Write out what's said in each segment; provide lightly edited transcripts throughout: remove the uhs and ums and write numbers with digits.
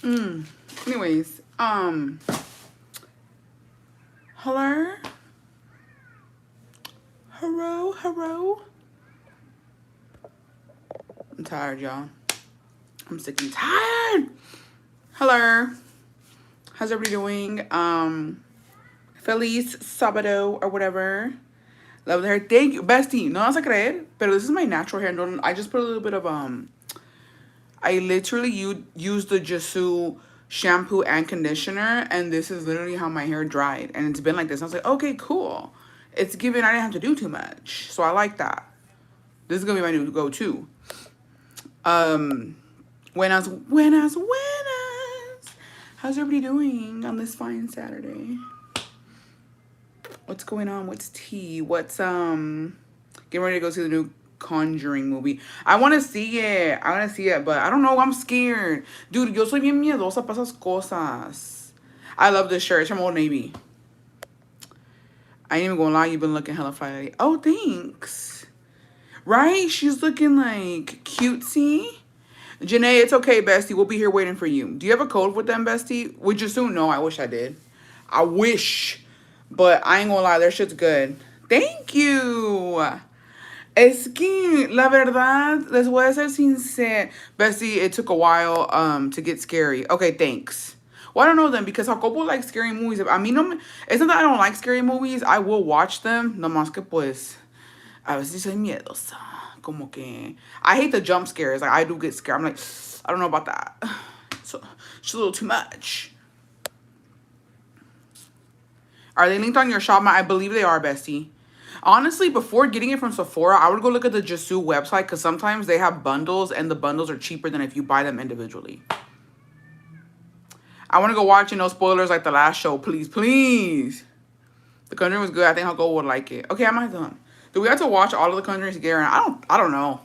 Anyways, hello? Hello? I'm tired, y'all. I'm sick and tired. Hello. How's everybody doing? Feliz Sabado or whatever. Love the hair. Thank you, bestie. No vas a creer, pero this is my natural hair. No, I just put a little bit of I literally used the Jasu shampoo and conditioner, and this is literally how my hair dried, and it's been like this. I was like, okay, cool. It's given. I didn't have to do too much, so I like that. This is gonna be my new go-to. Buenas. How's everybody doing on this fine Saturday? What's going on? What's tea? What's getting ready to go see the new Conjuring movie. I want to see it. But I don't know. I'm scared. Dude, yo soy bien miedosa para esas cosas. I love this shirt. It's from Old Navy. I ain't even gonna lie. You've been looking hella fire. Oh, thanks. Right? She's looking like cutesy. Janae, it's okay, bestie. We'll be here waiting for you. Do you have a code with them, bestie? Would you soon? No, I wish I did. I wish. But I ain't gonna lie. Their shit's good. Thank you. Es que, la verdad, les voy a ser sincera. Bessie, it took a while to get scary. Okay, thanks. Well, I don't know then, because Jacobo likes scary movies. I mean, no, it's not that I don't like scary movies. I will watch them. No más que pues, a veces soy miedosa. Como que, I hate the jump scares. Like, I do get scared. I'm like, I don't know about that. So, it's a little too much. Are they linked on your shop? I believe they are, bestie. Honestly, before getting it from Sephora, I would go look at the Jasu website because sometimes they have bundles and the bundles are cheaper than if you buy them individually. I want to go watch, no spoilers like the last show. Please, please. The Conjuring was good. I think I'll would like it. Okay, I might have done. Do we have to watch all of the Conjurings together? I don't know.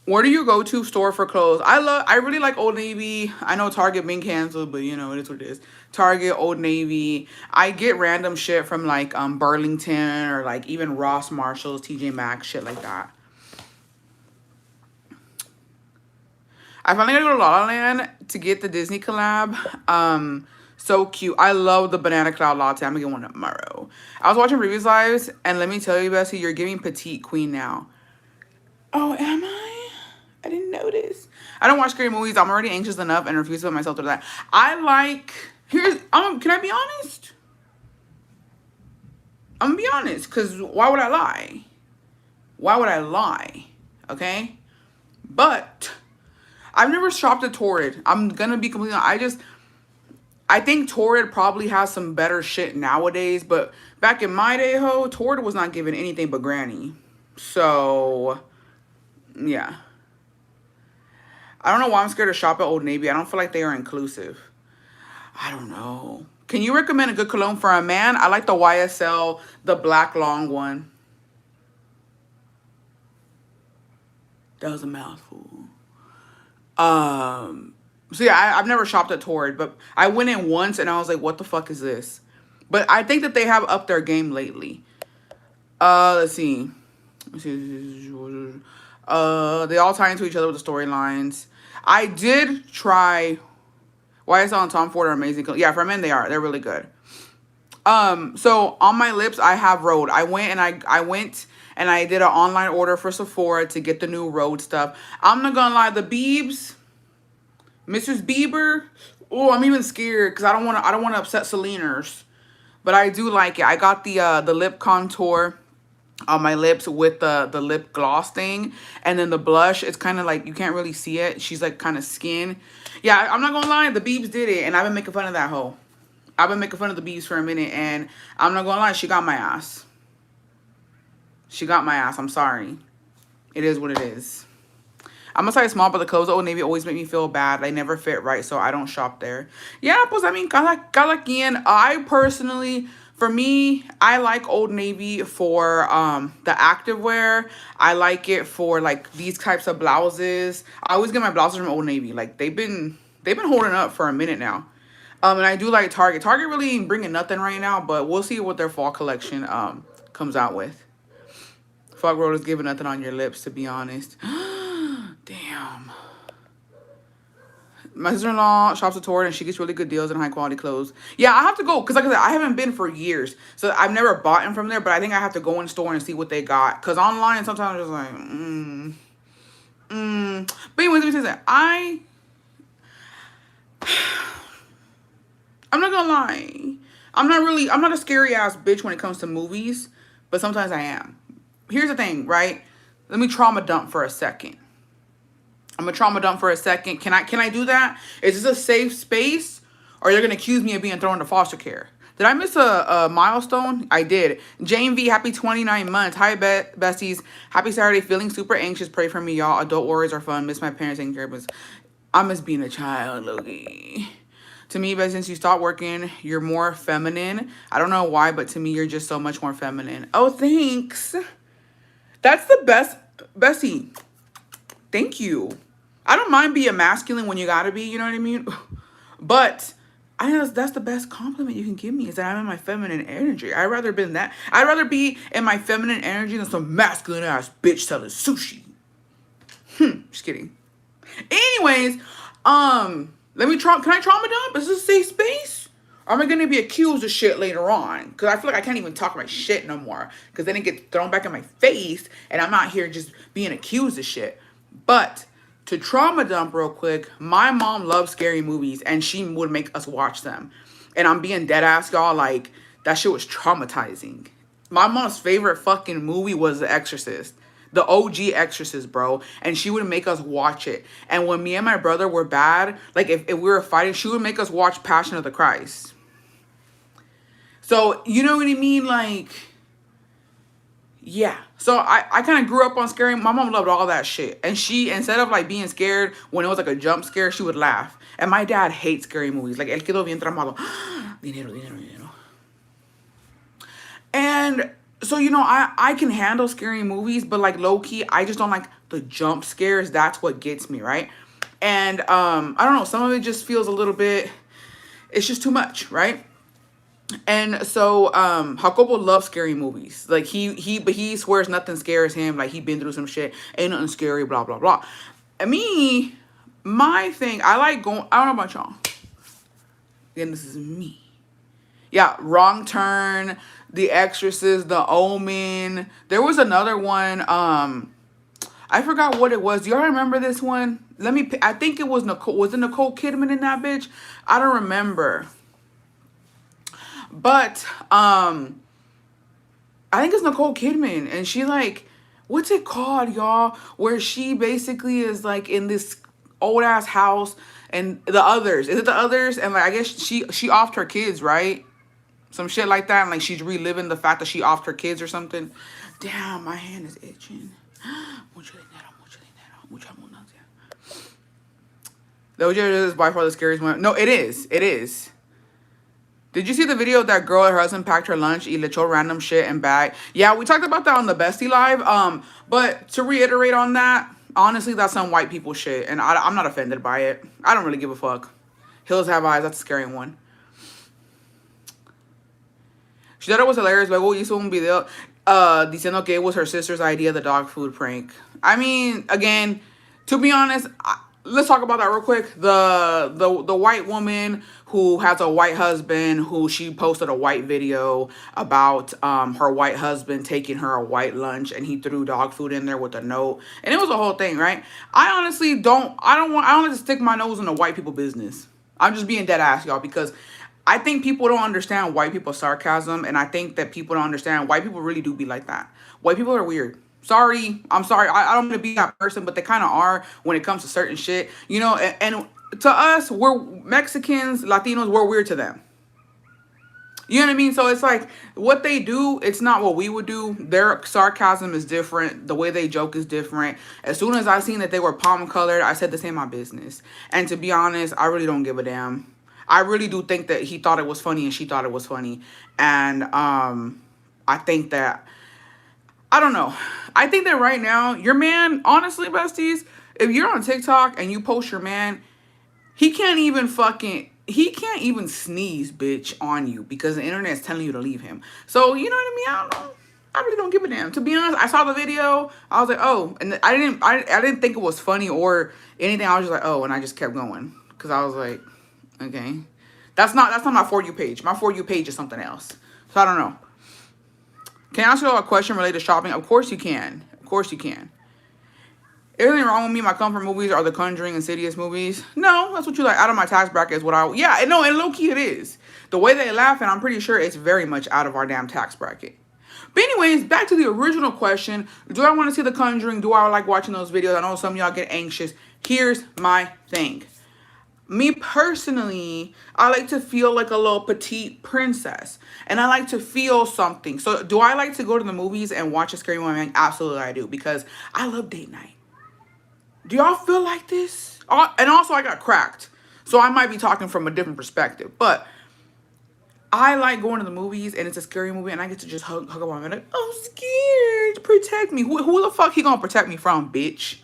Where do you go to store for clothes? I really like Old Navy. I know Target being canceled, but you know, it is what it is. Target, Old Navy. I get random shit from like Burlington or like even Ross, Marshalls, TJ Maxx, shit like that. I finally gotta go to La La Land to get the Disney collab. So cute. I love the banana cloud latte. I'm gonna get one tomorrow. I was watching previous lives, and let me tell you, Bessie, you're giving petite queen now. Oh, am I? I didn't notice. I don't watch scary movies. I'm already anxious enough and refuse to put myself through that. I like... Can I be honest? I'm gonna be honest, because why would I lie? Why would I lie? Okay? But I've never shopped at Torrid. I'm gonna be completely honest. I think Torrid probably has some better shit nowadays, but back in my day, Torrid was not giving anything but granny. So, yeah. I don't know why I'm scared to shop at Old Navy. I don't feel like they are inclusive. I don't know. Can you recommend a good cologne for a man? I like the YSL, the black long one. That was a mouthful. So yeah, I've never shopped at Torrid, but I went in once and I was like, what the fuck is this? But I think that they have upped their game lately. Let's see. They all tie into each other with the storylines. I did try YSL and Tom Ford are amazing. Yeah, for men they are. They're really good. So on my lips I have Rhode. I went and I did an online order for Sephora to get the new Rhode stuff. I'm not gonna lie, the Biebs, Mrs. Bieber. Oh, I'm even scared because I don't want to upset Celiners. But I do like it. I got the lip contour on my lips with the lip gloss thing, and then the blush, it's kind of like you can't really see it. She's like kind of skin. Yeah, I'm not gonna lie, the Biebs did it, and I've been making fun of that hoe. I've been making fun of the Biebs for a minute, and I'm not gonna lie, she got my ass. She got my ass. I'm sorry. It is what it is. I'm a size small, but the clothes at Old Navy always make me feel bad. They never fit right, so I don't shop there. Yeah, pues I mean, cada quien. I personally, for me, I like Old Navy for the activewear. I like it for like these types of blouses. I always get my blouses from Old Navy. Like they've been holding up for a minute now. And I do like Target. Target really ain't bringing nothing right now, but we'll see what their fall collection comes out with. Fog Road is giving nothing on your lips, to be honest. Damn. My sister-in-law shops at Torrid and she gets really good deals and high quality clothes. Yeah, I have to go because like I said, I haven't been for years. So I've never bought them from there, but I think I have to go in store and see what they got. Because online sometimes I'm just like, But anyways, let me say that. I'm not gonna lie. I'm not a scary ass bitch when it comes to movies, but sometimes I am. Here's the thing, right? Let me trauma dump for a second. I'm gonna trauma dump for a second. Can I do that? Is this a safe space? Or you're gonna accuse me of being thrown into foster care? Did I miss a milestone? I did. Jane V, happy 29 months. Hi, besties. Happy Saturday. Feeling super anxious. Pray for me, y'all. Adult worries are fun. Miss my parents taking care of us. I miss being a child, Loki. To me, but since you stopped working, you're more feminine. I don't know why, but to me, you're just so much more feminine. Oh, thanks. That's the best, Bessie. Thank you. I don't mind being masculine when you gotta be, you know what I mean? But I know that's the best compliment you can give me is that I'm in my feminine energy. I'd rather be that. I'd rather be in my feminine energy than some masculine ass bitch selling sushi. Just kidding. Anyways, can I trauma dump? Is this a safe space? Or am I gonna be accused of shit later on? Because I feel like I can't even talk my shit no more. Because then it gets thrown back in my face and I'm not here just being accused of shit. But to trauma dump real quick, my mom loves scary movies and she would make us watch them. And I'm being dead ass, y'all, like that shit was traumatizing. My mom's favorite fucking movie was The Exorcist. The OG Exorcist, bro. And she would make us watch it. And when me and my brother were bad, like if we were fighting, she would make us watch Passion of the Christ. So, you know what I mean? Like, yeah. So I kind of grew up on scary. My mom loved all that shit. And she, instead of like being scared when it was like a jump scare, she would laugh. And my dad hates scary movies. Like, él quedó bien tramado. Dinero, dinero, dinero. And so, you know, I can handle scary movies, but like low key, I just don't like the jump scares. That's what gets me, right? And I don't know, some of it just feels a little bit, it's just too much, right? And so Jacobo loves scary movies. Like he swears nothing scares him. Like he been through some shit. Ain't nothing scary, blah, blah, blah. And me, my thing, I like going, I don't know about y'all. Again, this is me. Yeah, Wrong Turn, The Exorcist, The Omen. There was another one. I forgot what it was. Do y'all remember this one? I think it was Nicole. Was it Nicole Kidman in that bitch? I don't remember. But I think it's Nicole Kidman, and she like, what's it called, y'all? Where she basically is like in this old ass house, and The Others. Is it The Others? And like I guess she offed her kids, right? Some shit like that, and like she's reliving the fact that she offed her kids or something. Damn, my hand is itching. Mucho dinero, mucho dinero, mucha abundancia. The OJ is by far the scariest one. No, it is. It is. Did you see the video of that girl, her husband packed her lunch, y le echó random shit and bag? Yeah, we talked about that on the Bestie Live. But to reiterate on that, honestly, that's some white people shit, and I'm not offended by it. I don't really give a fuck. Hills Have Eyes, that's a scary one. She thought it was hilarious. Luego hizo un video diciendo que it was her sister's idea, the dog food prank. I mean, again, to be honest, let's talk about that real quick. The white woman who has a white husband, who she posted a white video about her white husband taking her a white lunch, and he threw dog food in there with a note, and it was a whole thing, right? I honestly don't like to stick my nose in the white people business. I'm just being dead ass, y'all, because I think people don't understand white people's sarcasm, and I think that people don't understand white people really do be like that. White people are weird. Sorry, I'm sorry. I don't want to be that person, but they kind of are when it comes to certain shit. You know, and to us, we're Mexicans, Latinos, we're weird to them. You know what I mean? So it's like what they do, it's not what we would do. Their sarcasm is different. The way they joke is different. As soon as I seen that they were palm colored, I said this ain't my business. And to be honest, I really don't give a damn. I really do think that he thought it was funny and she thought it was funny. And I think that, I don't know. I think that right now, your man, honestly, besties, if you're on TikTok and you post your man, he can't even sneeze, bitch, on you because the internet is telling you to leave him. So, you know what I mean? I don't know. I really don't give a damn. To be honest, I saw the video. I was like, oh, and I didn't think it was funny or anything. I was just like, oh, and I just kept going. because I was like, okay, that's not my For You page. My For You page is something else. So I don't know. Can I ask you a question related to shopping? Of course you can. Of course you can. Is anything wrong with me? My comfort movies are the Conjuring, Insidious movies. No, that's what you like. Out of my tax bracket is what I. Yeah, no, and low key it is. The way they laugh, and I'm pretty sure it's very much out of our damn tax bracket. But anyways, back to the original question. Do I want to see The Conjuring? Do I like watching those videos? I know some of y'all get anxious. Here's my thing. Me personally, I like to feel like a little petite princess. And I like to feel something. So do I like to go to the movies and watch a scary movie? Absolutely I do. Because I love date night. Do y'all feel like this? And also I got cracked. So I might be talking from a different perspective. But I like going to the movies and it's a scary movie and I get to just hug up on it. Like, I'm scared. Protect me. Who the fuck he gonna protect me from, bitch?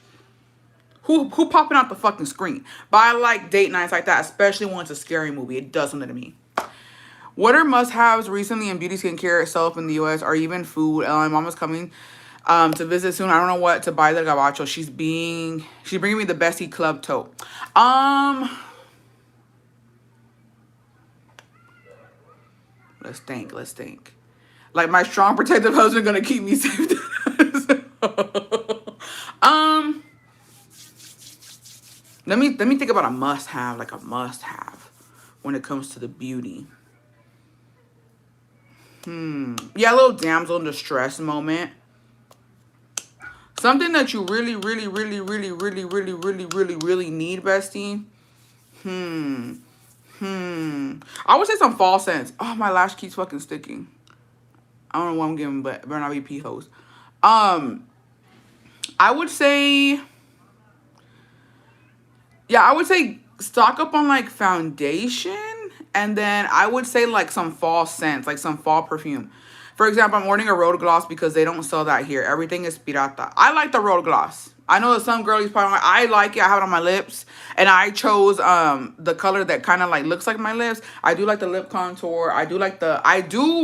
Who popping out the fucking screen? But I like date nights like that, especially when it's a scary movie. It does something to me. What are must-haves recently in beauty skincare itself in the US or even food? My mama's coming to visit soon. I don't know what to buy the gabacho. She's bringing me the Bestie Club tote. Let's think. Like my strong protective husband gonna keep me safe. Let me think about a must-have, like a must-have when it comes to the beauty. Yeah, a little damsel in distress moment. Something that you really need, bestie. I would say some fall scents. Oh, my lash keeps fucking sticking. I don't know what I'm giving, but better not be pee hose. I would say, yeah, I would say stock up on like foundation, and then I would say like some fall scents, like some fall perfume. For example, I'm ordering a road gloss because they don't sell that here. Everything is pirata. I like the road gloss. I know that some girlies probably like, I like it. I have it on my lips. And I chose the color that kind of like looks like my lips. I do like the lip contour. I do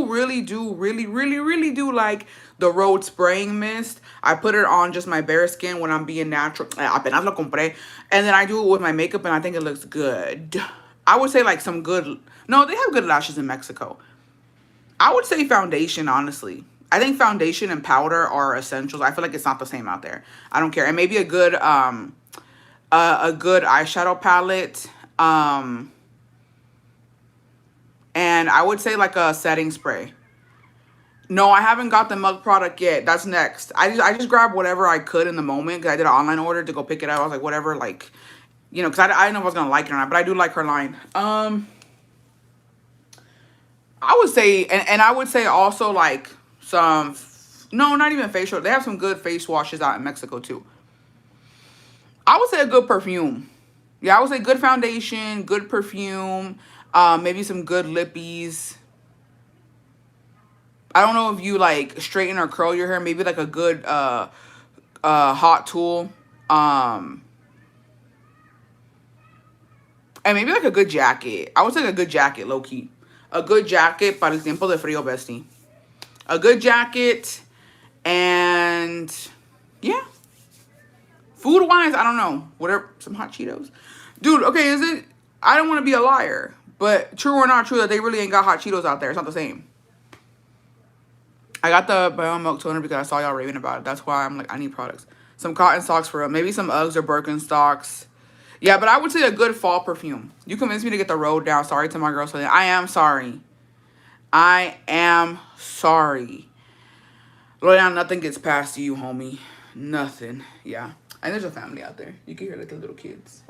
really do like the road spraying mist. I put it on just my bare skin when I'm being natural. Apenas lo compré. And then I do it with my makeup and I think it looks good. I would say like some good, no, they have good lashes in Mexico. I would say foundation, honestly. I think foundation and powder are essentials. I feel like it's not the same out there. I don't care. And maybe a good eyeshadow palette. And I would say like a setting spray. No, I haven't got the mug product yet. That's next. I just grabbed whatever I could in the moment because I did an online order to go pick it up. I was like, whatever, like, you know, because I didn't know if I was going to like it or not. But I do like her line. I would say, and I would say also like some, no, not even facial. They have some good face washes out in Mexico too. I would say a good perfume. Yeah, I would say good foundation, good perfume, maybe some good lippies. I don't know if you like straighten or curl your hair. Maybe like a good hot tool. And maybe like a good jacket. I would say a good jacket, low key. A good jacket para el tiempo de frío, bestie. A good jacket. And yeah. Food-wise, I don't know. Whatever. Some hot Cheetos. Dude, okay, is it... I don't want to be a liar. But true or not true that they really ain't got hot Cheetos out there. It's not the same. I got the Beyond Milk Toner because I saw y'all raving about it. That's why I'm like, I need products. Some cotton socks for real. Maybe some Uggs or Birkenstocks. Yeah, but I would say a good fall perfume. You convinced me to get the road down. Sorry to my girl. So I am sorry. I am sorry. Loyal, nothing gets past you, homie. Nothing. Yeah. And there's a family out there. You can hear like the little kids.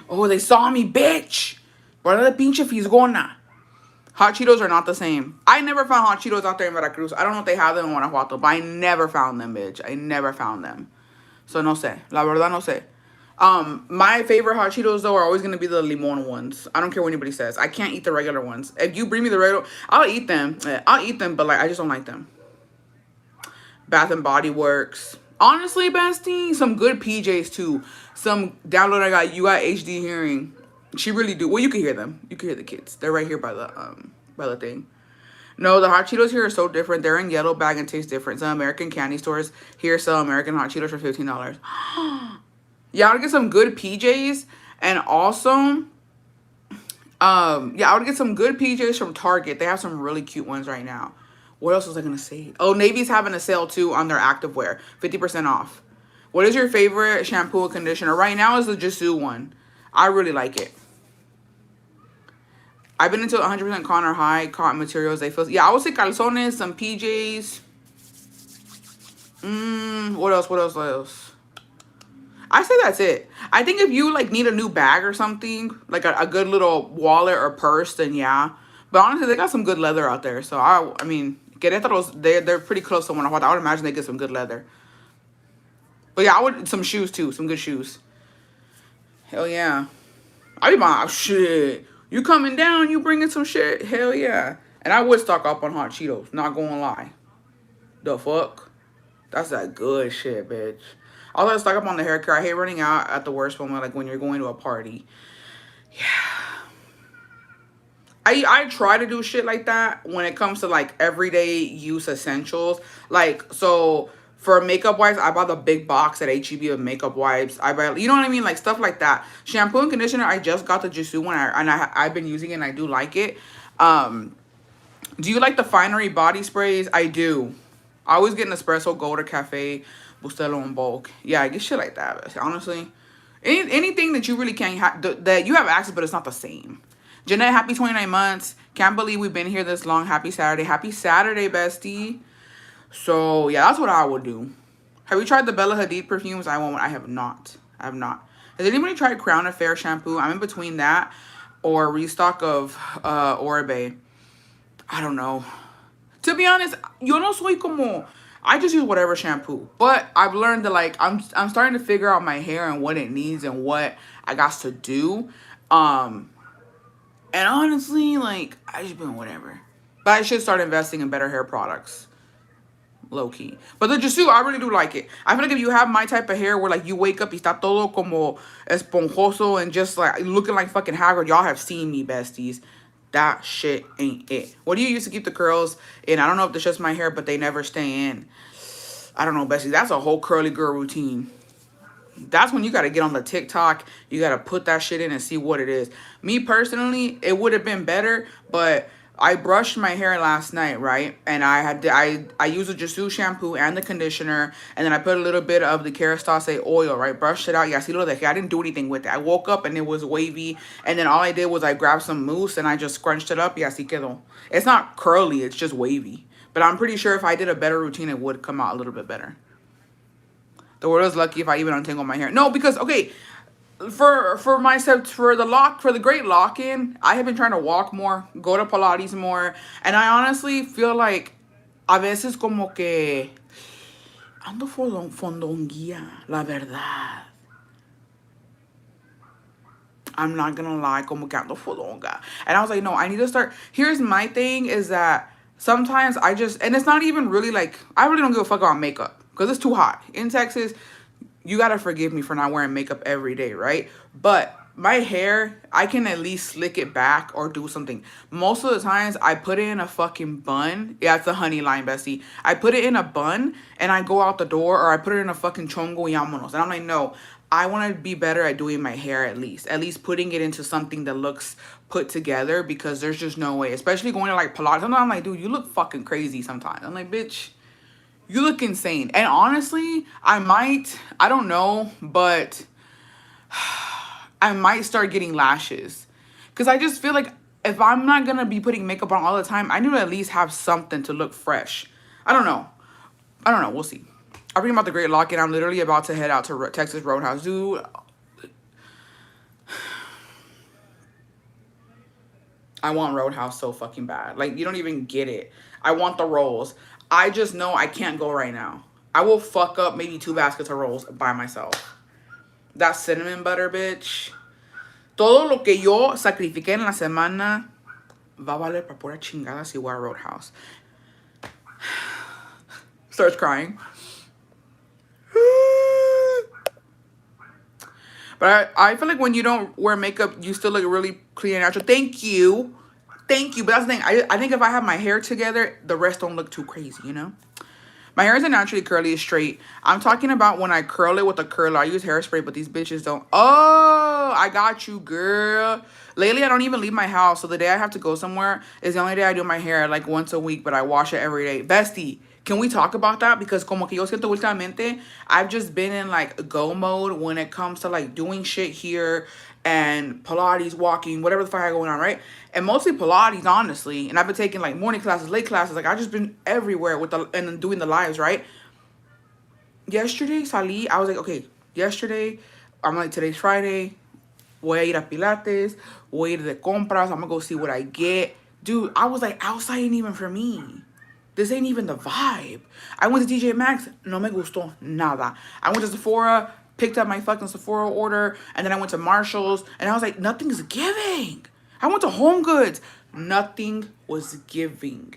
Oh, they saw me, bitch. Where are the pinche fisgona? Hot Cheetos are not the same. I never found hot Cheetos out there in Veracruz. I don't know if they have them in Guanajuato, but I never found them, bitch. I never found them. So no sé. La verdad no sé. My favorite hot Cheetos though are always gonna be the limon ones. I don't care what anybody says. I can't eat the regular ones. If you bring me the regular, I'll eat them. I'll eat them, but like I just don't like them. Bath and Body Works. Honestly, bestie, some good PJs too. Some download I got. You got HD hearing. She really do. Well, you can hear them. You can hear the kids. They're right here by the thing. No, the hot Cheetos here are so different. They're in yellow bag and taste different. Some American candy stores here sell American hot Cheetos for $15. Yeah, I would get some good PJs, and also, yeah, I would get some good PJs from Target. They have some really cute ones right now. What else was I gonna say? Oh, Navy's having a sale too on their activewear, 50% off. What is your favorite shampoo and conditioner? Right now is the Jisoo one. I really like it. I've been into 100% cotton or high cotton materials. They feel, yeah, I would say calzones, some PJs. What else? What else? What else? I say that's it. I think if you like need a new bag or something, like a good little wallet or purse, then yeah. But honestly, they got some good leather out there. So I mean, Querétaro's they're pretty close to Guanajuato. I would imagine they get some good leather. But yeah, I would some shoes too, some good shoes. Hell yeah. I be buying shit. You coming down, you bringing some shit? Hell yeah. And I would stock up on hot Cheetos, not gonna lie. The fuck? That's that good shit, bitch. I also stock up on the hair care. I hate running out at the worst moment, like when you're going to a party. Yeah. I try to do shit like that when it comes to like everyday use essentials. Like, so for makeup wipes, I bought the big box at HEB of makeup wipes. I buy, you know what I mean? Like stuff like that. Shampoo and conditioner, I just got the Jisoo one, I've been using it and I do like it. Do you like the Finery body sprays? I do. I always get an espresso, gold, or cafe, Bustelo in bulk. Yeah, I get shit like that. Honestly, anything that you really can't have, that you have access, but it's not the same. Jeanette, happy 29 months. Can't believe we've been here this long. Happy Saturday. Happy Saturday, bestie. So yeah, that's what I would do. Have you tried the Bella Hadid perfumes? I won't. I have not. I have not. Has anybody tried Crown Affair shampoo? I'm in between that or restock of Oribe. I don't know. To be honest, yo no soy como, I just use whatever shampoo. But I've learned that like I'm starting to figure out my hair and what it needs and what I got to do. And honestly, like I just been whatever. But I should start investing in better hair products. Low key. But the Jisoo, I really do like it. I feel like if you have my type of hair where like you wake up y está todo como esponjoso and just like looking like fucking haggard, y'all have seen me, besties. That shit ain't it. What do you use to keep the curls in? I don't know if it's just my hair, but they never stay in. I don't know, besties. That's a whole curly girl routine. That's when you got to get on the TikTok. You got to put that shit in and see what it is. Me personally, it would have been better, but I brushed my hair last night, right? And I used the Jisoo shampoo and the conditioner, and then I put a little bit of the Kerastase oil, right? Brushed it out. Yeah, see, look at that. I didn't do anything with it. I woke up and it was wavy, and then all I did was I grabbed some mousse and I just scrunched it up. Yeah, see, quedó. It's not curly. It's just wavy. But I'm pretty sure if I did a better routine, it would come out a little bit better. The world is lucky if I even untangle my hair. No, because okay, for the great lock-in, I have been trying to walk more, go to Pilates more, and I honestly feel like a veces como que ando fondonguía, la verdad. I'm not gonna lie, como que ando fodonga. And I was like, no, I need to start. Here's my thing is that sometimes I just, and it's not even really like, I really don't give a fuck about makeup because it's too hot. In Texas, you gotta forgive me for not wearing makeup every day, right? But my hair, I can at least slick it back or do something. Most of the times, I put it in a fucking bun. Yeah, it's a honey line, bestie. I put it in a bun and I go out the door, or I put it in a fucking chongo y vámonos. And I'm like, no, I want to be better at doing my hair at least. At least putting it into something that looks put together, because there's just no way. Especially going to like Pilates. Sometimes I'm like, dude, you look fucking crazy sometimes. I'm like, bitch, you look insane. And honestly, I don't know, but I might start getting lashes. Because I just feel like if I'm not going to be putting makeup on all the time, I need to at least have something to look fresh. I don't know. We'll see. I'm reading about the Great Lock-In. I'm literally about to head out to Texas Roadhouse. Dude, I want Roadhouse so fucking bad. Like, you don't even get it. I want the rolls. I just know I can't go right now. I will fuck up maybe 2 baskets of rolls by myself. That cinnamon butter, bitch. Todo lo que yo sacrifiqué en la semana va a valer para pura chingada si voy a Roadhouse. Starts crying. But I feel like when you don't wear makeup, you still look really clean and natural. Thank you. Thank you. But that's the thing. I think if I have my hair together, the rest don't look too crazy, you know? My hair isn't naturally curly, it's straight. I'm talking about when I curl it with a curler. I use hairspray, but these bitches don't. Oh, I got you, girl. Lately, I don't even leave my house. So the day I have to go somewhere is the only day I do my hair, like once a week, but I wash it every day. Bestie, can we talk about that? Because como que yo siento últimamente, I've just been in like go mode when it comes to like doing shit here and Pilates, walking, whatever the fuck I got going on, right? And mostly Pilates, honestly. And I've been taking like morning classes, late classes. Like I just been everywhere with the and doing the lives, right? Yesterday, salí, I was like, okay, yesterday, I'm like, today's Friday. Voy a ir a Pilates. Voy a ir de compras. I'm gonna go see what I get. Dude, I was like, outside ain't even for me. This ain't even the vibe. I went to DJ Maxx. No me gustó nada. I went to Sephora, picked up my fucking Sephora order, and then I went to Marshall's, and I was like, nothing's giving. I went to Home Goods. Nothing was giving.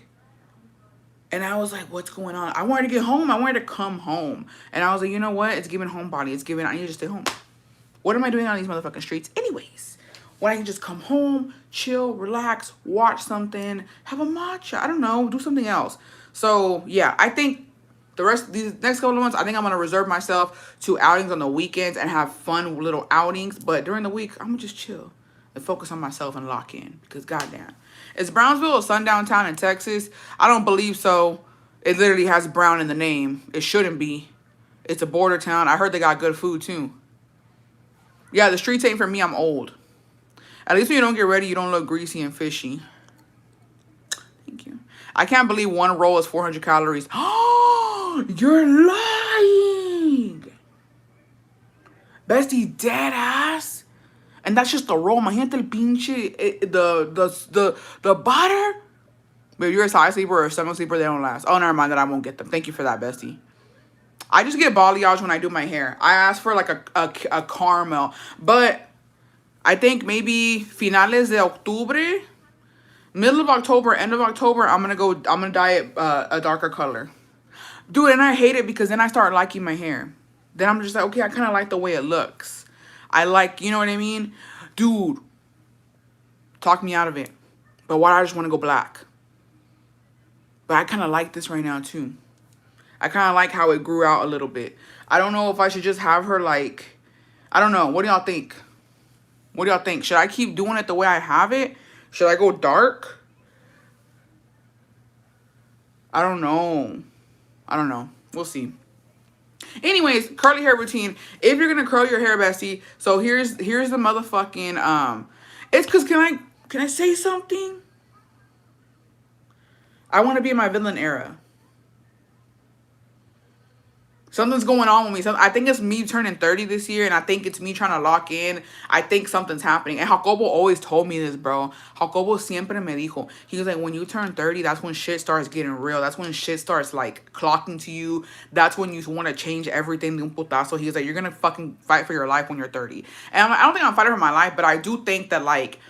And I was like, what's going on? I wanted to get home. I wanted to come home. And I was like, you know what? It's giving homebody. It's giving, I need to stay home. What am I doing on these motherfucking streets anyways? When I can just come home, chill, relax, watch something, have a matcha. I don't know, do something else. So, yeah, I think the rest of these next couple of months, I think I'm going to reserve myself to outings on the weekends and have fun little outings. But during the week, I'm going to just chill and focus on myself and lock in. Because goddamn. Is Brownsville a sundown town in Texas? I don't believe so. It literally has brown in the name. It shouldn't be. It's a border town. I heard they got good food too. Yeah, the streets ain't for me. I'm old. At least when you don't get ready, you don't look greasy and fishy. Thank you. I can't believe one roll is 400 calories. Oh, you're lying. Bestie, dead ass. And that's just the roll. Imagínate el pinche, the butter. But if you're a side sleeper or a stomach sleeper, they don't last. Oh, never mind that I won't get them. Thank you for that, bestie. I just get balayage when I do my hair. I ask for like a caramel. But I think maybe finales de octubre, middle of October, end of October, I'm gonna dye it a darker color. Dude, and I hate it because then I start liking my hair. Then I'm just like, okay, I kind of like the way it looks. I like, you know what I mean? Dude, talk me out of it. But why I just want to go black? But I kind of like this right now too. I kind of like how it grew out a little bit. I don't know if I should just have her like, I don't know. What do y'all think? What do y'all think? Should I keep doing it the way I have it? Should I go dark? I don't know. I don't know. We'll see. Anyways, curly hair routine. If you're gonna curl your hair, bestie, so here's the motherfucking it's because can I say something? I want to be in my villain era. Something's going on with me. I think it's me turning 30 this year, and I think it's me trying to lock in. I think something's happening. And Jacobo always told me this, bro. Jacobo siempre me dijo. He was like, when you turn 30, that's when shit starts getting real. That's when shit starts, like, clocking to you. That's when you want to change everything de un putazo. He was like, you're going to fucking fight for your life when you're 30. And I don't think I'm fighting for my life, but I do think that, like,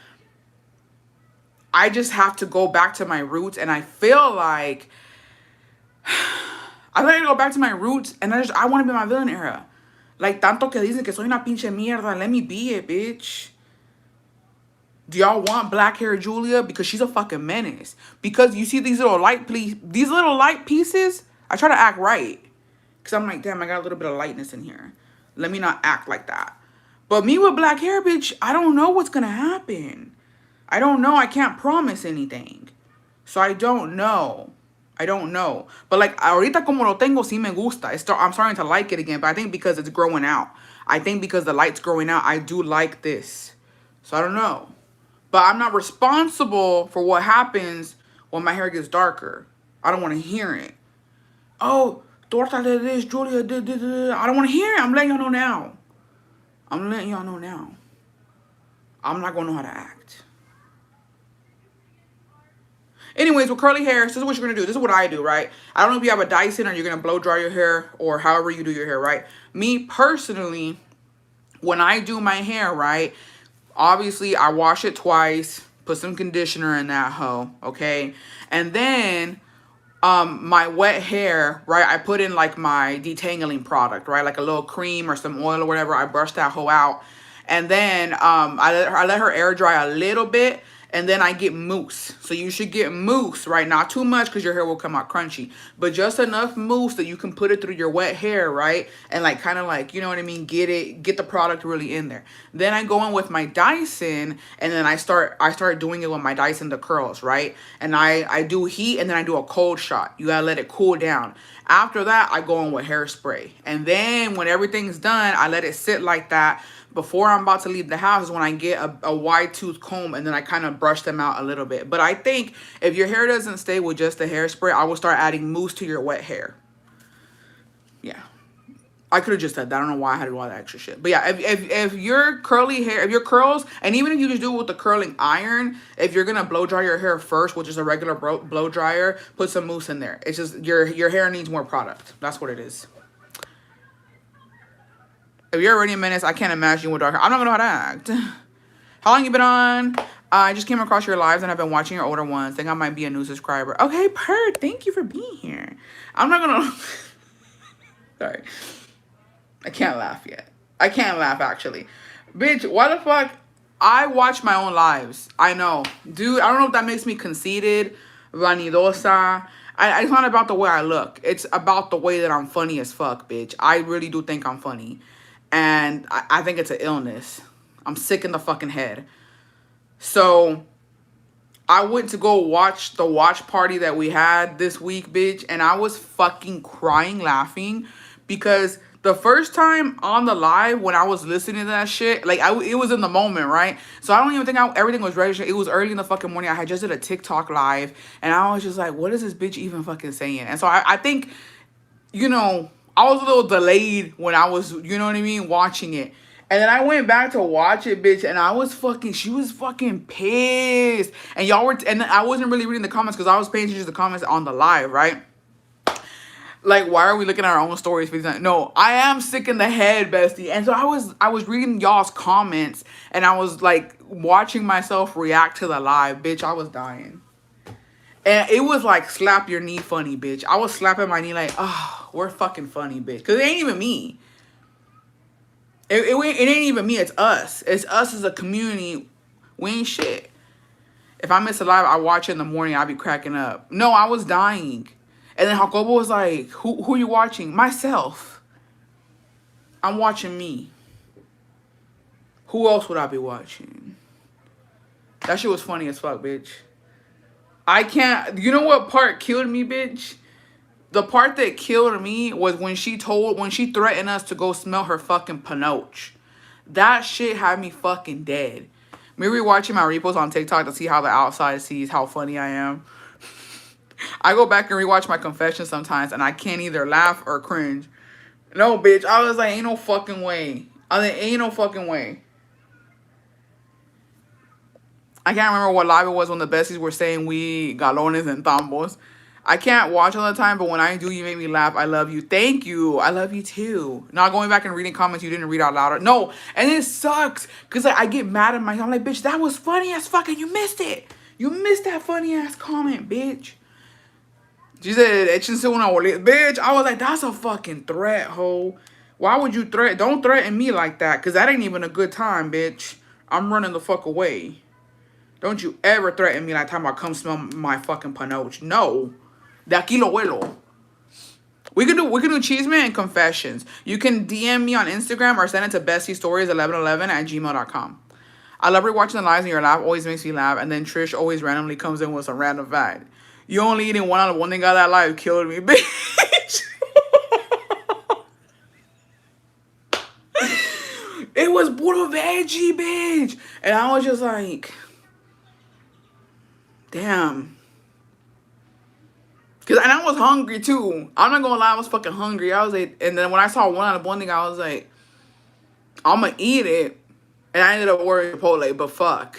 I just have to go back to my roots. And I feel like I gotta go back to my roots, and I want to be my villain era. Like, tanto que dicen que soy una pinche mierda. Let me be it, bitch. Do y'all want black hair Julia? Because she's a fucking menace. Because you see these little light pieces, I try to act right. Because I'm like, damn, I got a little bit of lightness in here. Let me not act like that. But me with black hair, bitch, I don't know what's going to happen. I don't know. I can't promise anything. So I don't know. I don't know. But like, ahorita como lo tengo, sí me gusta. I'm starting to like it again. But I think because it's growing out. I think because the light's growing out, I do like this. So I don't know. But I'm not responsible for what happens when my hair gets darker. I don't want to hear it. Oh, Torta did this, Julia did this. I don't want to hear it. I'm letting y'all know now. I'm letting y'all know now. I'm not going to know how to act. Anyways, with curly hair, this is what you're going to do. This is what I do, right? I don't know if you have a Dyson or you're going to blow dry your hair or however you do your hair, right? Me, personally, when I do my hair, right, obviously I wash it twice, put some conditioner in that hoe, okay? And then my wet hair, right, I put in like my detangling product, right? Like a little cream or some oil or whatever. I brush that hoe out. And then I let her air dry a little bit. And then I get mousse. So you should get mousse, right? Not too much because your hair will come out crunchy, but just enough mousse that you can put it through your wet hair, right? And like kind of like, you know what I mean, get the product really in there. Then I go in with my Dyson, and then I start doing it with my Dyson, the curls, right? And I do heat, and then I do a cold shot. You gotta let it cool down. After that, I go in with hairspray. And then when everything's done, I let it sit like that. Before I'm about to leave the house is when I get a wide tooth comb, and then I kind of brush them out a little bit. But I think if your hair doesn't stay with just the hairspray, I will start adding mousse to your wet hair. Yeah. I could have just said that. I don't know why I had to do all that extra shit. But yeah, if your curly hair, if your curls, and even if you just do it with the curling iron, if you're going to blow dry your hair first, which is a regular blow dryer, put some mousse in there. It's just your hair needs more product. That's what it is. If you're already a menace, I can't imagine you with dark hair. I'm not gonna know how to act. How long you been on? I just came across your lives and I've been watching your older ones. Think I might be a new subscriber. Okay, Pert, thank you for being here. I'm not gonna... Sorry. I can't laugh yet. I can't laugh, actually. Bitch, why the fuck? I watch my own lives. I know. Dude, I don't know if that makes me conceited, vanidosa. It's not about the way I look. It's about the way that I'm funny as fuck, bitch. I really do think I'm funny. And I think it's an illness. I'm sick in the fucking head. So I went to go watch the watch party that we had this week, bitch. And I was fucking crying laughing because the first time on the live when I was listening to that shit, like it was in the moment, right? So I don't even think everything was registered. It was early in the fucking morning. I had just did a TikTok live and I was just like, what is this bitch even fucking saying? And so I think, you know, I was a little delayed when I was, you know what I mean, watching it. And then I went back to watch it, bitch, and she was fucking pissed. And y'all were, and I wasn't really reading the comments because I was paying attention to the comments on the live, right? Like, why are we looking at our own stories? No, I am sick in the head, bestie. And so I was reading y'all's comments, and I was like watching myself react to the live, bitch. I was dying. And it was like slap your knee funny, bitch. I was slapping my knee like, oh, we're fucking funny, bitch. Because it ain't even me. It ain't even me. It's us. It's us as a community. We ain't shit. If I miss a live, I watch it in the morning. I'll be cracking up. No, I was dying. And then Jacobo was like, who you watching? Myself. I'm watching me. Who else would I be watching? That shit was funny as fuck, bitch. I can't... You know what part killed me, bitch? The part that killed me was when she threatened us to go smell her fucking panoche. That shit had me fucking dead. Me rewatching my reposts on TikTok to see how the outside sees how funny I am. I go back and rewatch my confessions sometimes and I can't either laugh or cringe. No, bitch. I was like, ain't no fucking way. Ain't no fucking way. I can't remember what live it was when the besties were saying we galones and tambos. I can't watch all the time, but when I do, you make me laugh. I love you. Thank you. I love you too. Not going back and reading comments you didn't read out loud. No, and it sucks because like, I get mad at myself. I'm like, bitch, that was funny as fuck and you missed it. You missed that funny ass comment, bitch. She said, bitch, I was like, that's a fucking threat, ho. Why would you don't threaten me like that, because that ain't even a good time, bitch. I'm running the fuck away. Don't you ever threaten me like time I come smell my fucking panoche. No. De aquí lo huelo. We can do Cheeseman and confessions. You can DM me on Instagram or send it to bestiestories1111@gmail.com. I love rewatching the lives and your laugh always makes me laugh. And then Trish always randomly comes in with some random fact. You only eating one out of one thing out of that live killed me, bitch. It was puro veggie, bitch. And I was just like, damn. And I was hungry too. I'm not gonna lie, I was fucking hungry. I was like, and then when I saw one out of one thing, I was like, I'm gonna eat it. And I ended up ordering Chipotle, but fuck.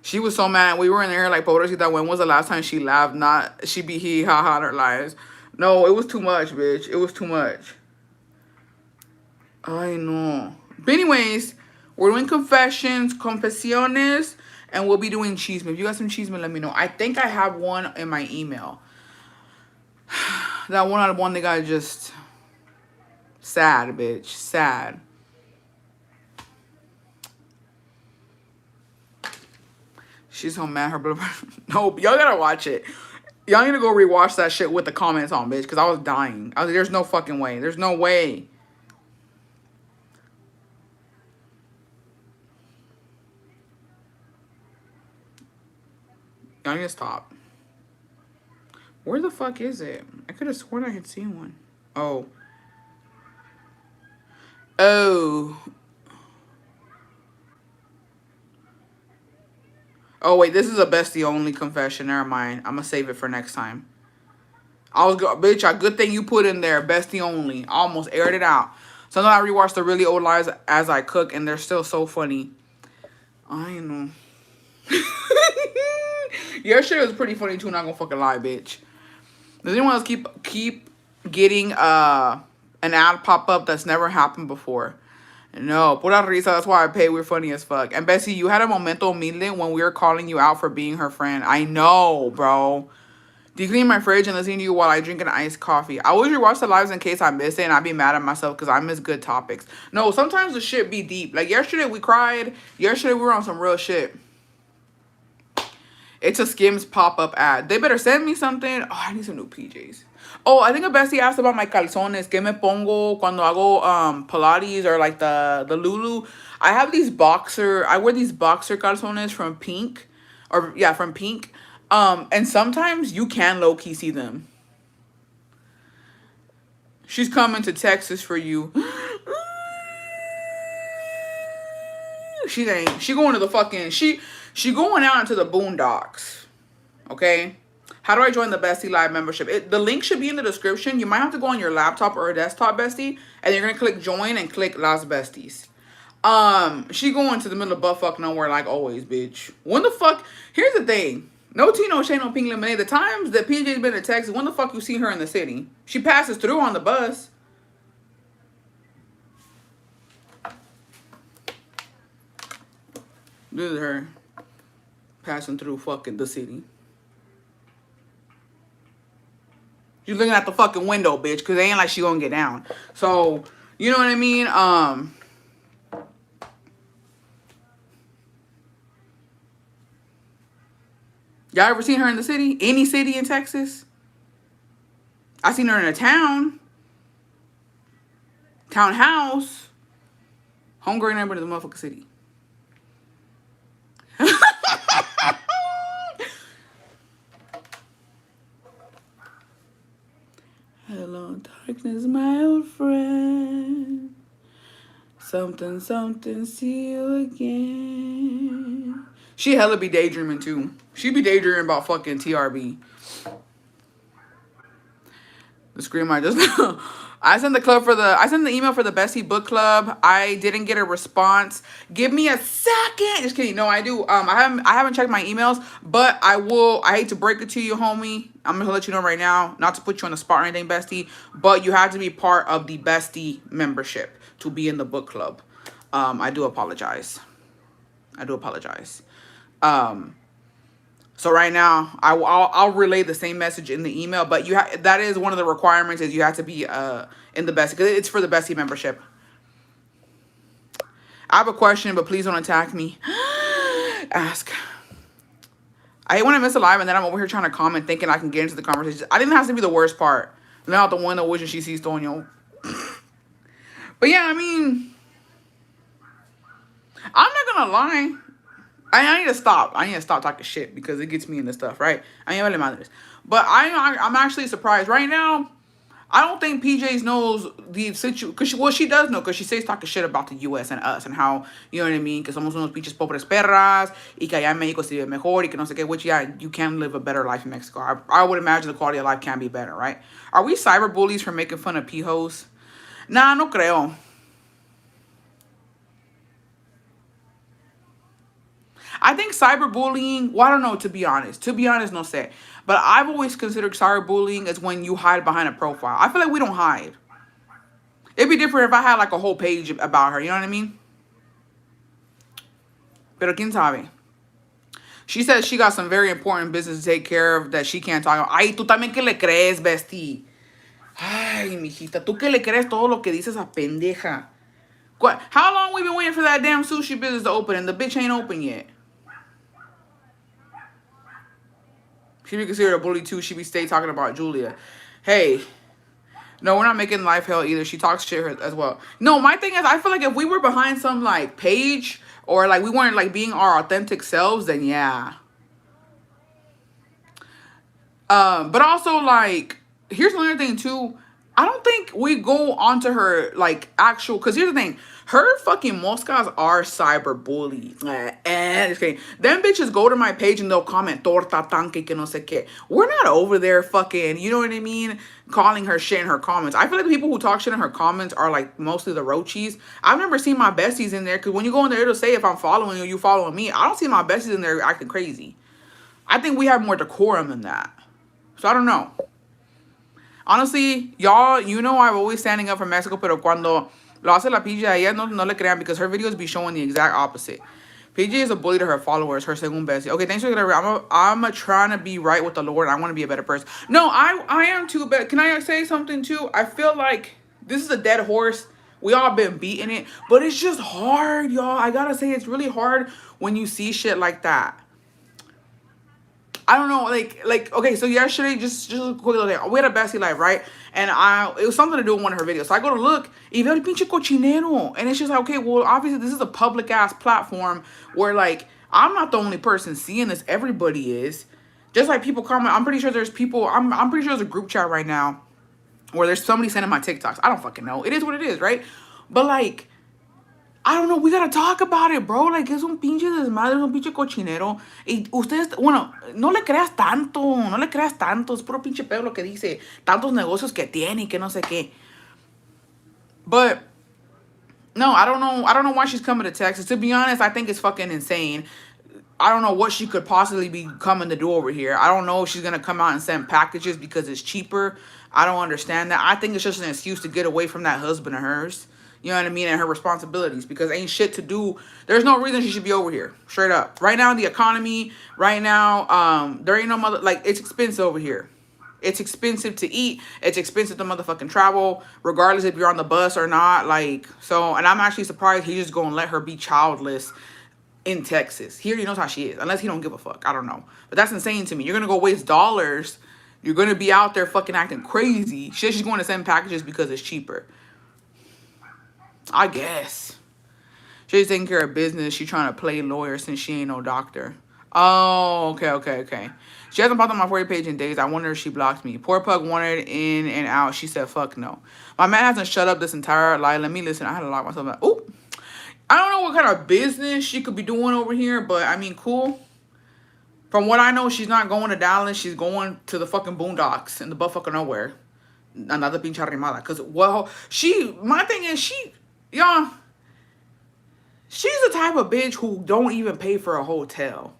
She was so mad. We were in there like, pobrecita, when was the last time she laughed? Not, she be hee ha ha her lives. No, it was too much, bitch. It was too much. I know. But anyways, we're doing confessiones, and we'll be doing cheeseman. If you got some cheeseman, let me know. I think I have one in my email. That one out of one, they got just sad, bitch. Sad. She's so mad her brother. No, y'all gotta watch it. Y'all need to go rewatch that shit with the comments on, bitch, because I was dying. I was like, there's no fucking way. There's no way. Y'all need to stop. Where the fuck is it? I could have sworn I had seen one. Oh. Oh. Oh, wait, this is a bestie only confession. Never mind. I'm gonna save it for next time. Bitch, a good thing you put in there, bestie only. I almost aired it out. Sometimes I rewatch the really old lives as I cook, and they're still so funny. I know. Your shit was pretty funny too, not gonna fucking lie, bitch. Does anyone else keep getting an ad pop up that's never happened before? No, pura risa. That's why I pay. We're funny as fuck. And Bessie, you had a momento humilde when we were calling you out for being her friend. I know, bro. Do you clean my fridge and listen to you while I drink an iced coffee? I always rewatch the lives in case I miss it and I'd be mad at myself because I miss good topics. No, sometimes the shit be deep. Like yesterday we cried. Yesterday we were on some real shit. It's a Skims pop-up ad. They better send me something. Oh, I need some new PJs. Oh, I think a bestie asked about my calzones. Que me pongo cuando hago Pilates or like the Lulu. I have these I wear these boxer calzones from Pink. Or yeah, from Pink. And sometimes you can low-key see them. She's coming to Texas for you. She ain't. She going to the fucking... She going out into the boondocks. Okay? How do I join the Bestie Live membership? The link should be in the description. You might have to go on your laptop or a desktop, Bestie. And you're going to click join and click Las Besties. She going to the middle of buttfuck nowhere like always, bitch. When the fuck... Here's the thing. No tea, no shade, no pink lemonade. The times that PJ's been to Texas, when the fuck you see her in the city? She passes through on the bus. This is her passing through fucking the city. She's looking at the fucking window, bitch, because it ain't like she gonna get down. So, you know what I mean? Y'all ever seen her in the city? Any city in Texas? I seen her in a townhouse. Homegirl never to the motherfucking city. Hello, darkness, my old friend. Something, something, see you again. She hella be daydreaming too. She be daydreaming about fucking TRB. The scream I just... I sent the email for the Bestie Book Club. I didn't get a response. Give me a second. Just kidding. No, I do. I haven't checked my emails, but I will. I hate to break it to you, homie. I'm gonna let you know right now, not to put you on the spot or anything, Bestie, but you have to be part of the Bestie membership to be in the book club. I do apologize. So right now, I'll relay the same message in the email, but that is one of the requirements is you have to be in the Bestie, because it's for the Bestie membership. I have a question, but please don't attack me. Ask. I hate when I miss a live and then I'm over here trying to comment thinking I can get into the conversation. I think that has to be the worst part. Now the one that wishing she sees Tonyo. But yeah, I mean, I'm not gonna lie. I need to stop. I need to stop talking shit because it gets me into stuff, right? I ain't really madres. But I'm actually surprised. Right now, I don't think PJs knows the situation. Because she does know, because she says talking shit about the U.S. and us and how, you know what I mean? Que somos unos pinches pobres perras y que allá en Mexico se vive mejor y que no sé qué, which, yeah, you can live a better life in Mexico. I would imagine the quality of life can be better, right? Are we cyber bullies for making fun of pijos? Nah, no creo. I think cyberbullying, well, I don't know, to be honest, no sé. But I've always considered cyberbullying as when you hide behind a profile. I feel like we don't hide. It'd be different if I had like a whole page about her, you know what I mean? Pero quién sabe. She says she got some very important business to take care of that she can't talk about. Ay, tú también que le crees, bestie. Ay, mijita, tú que le crees todo lo que dices a pendeja. How long we been waiting for that damn sushi business to open and the bitch ain't open yet? She be considered a bully too. She be stay talking about Julia. Hey, no, we're not making life hell either. She talks shit as well. No, my thing is, I feel like if we were behind some like page or like we weren't like being our authentic selves, then yeah. But also like, here's another thing too. I don't think we go onto her like actual. Cause here's the thing, her fucking moscas are cyber bullies. Just kidding. Them bitches go to my page and they'll comment torta tanque que no sé qué. We're not over there fucking. You know what I mean? Calling her shit in her comments. I feel like the people who talk shit in her comments are like mostly the roachies. I've never seen my besties in there. Cause when you go in there, it'll say if I'm following you, you following me. I don't see my besties in there acting crazy. I think we have more decorum than that. So I don't know. Honestly, y'all, you know I'm always standing up for Mexico, pero cuando lo hace la PJ a ella, no le crean because her videos be showing the exact opposite. PJ is a bully to her followers, her según bestie. Okay, thanks for that. I'm trying to be right with the Lord. I want to be a better person. No, I am too, but can I say something too? I feel like this is a dead horse. We all been beating it, but it's just hard, y'all. I gotta say, it's really hard when you see shit like that. I don't know, like okay, so yesterday, just a quick little thing. We had a bestie live, right? And it was something to do with one of her videos. So I go to look, y veo el pinche cochinero. And it's just like, okay, well, obviously this is a public ass platform where like I'm not the only person seeing this. Everybody is. Just like people comment, I'm pretty sure there's people, I'm pretty sure there's a group chat right now where there's somebody sending my TikToks. I don't fucking know. It is what it is, right? But like, I don't know, we gotta talk about it, bro. Like, es un pinche desmadre, es un pinche cochinero. Y ustedes, bueno, no le creas tanto. Es puro pinche pedo lo que dice. Tantos negocios que tiene y que no sé qué. But, no, I don't know why she's coming to Texas. To be honest, I think it's fucking insane. I don't know what she could possibly be coming to do over here. I don't know if she's gonna come out and send packages because it's cheaper. I don't understand that. I think it's just an excuse to get away from that husband of hers. You know what I mean? And her responsibilities. Because ain't shit to do. There's no reason she should be over here. Straight up. Right now, the economy. Right now, there ain't no mother... Like, it's expensive over here. It's expensive to eat. It's expensive to motherfucking travel. Regardless if you're on the bus or not. Like, so... And I'm actually surprised he's just gonna let her be childless in Texas. He already knows how she is. Unless he don't give a fuck. I don't know. But that's insane to me. You're gonna go waste dollars. You're gonna be out there fucking acting crazy. She's going to send packages because it's cheaper. I guess. She's taking care of business. She trying to play lawyer since she ain't no doctor. Oh, okay. She hasn't popped on my For You page in days. I wonder if she blocked me. Poor Pug wanted in and out. She said, fuck no. My man hasn't shut up this entire life. Let me listen. I had to lock myself out. Oh, I don't know what kind of business she could be doing over here, but I mean, cool. From what I know, she's not going to Dallas. She's going to the fucking boondocks in the butt fucking nowhere. Another pinche arrimada. Because, well, my thing is, y'all, she's the type of bitch who don't even pay for a hotel.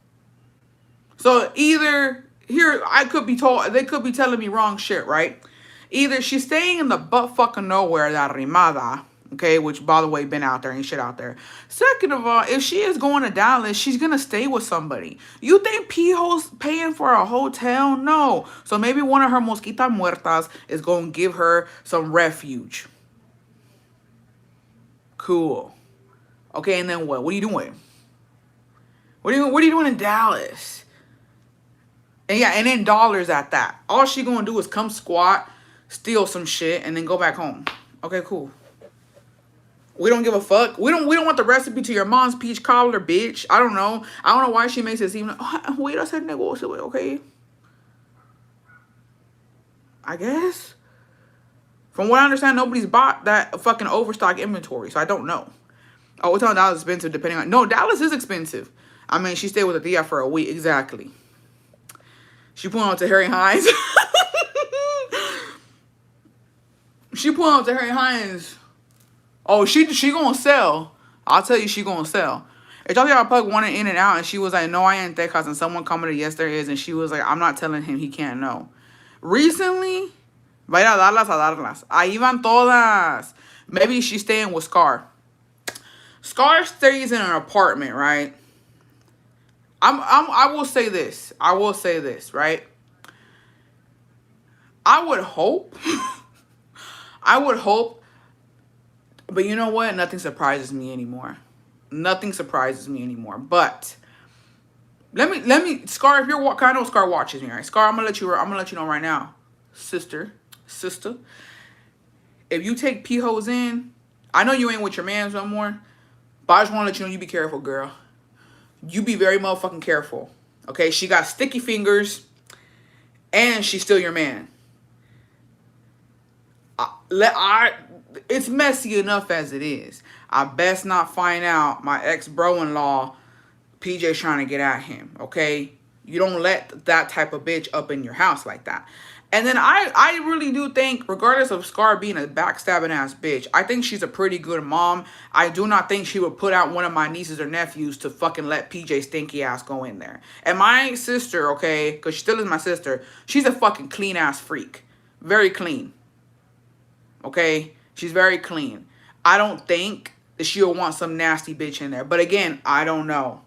So either, here, I could be told, they could be telling me wrong shit, right? Either she's staying in the butt fucking nowhere, that arrimada, okay, which, by the way, been out there, ain't shit out there. Second of all, if she is going to Dallas, she's going to stay with somebody. You think P-Ho's paying for a hotel? No. So maybe one of her mosquitas muertas is going to give her some refuge. Cool. Okay, and then what? What are you doing? What are you doing in Dallas? And yeah, and in dollars at that. All she gonna do is come squat, steal some shit, and then go back home. Okay, cool. We don't give a fuck. We don't want the recipe to your mom's peach cobbler, bitch. I don't know. I don't know why she makes it seem like, oh, wait, I said negocio, okay? I guess. From what I understand, nobody's bought that fucking overstock inventory, so I don't know. Oh, we're telling Dallas is expensive depending on... No, Dallas is expensive. I mean, she stayed with a tia for a week. Exactly. She pulling out to Harry Hines. She pulling out to Harry Hines. Oh, she gonna sell. I'll tell you, she gonna sell. If y'all got Pug wanted in and out, and she was like, no, I ain't Texas, and someone commented, yes, there is, and she was like, I'm not telling him, he can't know. Recently, va a ir a darlas. Ahí van todas. Maybe she's staying with Scar. Scar stays in an apartment, right? I will say this. Right? I would hope. But you know what? Nothing surprises me anymore. But Scar, if you're I know Scar watches me, right? Scar, I'm gonna let you know right now, sister. If you take pee holes in, I know you ain't with your mans no more, but I just want to let you know you be careful, girl. You be very motherfucking careful. Okay, she got sticky fingers, and she's still your man. It's messy enough as it is. I best not find out my ex bro-in-law PJ's trying to get at him, okay? You don't let that type of bitch up in your house like that. And then I really do think, regardless of Scar being a backstabbing ass bitch, I think she's a pretty good mom. I do not think she would put out one of my nieces or nephews to fucking let PJ stinky ass go in there. And my sister, okay, because she still is my sister, she's a fucking clean ass freak. Very clean. Okay? She's very clean. I don't think that she'll want some nasty bitch in there. But again, I don't know.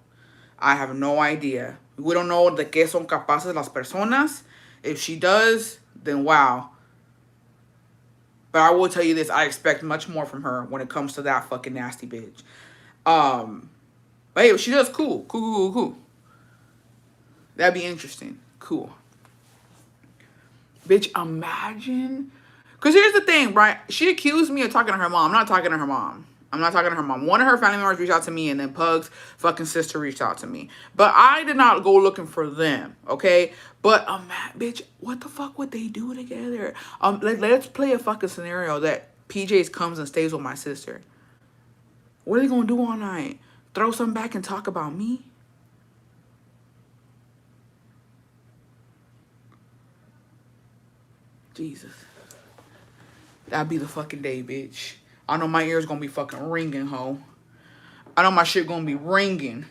I have no idea. We don't know de qué son capaces las personas. If she does, then wow. But I will tell you this, I expect much more from her when it comes to that fucking nasty bitch. But hey, if she does, cool. That'd be interesting. Cool. Bitch, imagine. Because here's the thing, right? She accused me of talking to her mom. I'm not talking to her mom. One of her family members reached out to me, and then Pug's fucking sister reached out to me. But I did not go looking for them, okay? But, bitch, what the fuck would they do together? Let's play a fucking scenario that PJ's comes and stays with my sister. What are they gonna do all night? Throw something back and talk about me? Jesus. That'd be the fucking day, bitch. I know my ears gonna be fucking ringing, ho. I know my shit gonna be ringing.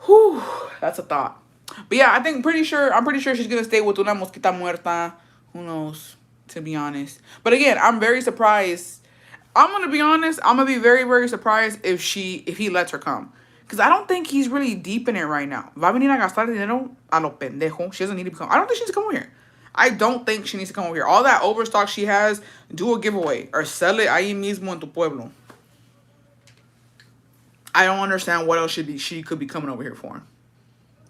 Whew, that's a thought. But yeah, I'm pretty sure she's gonna stay with una mosquita muerta. Who knows, to be honest. But again, I'm very surprised. I'm gonna be honest, I'm gonna be very, very surprised if he lets her come. Because I don't think he's really deep in it right now. Va a venir a gastar dinero a lo pendejo. She doesn't need to come. I don't think she needs to come over here. I don't think she needs to come over here. All that overstock she has, do a giveaway. Or sell it ahí mismo en tu pueblo. I don't understand what else she could be coming over here for.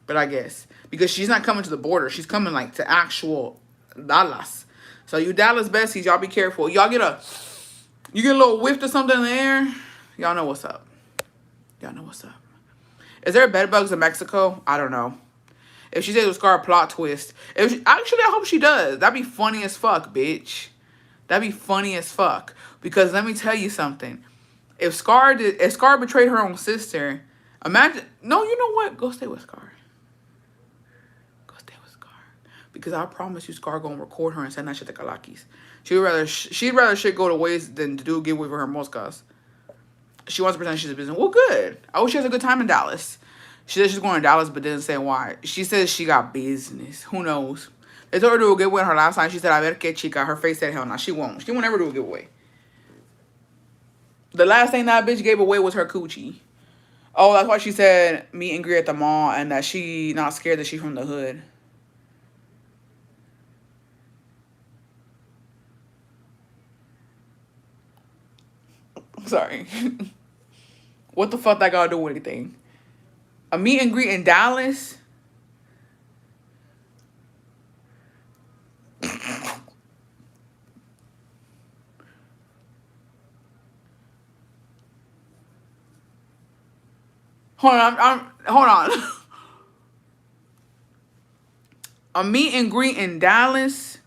But I guess. Because she's not coming to the border. She's coming like to actual Dallas. So you Dallas besties, y'all be careful. You get a little whiff or something in the air. Y'all know what's up. Is there bedbugs in Mexico? I don't know. If she says with Scar, plot twist. Actually, I hope she does. That'd be funny as fuck, bitch. That'd be funny as fuck. Because let me tell you something. If Scar betrayed her own sister, imagine. No, you know what? Go stay with Scar. Because I promise you, Scar gonna record her and send that shit to Kalakis. She'd rather shit go to waste than to do a giveaway for her moscas. She wants to pretend she's a business. Well, good. I hope she has a good time in Dallas. She said she's going to Dallas, but didn't say why. She says she got business. Who knows? They told her to do a giveaway her last time. She said, a ver que chica. Her face said, hell no. She won't. She won't ever do a giveaway. The last thing that bitch gave away was her coochie. Oh, that's why she said meet and greet at the mall and that she not scared that she's from the hood. Sorry. What the fuck that got to do with anything? A meet and greet in Dallas? Hold on. A meet and greet in Dallas?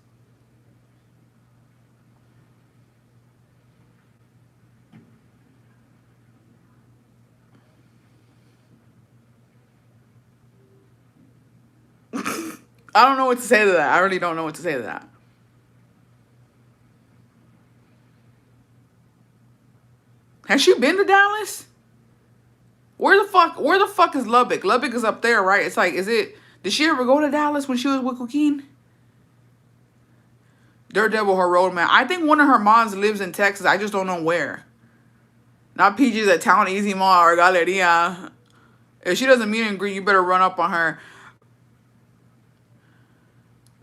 I don't know what to say to that. I really don't know what to say to that. Has she been to Dallas? Where the fuck is Lubbock? Lubbock is up there, right? It's like, did she ever go to Dallas when she was with Joaquin? Daredevil, her road man. I think one of her moms lives in Texas. I just don't know where. Not PG's at Town Easy Mall or Galeria. If she doesn't meet and greet, you better run up on her.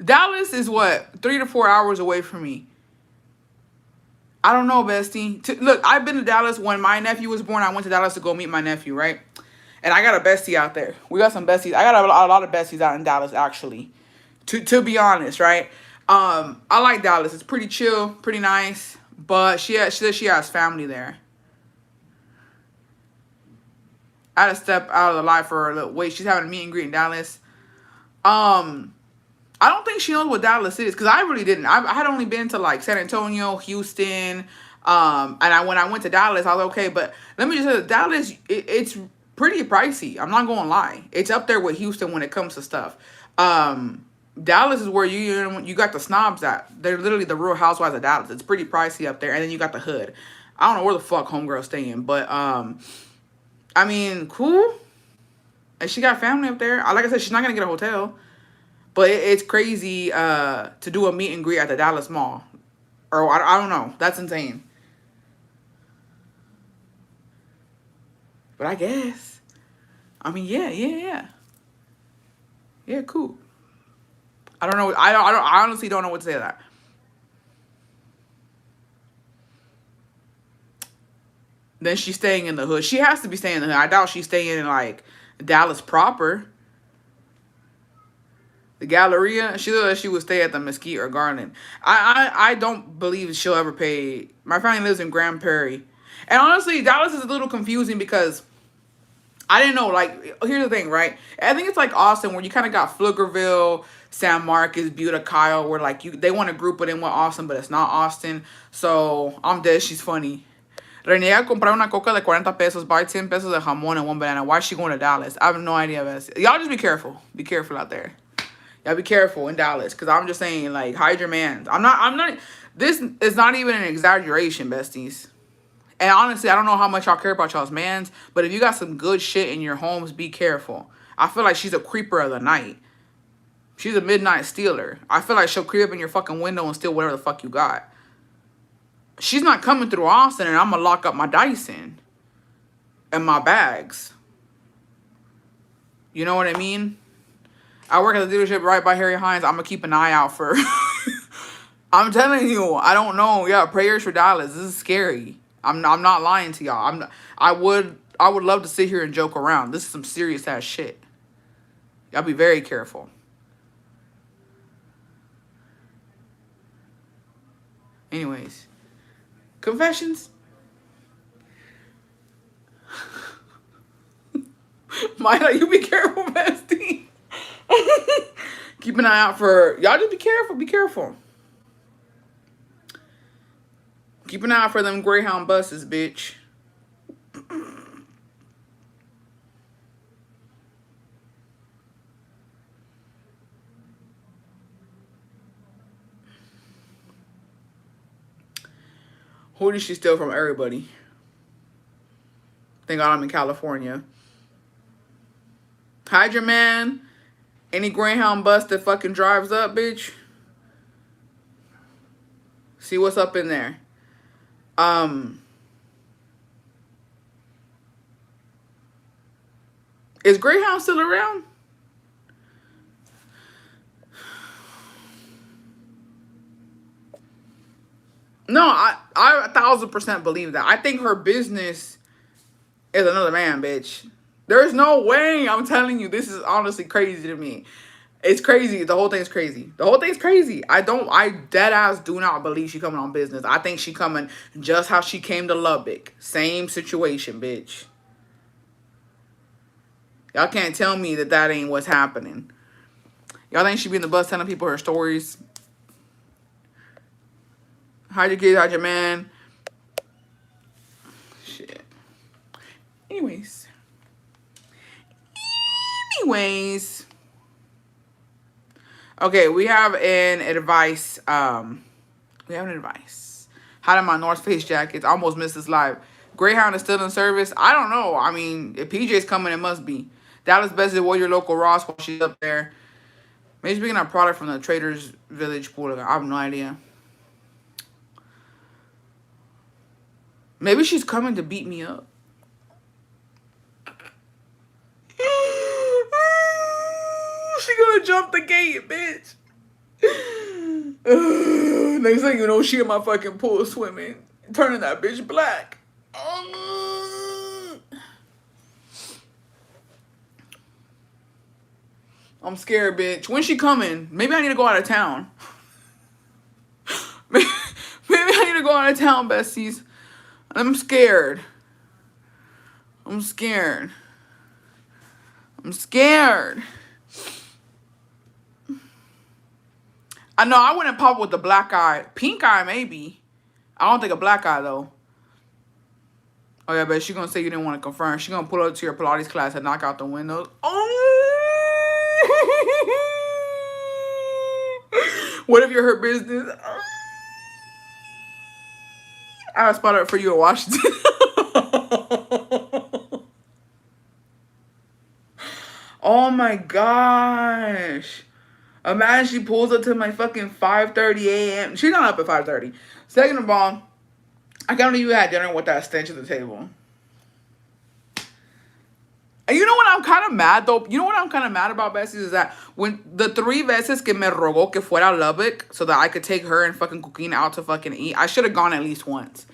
Dallas is what? 3 to 4 hours away from me. I don't know, bestie. Look, I've been to Dallas. When my nephew was born, I went to Dallas to go meet my nephew, right? And I got a bestie out there. We got some besties. I got a lot of besties out in Dallas, actually. To be honest, right? I like Dallas. It's pretty chill, pretty nice. But she says she has family there. I had to step out of the life for a little wait. She's having a meet and greet in Dallas. Um, I don't think she knows what Dallas is because I really didn't. I had only been to like San Antonio, Houston, and when I went to Dallas, I was okay. But let me just say, Dallas, it's pretty pricey. I'm not gonna lie. It's up there with Houston when it comes to stuff. Dallas is where you got the snobs at. They're literally the Real Housewives of Dallas. It's pretty pricey up there, and then you got the hood. I don't know where the fuck homegirl's staying, but I mean, cool. And she got family up there. Like I said, she's not gonna get a hotel. But it's crazy to do a meet and greet at the Dallas Mall. Or I don't know. That's insane. But I guess. I mean, yeah. Yeah, cool. I don't know. I honestly don't know what to say to that. Then she's staying in the hood. She has to be staying in the hood. I doubt she's staying in like Dallas proper. The Galleria, she looked like she would stay at the Mesquite or Garland. I don't believe she'll ever pay. My family lives in Grand Prairie. And honestly, Dallas is a little confusing because I didn't know, like, here's the thing, right? I think it's like Austin where you kind of got Pflugerville, San Marcos, Buda, Kyle, where like they want to group it in with Austin, but it's not Austin. So I'm dead, she's funny. Renega a comprar una coca de 40 pesos, buy 10 pesos de jamón and one banana. Why is she going to Dallas? I have no idea. Y'all just be careful. Be careful out there. Y'all be careful in Dallas. Because I'm just saying, like, hide your mans. I'm not, this is not even an exaggeration, besties. And honestly, I don't know how much y'all care about y'all's mans. But if you got some good shit in your homes, be careful. I feel like she's a creeper of the night. She's a midnight stealer. I feel like she'll creep up in your fucking window and steal whatever the fuck you got. She's not coming through Austin and I'm going to lock up my Dyson and my bags. You know what I mean? I work at the dealership right by Harry Hines. I'm going to keep an eye out for... I'm telling you, I don't know. Yeah, prayers for Dallas. This is scary. I'm not lying to y'all. I would love to sit here and joke around. This is some serious ass shit. Y'all be very careful. Anyways. Confessions? Maya, you be careful, bestie. Keep an eye out for... Y'all just be careful. Be careful. Keep an eye out for them Greyhound buses, bitch. Who did she steal from? Everybody. Thank God I'm in California. Hide your man. Any Greyhound bus that fucking drives up, bitch. See what's up in there. Is Greyhound still around? No, I 1,000% believe that. I think her business is another man, bitch. There's no way. I'm telling you, this is honestly crazy to me. It's crazy. The whole thing's crazy. The whole thing's crazy. I dead ass do not believe she coming on business. I think she coming just how she came to Lubbock. Same situation, bitch. Y'all can't tell me that ain't what's happening. Y'all think she be in the bus telling people her stories? Hide your kids, hide your man. Shit. Anyways. Okay, we have an advice. How to my North Face jackets. I almost missed this live. Greyhound is still in service. I don't know. I mean, if PJ's coming, it must be. Dallas best to your local Ross while she's up there. Maybe she's picking up product from the Traders Village pool. I have no idea. Maybe she's coming to beat me up. She gonna jump the gate, bitch. Next thing you know, she in my fucking pool swimming, turning that bitch black. I'm scared, bitch. When's she coming? Maybe I need to go out of town. Maybe I need to go out of town, besties. I'm scared. I'm scared. I'm scared. I know I wouldn't pop with the black eye. Pink eye, maybe. I don't think a black eye, though. Oh, yeah, but she's going to say you didn't want to confirm. She's going to pull up to your Pilates class and knock out the windows. Oh! What if you're her business? I spotted it for you in Washington. Oh, my gosh. Imagine she pulls up to my fucking 5:30 a.m. She's not up at 5:30. Second of all, I can't believe you had dinner with that stench at the table. And you know what I'm kind of mad, though? You know what I'm kind of mad about, besties, is that when the 3 veces que me rogó que fuera a Lubbock so that I could take her and fucking Coquina out to fucking eat, I should have gone at least once.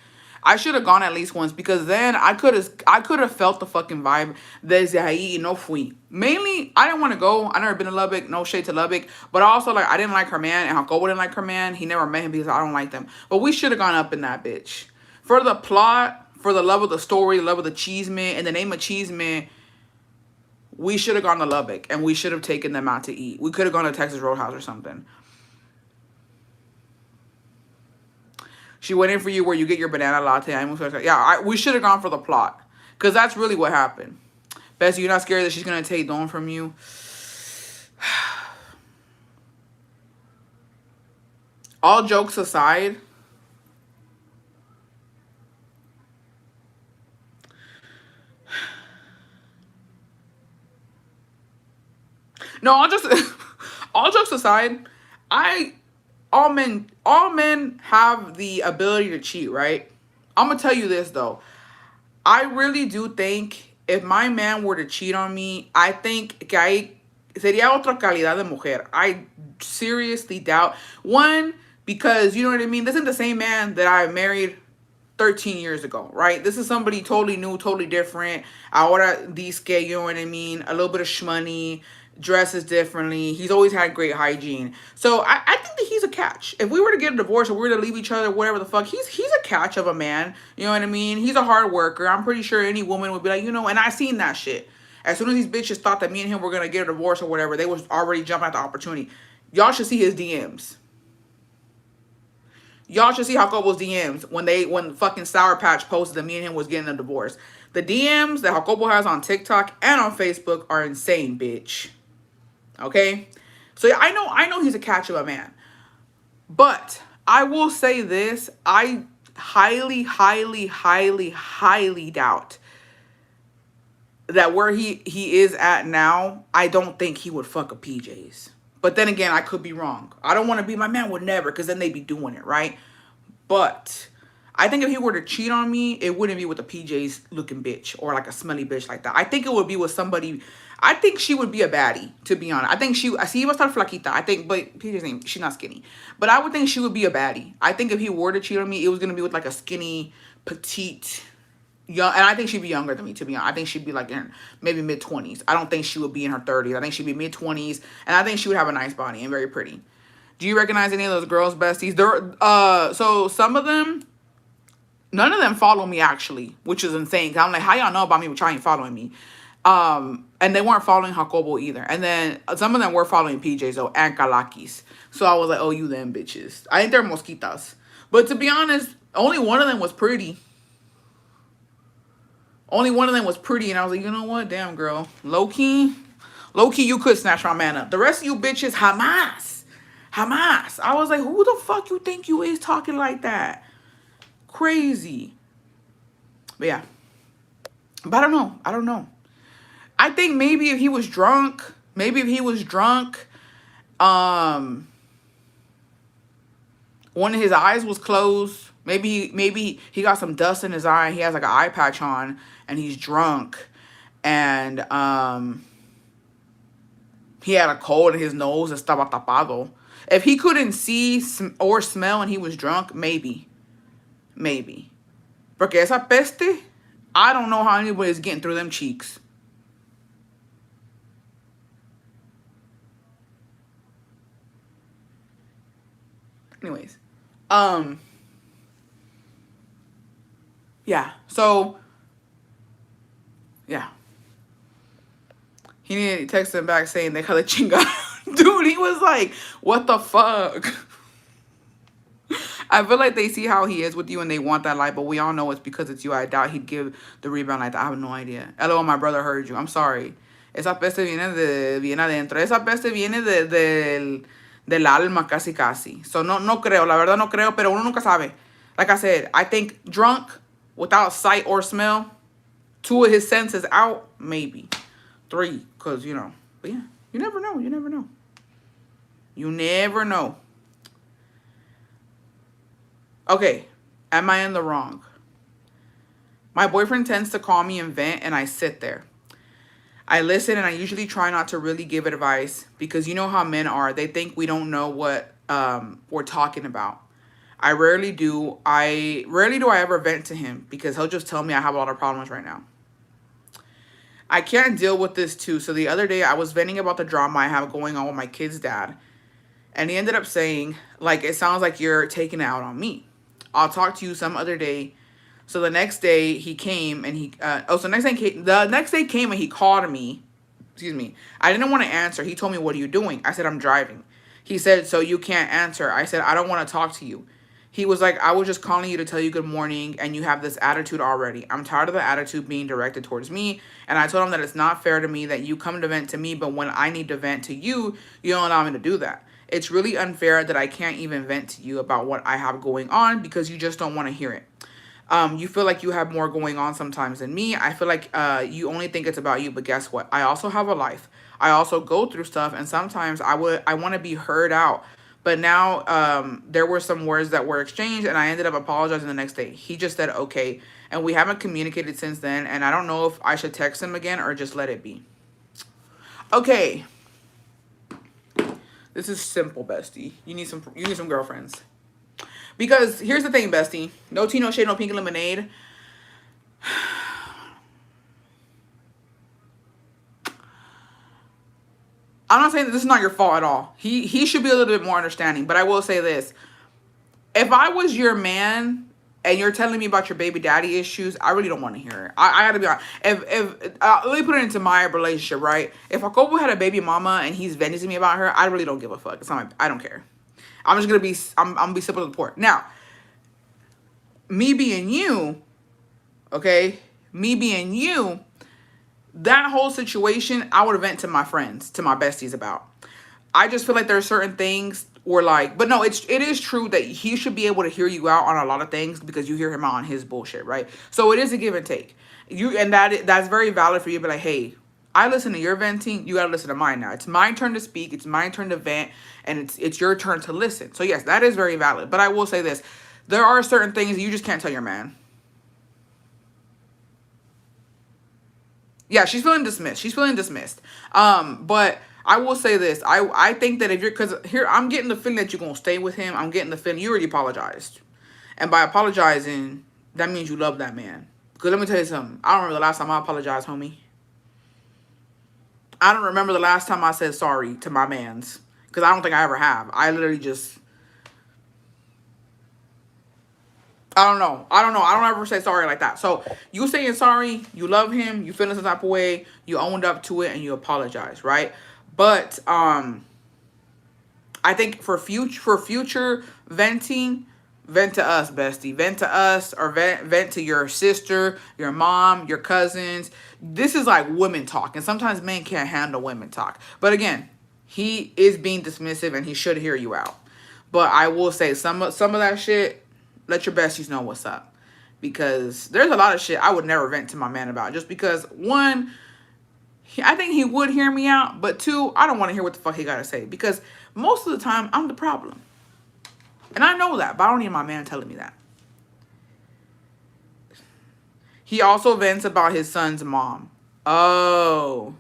I should have gone at least once because then I could have felt the fucking vibe desde ahí y no fui. Mainly, I didn't want to go. I never been to Lubbock. No shade to Lubbock. But also, like, I didn't like her man. And Jacobo didn't like her man. He never met him because I don't like them. But we should have gone up in that bitch. For the plot, for the love of the story, the love of the cheeseman, in the name of cheeseman, we should have gone to Lubbock. And we should have taken them out to eat. We could have gone to Texas Roadhouse or something. She went in for you where you get your banana latte. Yeah, we should have gone for the plot. Because that's really what happened. Bessie, you're not scared that she's going to take Dawn from you? All jokes aside. No, all jokes aside, all men have the ability to cheat, right? I'm gonna tell you this though. I really do think if my man were to cheat on me, I think que ahí sería otra calidad de mujer. I seriously doubt. One, because you know what I mean? This isn't the same man that I married 13 years ago, right? This is somebody totally new, totally different. Ahora disque, you know what I mean? A little bit of shmoney, dresses differently. He's always had great hygiene. So I think that he's a catch. If we were to get a divorce or we were to leave each other, whatever the fuck, he's a catch of a man. You know what I mean? He's a hard worker. I'm pretty sure any woman would be like, you know, and I seen that shit. As soon as these bitches thought that me and him were going to get a divorce or whatever, they was already jumping at the opportunity. Y'all should see his DMs. Y'all should see Jacobo's DMs when fucking Sour Patch posted that me and him was getting a divorce. The DMs that Jacobo has on TikTok and on Facebook are insane, bitch. Okay? So I know he's a catch of a man. But I will say this. I highly, highly, highly, highly doubt that where he is at now, I don't think he would fuck a PJs. But then again, I could be wrong. I don't want to be, my man would never, because then they'd be doing it, right? But I think if he were to cheat on me, it wouldn't be with a PJs looking bitch or like a smelly bitch like that. I think it would be with somebody. I think she would be a baddie, to be honest. I think I see iba a estar flaquita. I think, but PJ's name, she's not skinny. But I would think she would be a baddie. I think if he were to cheat on me, it was going to be with like a skinny, petite, young, and I think she'd be younger than me, to be honest. I think she'd be like in maybe mid-20s. I don't think she would be in her 30s. I think she'd be mid-20s, and I think she would have a nice body and very pretty. Do you recognize any of those girls, besties? So some of them, none of them follow me actually, which is insane. I'm like, how y'all know about me but y'all ain't following me? And they weren't following Jacobo either. And then some of them were following PJs though, and Kalakis. So I was like, oh, you them bitches. I think they're mosquitas. But to be honest, only one of them was pretty. Only one of them was pretty, and I was like, you know what? Damn, girl. Low-key, you could snatch my man up. The rest of you bitches, Hamas. I was like, who the fuck you think you is talking like that? Crazy. But yeah. But I don't know. I think maybe if he was drunk, one of his eyes was closed. Maybe he got some dust in his eye. He has like an eye patch on, and he's drunk, and he had a cold in his nose. Estaba tapado. If he couldn't see or smell and he was drunk, maybe. Porque esa peste, I don't know how anybody's getting through them cheeks. Anyways, um, yeah. So, yeah, he needed to text him back saying they call it chinga. Dude, he was like, "What the fuck?" I feel like they see how he is with you and they want that light, but we all know it's because it's you. I doubt he'd give the rebound like that. I have no idea. LOL, my brother heard you. I'm sorry. Esa peste viene adentro. Esa peste viene del alma casi casi. So no creo. La verdad no creo, pero uno nunca sabe. Like I said, I think drunk, without sight or smell, 2 of his senses out, maybe. 3, because, you know. But yeah, you never know. You never know. You never know. Okay, am I in the wrong? My boyfriend tends to call me and vent, and I sit there. I listen, and I usually try not to really give advice because you know how men are. They think we don't know what we're talking about. I rarely do. Rarely do I ever vent to him because he'll just tell me I have a lot of problems right now. I can't deal with this too. So the other day I was venting about the drama I have going on with my kid's dad. And he ended up saying, like, it sounds like you're taking it out on me. I'll talk to you some other day. So the next day he came and the next day came and he called me. Excuse me. I didn't want to answer. He told me, "What are you doing?" I said, "I'm driving." He said, "So you can't answer." I said, "I don't want to talk to you." He was like, "I was just calling you to tell you good morning and you have this attitude already. I'm tired of the attitude being directed towards me." And I told him that it's not fair to me that you come to vent to me, but when I need to vent to you, you don't allow me to do that. It's really unfair that I can't even vent to you about what I have going on because you just don't want to hear it. You feel like you have more going on sometimes than me. I feel like you only think it's about you, but guess what? I also have a life. I also go through stuff, and sometimes I want to be heard out. But now there were some words that were exchanged, and I ended up apologizing the next day. He just said okay, and we haven't communicated since then. And I don't know if I should text him again or just let it be. Okay. This is simple, bestie. You need some girlfriends. Because here's the thing, bestie. No tea, no shade, no pink lemonade. I'm not saying that this is not your fault at all. He should be a little bit more understanding. But I will say this. If I was your man and you're telling me about your baby daddy issues, I really don't want to hear it. I gotta be honest. Let me put it into my relationship, right? If a couple had a baby mama and he's venting to me about her, I really don't give a fuck. It's not I don't care. I'm just gonna be I'm gonna be simple to the point. Now, me being you, okay, me being you, that whole situation, I would vent to my friends, to my besties about. I just feel like there are certain things where like, but no, it is true that he should be able to hear you out on a lot of things because you hear him out on his bullshit, right? So it is a give and take. That's very valid for you to be like, hey, I listen to your venting, you gotta listen to mine now. It's my turn to speak, it's my turn to vent, and it's your turn to listen. So yes, that is very valid. But I will say this. There are certain things you just can't tell your man. Yeah, she's feeling dismissed. She's feeling dismissed. But I will say this. I think that if you're, because here, I'm getting the feeling that you're going to stay with him. I'm getting the feeling you already apologized. And by apologizing, that means you love that man. Because let me tell you something. I don't remember the last time I apologized, homie. I don't remember the last time I said sorry to my mans. Because I don't think I ever have. I literally just... I don't know. I don't ever say sorry like that. So you saying sorry, you love him, you feeling some type of way, you owned up to it, and you apologize, right? But I think for future venting, vent to us, bestie. Vent to us, or vent to your sister, your mom, your cousins. This is like women talk, and sometimes men can't handle women talk. But again, he is being dismissive, and he should hear you out. But I will say some of that shit. Let your besties know what's up. Because there's a lot of shit I would never vent to my man about. Just because, one, I think he would hear me out. But two, I don't want to hear what the fuck he got to say. Because most of the time, I'm the problem. And I know that. But I don't need my man telling me that. He also vents about his son's mom. Oh.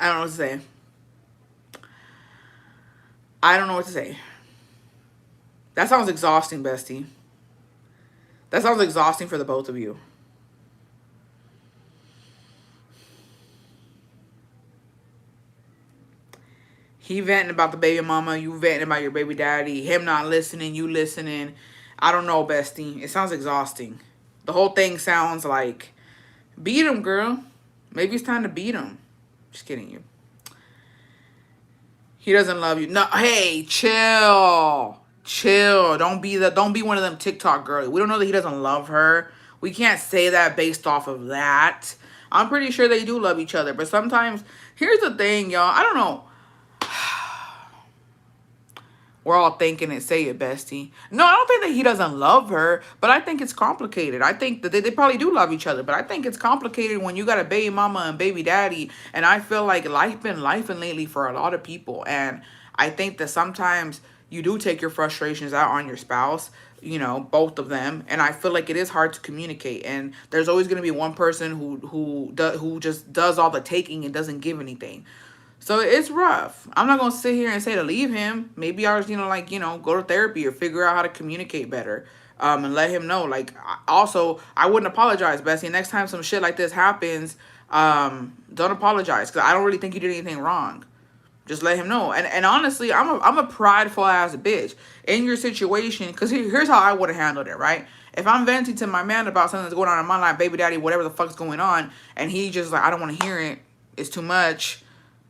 I don't know what to say. I don't know what to say. That sounds exhausting, bestie. That sounds exhausting for the both of you. He venting about the baby mama, you venting about your baby daddy, him not listening, you listening. I don't know, bestie. It sounds exhausting. The whole thing sounds like, beat him, girl. Maybe it's time to beat him. Just kidding you. He doesn't love you. No, hey, chill. Chill. Don't be one of them TikTok girls. We don't know that he doesn't love her. We can't say that based off of that. I'm pretty sure they do love each other. But sometimes, here's the thing, y'all. I don't know. We're all thinking it. Say it, bestie. No, I don't think that he doesn't love her, but I think it's complicated. I think that they probably do love each other, but I think it's complicated when you got a baby mama and baby daddy, and I feel like life been lifing lately for a lot of people, and I think that sometimes you do take your frustrations out on your spouse, you know, both of them, and I feel like it is hard to communicate, and there's always going to be one person who just does all the taking and doesn't give anything. So it's rough. I'm not going to sit here and say to leave him. Maybe I was, go to therapy or figure out how to communicate better. And let him know. Like, also, I wouldn't apologize, Bessie. Next time some shit like this happens, don't apologize. Because I don't really think you did anything wrong. Just let him know. And honestly, I'm a prideful ass bitch. In your situation, because here's how I would have handled it, right? If I'm venting to my man about something that's going on in my life, baby daddy, whatever the fuck's going on, and he just like, I don't want to hear it. It's too much.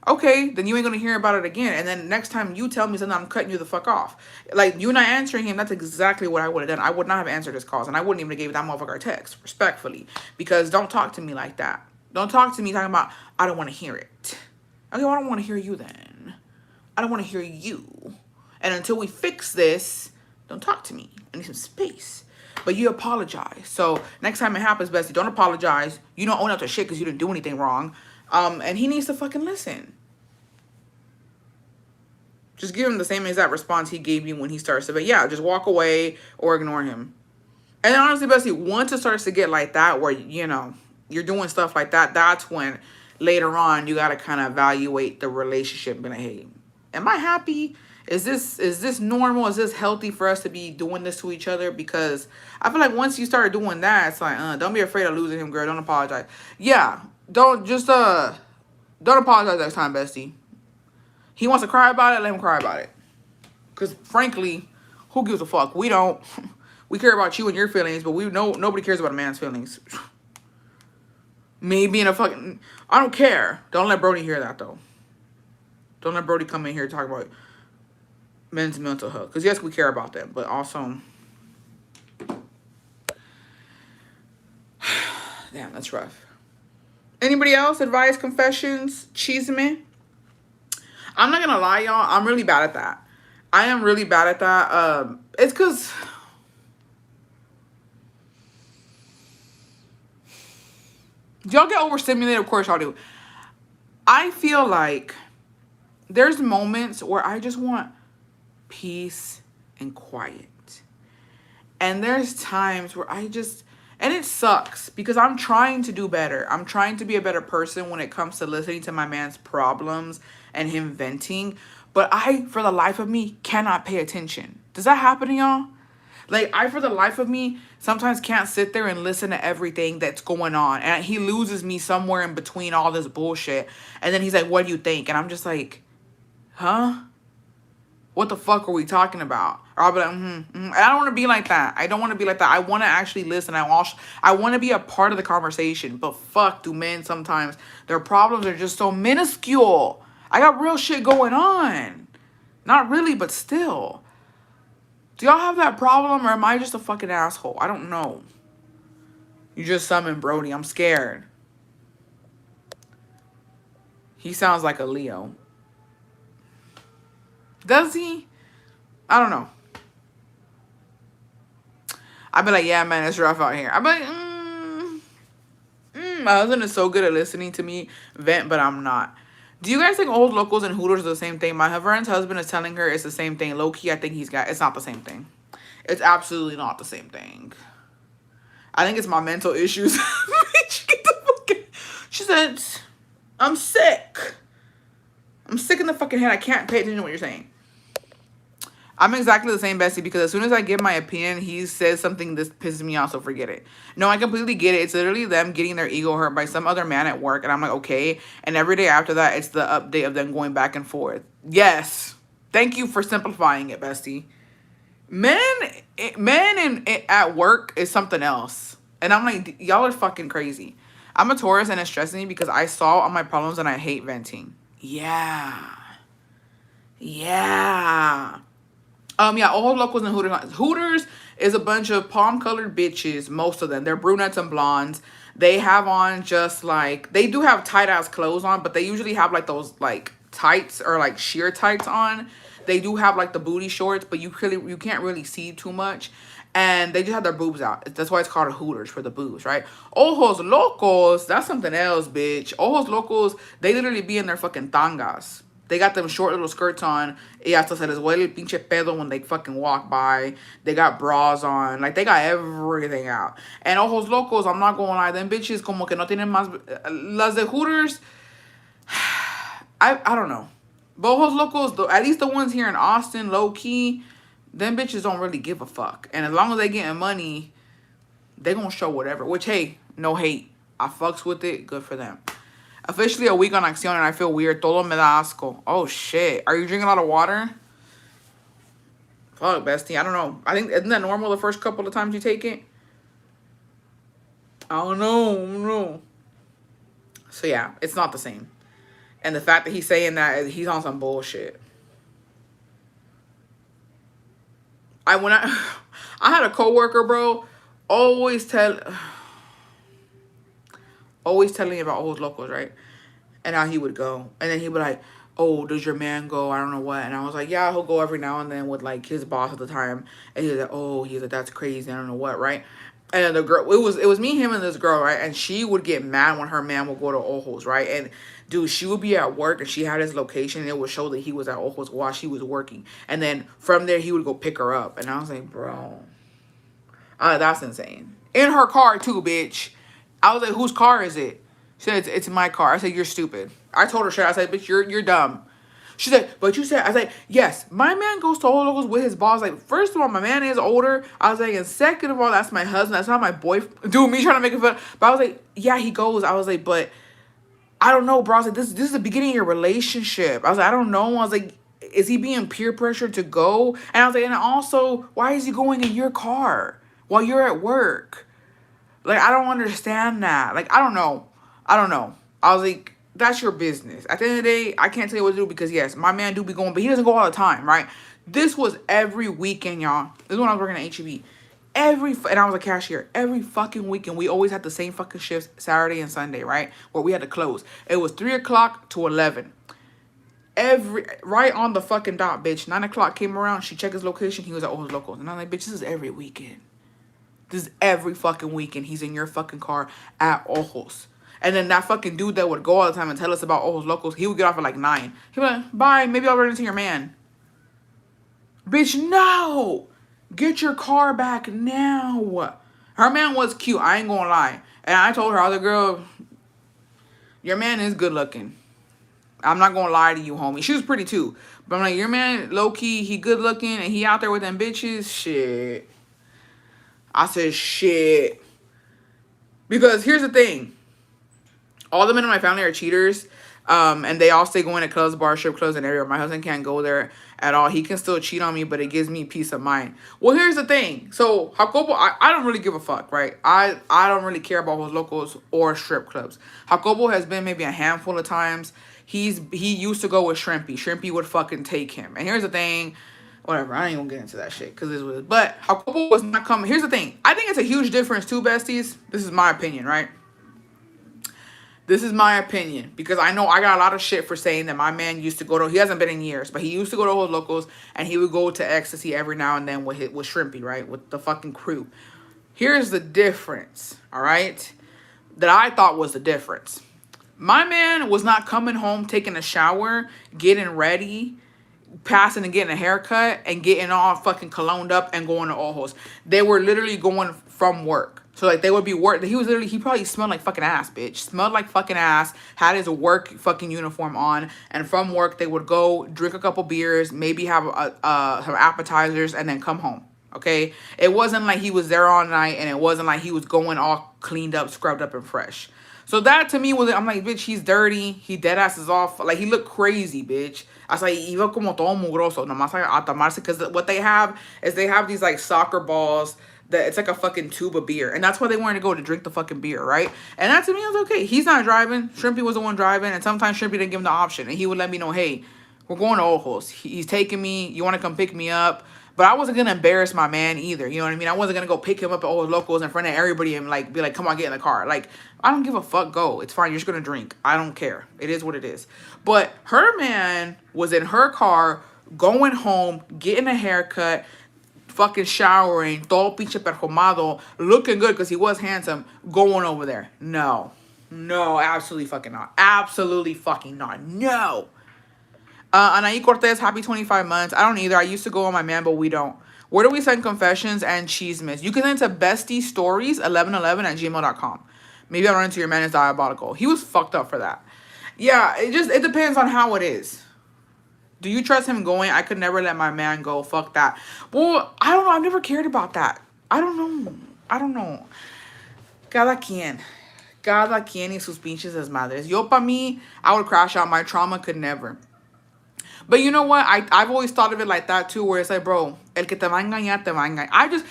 Okay, then you ain't gonna hear about it again. And then next time you tell me something, I'm cutting you the fuck off. Like, you not answering him, that's exactly what I would have done. I would not have answered his calls, and I wouldn't even have gave that motherfucker a text, respectfully. Because don't talk to me like that. Don't talk to me talking about, I don't want to hear it. Okay, well, I don't want to hear you then. I don't want to hear you. And until we fix this, don't talk to me. I need some space. But you apologize. So next time it happens, Bessie, don't apologize. You don't own up to shit because you didn't do anything wrong. And he needs to fucking listen. Just give him the same exact response he gave you when he starts to, but yeah, just walk away or ignore him. And honestly, Bessie, once it starts to get like that, where, you're doing stuff like that, that's when later on you got to kind of evaluate the relationship and be like, hey, am I happy? Is this normal? Is this healthy for us to be doing this to each other? Because I feel like once you start doing that, it's like, don't be afraid of losing him, girl. Don't apologize. Yeah, don't apologize next time, bestie. He wants to cry about it, let him cry about it. Because frankly, who gives a fuck? We don't. We care about you and your feelings, but we know nobody cares about a man's feelings. Me being a fucking, I don't care. Don't let Brody hear that though. Don't let Brody come in here and talk about men's mental health. Because yes, we care about them, but also, damn, that's rough. Anybody else? Advice, confessions, chisme? I'm not gonna lie, y'all. I'm really bad at that. I am really bad at that. It's because y'all get overstimulated. Of course y'all do. I feel like there's moments where I just want peace and quiet. And there's times where and it sucks because I'm trying to do better. I'm trying to be a better person when it comes to listening to my man's problems and him venting. But I, for the life of me, cannot pay attention. Does that happen to y'all? Like, I, for the life of me, sometimes can't sit there and listen to everything that's going on. And he loses me somewhere in between all this bullshit. And then he's like, what do you think? And I'm just like, huh? What the fuck are we talking about? Or I'll be like, And I don't want to be like that. I don't want to be like that. I want to actually listen. I want to be a part of the conversation. But fuck, do men sometimes, their problems are just so minuscule. I got real shit going on. Not really, but still. Do y'all have that problem, or am I just a fucking asshole? I don't know. You just summoned Brody. I'm scared. He sounds like a Leo. Does he? I don't know. I'd be like, yeah, man, it's rough out here. I'd be like, my husband is so good at listening to me vent, but I'm not. Do you guys think old locals and Hooters are the same thing? My friend's husband is telling her it's the same thing. Low-key, I think it's not the same thing. It's absolutely not the same thing. I think it's my mental issues. She said, I'm sick. I'm sick in the fucking head. I can't pay attention to what you're saying. I'm exactly the same, Bestie, because as soon as I give my opinion, he says something that pisses me off, so forget it. No, I completely get it. It's literally them getting their ego hurt by some other man at work, and I'm like, okay. And every day after that, it's the update of them going back and forth. Yes. Thank you for simplifying it, Bestie. Men at work is something else. And I'm like, y'all are fucking crazy. I'm a Taurus, and it's stressing me because I saw all my problems, and I hate venting. Yeah. Yeah. Yeah, all locals and Hooters. Hooters is a bunch of palm-colored bitches, most of them. They're brunettes and blondes. They have on just like, they do have tight-ass clothes on, but they usually have like those like tights or like sheer tights on. They do have like the booty shorts, but you can't really see too much. And they just have their boobs out. That's why it's called a Hooters, for the boobs, right? Ojos locos, that's something else, bitch. Ojos locos, they literally be in their fucking tangas. They got them short little skirts on. Y hasta se les huele el pinche pedo when they fucking walk by. They got bras on. Like, they got everything out. And ojos locos, I'm not gonna lie, them bitches como que no tienen más... Las de Hooters, I don't know. But ojos locos, at least the ones here in Austin, low-key, them bitches don't really give a fuck. And as long as they getting money, they gonna show whatever. Which, hey, no hate. I fucks with it. Good for them. Officially a week on Acción, and I feel weird. Todo me da asco. Oh, shit. Are you drinking a lot of water? Fuck, bestie. I don't know. I think, isn't that normal the first couple of times you take it? I don't know. So, yeah. It's not the same. And the fact that he's saying that, he's on some bullshit. I had a coworker, bro, always telling me about old locals, right? And how he would go. And then he'd be like, oh, does your man go? I don't know what. And I was like, yeah, he'll go every now and then with like his boss at the time. And he was like, oh, he's like, that's crazy. I don't know what, right? And then the girl, it was me, him, and this girl, right? And she would get mad when her man would go to Ojos, right? And dude, she would be at work and she had his location, and it would show that he was at Ojos while she was working. And then from there, he would go pick her up. And I was like, bro, that's insane. In her car too, bitch. I was like, whose car is it? She said, it's my car. I said, you're stupid. I told her shit. I said, bitch, you're dumb. She said, but you said, I said, yes, my man goes to all locals with his boss. Like, first of all, my man is older. I was like, and second of all, that's my husband. That's not my boyfriend. Dude, me trying to make it fun. But I was like, yeah, he goes. I was like, but I don't know, bro. I was like, this is the beginning of your relationship. I was like, I don't know. I was like, is he being peer pressured to go? And I was like, and also, why is he going in your car while you're at work? Like, I don't understand that. Like, I don't know. I was like, that's your business. At the end of the day, I can't tell you what to do because, yes, my man do be going, but he doesn't go all the time, right? This was every weekend, y'all. This is when I was working at H-E-B. And I was a cashier. Every fucking weekend, we always had the same fucking shifts, Saturday and Sunday, right? Where we had to close. It was 3 o'clock to 11. Right on the fucking dot, bitch. 9 o'clock came around. She checked his location. He was at all his locals. And I'm like, bitch, this is every weekend. This is every fucking weekend. He's in your fucking car at Ojos. And then that fucking dude that would go all the time and tell us about Ojos locals, he would get off at like 9. He'd be like, bye, maybe I'll run into your man. Bitch, no! Get your car back now. Her man was cute, I ain't gonna lie. And I told her, other girl, your man is good looking. I'm not gonna lie to you, homie. She was pretty too. But I'm like, your man, low-key, he good looking and he out there with them bitches? Shit. I said, shit. Because here's the thing. All the men in my family are cheaters. And they all stay going to clubs, bars, strip clubs, and everywhere. My husband can't go there at all. He can still cheat on me, but it gives me peace of mind. Well, here's the thing. So, Jacobo, I don't really give a fuck, right? I don't really care about those locals or strip clubs. Jacobo has been maybe a handful of times. He used to go with Shrimpy. Shrimpy would fucking take him. And here's the thing. Whatever, I ain't gonna get into that shit because this was. But Jacobo was not coming. Here's the thing. I think it's a huge difference too, besties. This is my opinion, right? This is my opinion because I know I got a lot of shit for saying that my man used to go to. He hasn't been in years, but he used to go to those locals and he would go to Ecstasy every now and then with Shrimpy, right? With the fucking crew. Here's the difference, all right? That I thought was the difference. My man was not coming home, taking a shower, getting ready, passing and getting a haircut and getting all fucking cologned up and going to Ojos. They were literally going from work. So like they would be work. He probably smelled like fucking ass, bitch. Smelled like fucking ass. Had his work fucking uniform on, and from work they would go drink a couple beers, maybe have some appetizers, and then come home. Okay, it wasn't like he was there all night, and it wasn't like he was going all cleaned up, scrubbed up, and fresh. So that to me was, I'm like, bitch, he's dirty. He dead ass is off. Like he looked crazy, bitch. I was like, iba como todo mugroso, nomás a tomarse, because what they have is they have these like soccer balls that it's like a fucking tube of beer. And that's why they wanted to go to drink the fucking beer, right? And that to me was okay. He's not driving. Shrimpy was the one driving. And sometimes Shrimpy didn't give him the option. And he would let me know, hey, we're going to Ojos. He's taking me. You want to come pick me up? But I wasn't going to embarrass my man either. You know what I mean? I wasn't going to go pick him up at Ojos Locos in front of everybody and like be like, come on, get in the car. Like, I don't give a fuck. Go. It's fine. You're just going to drink. I don't care. It is what it is. But her man was in her car going home, getting a haircut, fucking showering, todo pinche perfumado, looking good because he was handsome, going over there. No. No, absolutely fucking not. Absolutely fucking not. No. Anaí Cortez, happy 25 months. I don't either. I used to go on my man, but we don't. Where do we send confessions and chismes? You can send to bestiestories1111@gmail.com. Maybe I'll run into your man is diabolical. He was fucked up for that. Yeah, it depends on how it is. Do you trust him going? I could never let my man go. Fuck that. Well, I don't know. I've never cared about that. I don't know. Cada quien. Cada quien y sus pinches desmadres. Yo, pa mí, I would crash out. My trauma could never. But you know what? I've always thought of it like that too, where it's like, bro, el que te va a engañar, te va a engañar.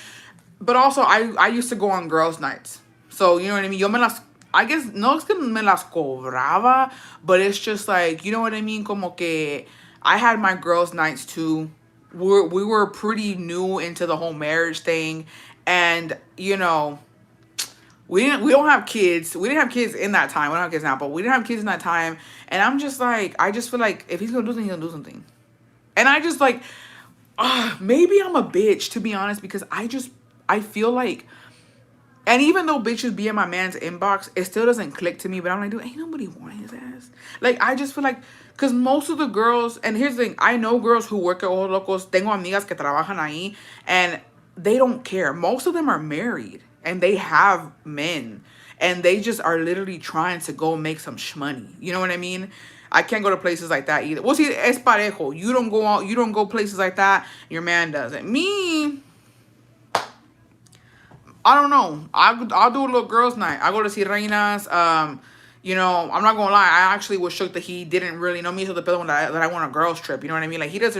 But also, I used to go on girls' nights. So, you know what I mean? Yo me las, I guess, no es que me las cobraba, but it's just like, you know what I mean? Como que I had my girls' nights too. We were pretty new into the whole marriage thing. And, you know, we don't have kids. We didn't have kids in that time. We don't have kids now, but we didn't have kids in that time. And I'm just like, I just feel like if he's going to do something, he's going to do something. And I just like, maybe I'm a bitch, to be honest, because I feel like, and even though bitches be in my man's inbox, it still doesn't click to me. But I'm like, dude, ain't nobody wanting his ass. Like, I just feel like, because most of the girls, and here's the thing, I know girls who work at Ojos Locos, tengo amigas que trabajan ahí, and they don't care. Most of them are married, and they have men, and they just are literally trying to go make some shmoney. You know what I mean? I can't go to places like that either. Well, see, es parejo. You don't go out, you don't go places like that. Your man doesn't. Me, I don't know. I'll do a little girls' night. I go to see Reinas. You know, I'm not gonna lie. I actually was shook that he didn't really know me to the pillow that I went on a girls' trip. You know what I mean? Like he does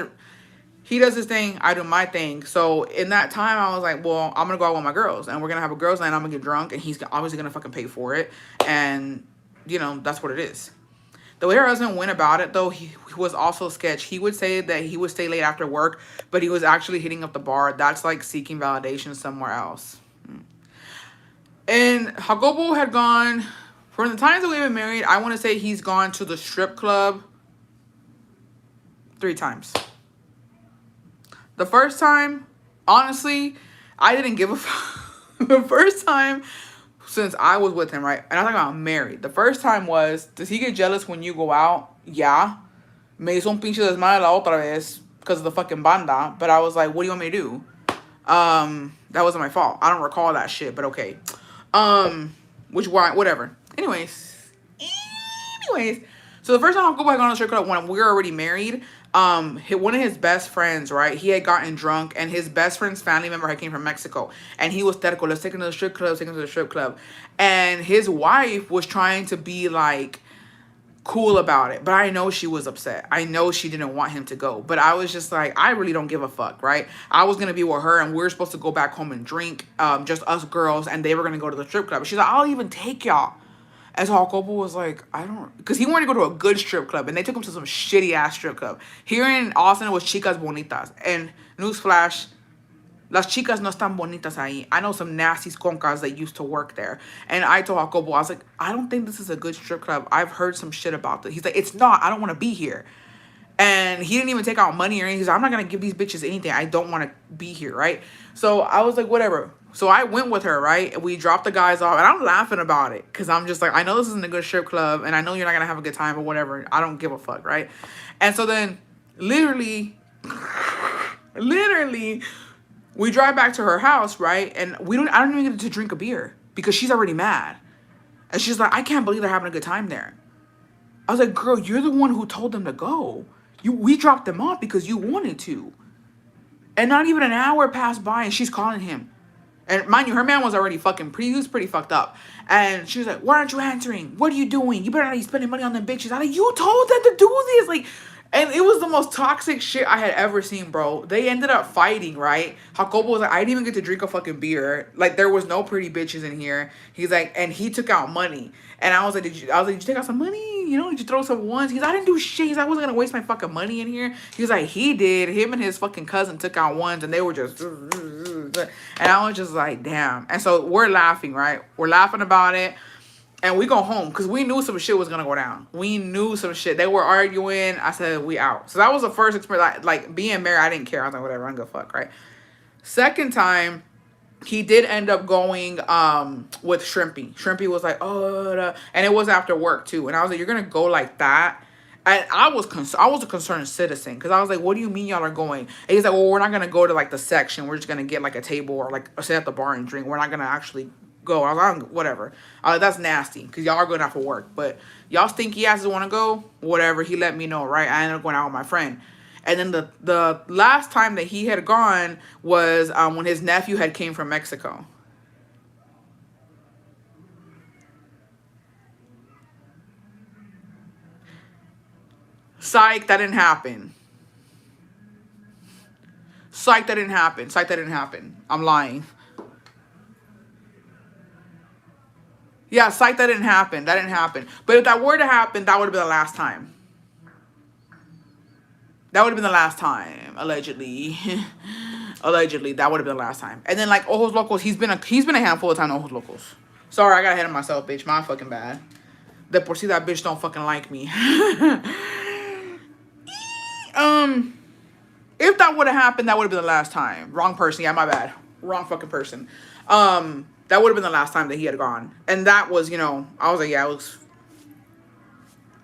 his thing. I do my thing. So in that time, I was like, well, I'm gonna go out with my girls, and we're gonna have a girls' night. I'm gonna get drunk, and he's obviously gonna fucking pay for it. And you know, that's what it is. The way her husband went about it, though, he was also sketch. He would say that he would stay late after work, but he was actually hitting up the bar. That's like seeking validation somewhere else. And Jacobo had gone, from the times that we've been married, I want to say he's gone to the strip club 3 times. The first time, honestly, I didn't give a fuck. The first time since I was with him, right? And I'm talking about married. The first time was, does he get jealous when you go out? Yeah. Me hizo un pinche desmadre la otra vez because of the fucking banda. But I was like, what do you want me to do? That wasn't my fault. I don't recall that shit, but okay. Whatever. Anyways. So the first time I'll go back on the strip club when we were already married, one of his best friends, right? He had gotten drunk, and his best friend's family member had came from Mexico, and he was terco, let's take him to the strip club, and his wife was trying to be like cool about it, but I know she was upset. I know she didn't want him to go, but I was just like, I really don't give a fuck, right? I was gonna be with her, and we were supposed to go back home and drink, just us girls, and they were gonna go to the strip club. She's like, I'll even take y'all. And so Jacobo was like, I don't, because he wanted to go to a good strip club, and they took him to some shitty ass strip club. Here in Austin, it was Chicas Bonitas, and newsflash, las chicas no están bonitas ahí. I know some nasty concas that used to work there. And I told Jacobo, I was like, I don't think this is a good strip club. I've heard some shit about this. He's like, it's not. I don't want to be here. And he didn't even take out money or anything. He's like, I'm not going to give these bitches anything. I don't want to be here, right? So I was like, whatever. So I went with her, right? And we dropped the guys off. And I'm laughing about it. Because I'm just like, I know this isn't a good strip club. And I know you're not going to have a good time or whatever. I don't give a fuck, right? And so then, literally, We drive back to her house, right? And I don't even get to drink a beer because she's already mad. And she's like, I can't believe they're having a good time there. I was like, girl, you're the one who told them to go. We dropped them off because you wanted to. And not even an hour passed by and she's calling him. And mind you, her man was already he was pretty fucked up. And she was like, why aren't you answering? What are you doing? You better not be spending money on them bitches. I'm like, you told them to do this. Like, and it was the most toxic shit I had ever seen, bro. They ended up fighting, right? Jacobo was like, I didn't even get to drink a fucking beer. Like, there was no pretty bitches in here. He's like, and he took out money. And I was like, did you take out some money? You know, did you throw some ones? He's like, I didn't do shit. He's like, I wasn't gonna waste my fucking money in here. He was like, he did. Him and his fucking cousin took out ones and they were just, and I was just like, damn. And so we're laughing, right? We're laughing about it. And we go home because we knew some shit was gonna go down. We knew some shit. They were arguing. I said, we out. So that was the first experience. Like being married, I didn't care. I was like, whatever, I don't give a fuck, right? Second time, he did end up going with Shrimpy. Shrimpy was like, oh, and it was after work too. And I was like, you're gonna go like that? And I was a concerned citizen because I was like, what do you mean y'all are going? And he's like, well, we're not gonna go to like the section. We're just gonna get like a table or like sit at the bar and drink. We're not gonna actually go. I was like, whatever. That's nasty because y'all are going out for work. But y'all stinky asses want to go? Whatever. He let me know, right? I ended up going out with my friend. And then the last time that he had gone was when his nephew had came from Mexico. Psych, that didn't happen. Psych, that didn't happen. Psych, that didn't happen. I'm lying. Yeah, psych, that didn't happen. That didn't happen. But if that were to happen, that would have been the last time. That would have been the last time, allegedly. Allegedly, that would have been the last time. And then like Ojos Locos, he's been a handful of times Ojos Locos. Sorry, I got ahead of myself, bitch. My fucking bad. De por si that bitch don't fucking like me. If that would have happened, that would have been the last time. Wrong person. Yeah, my bad. Wrong fucking person. That would have been the last time that he had gone. And that was, you know, I was like, yeah, it was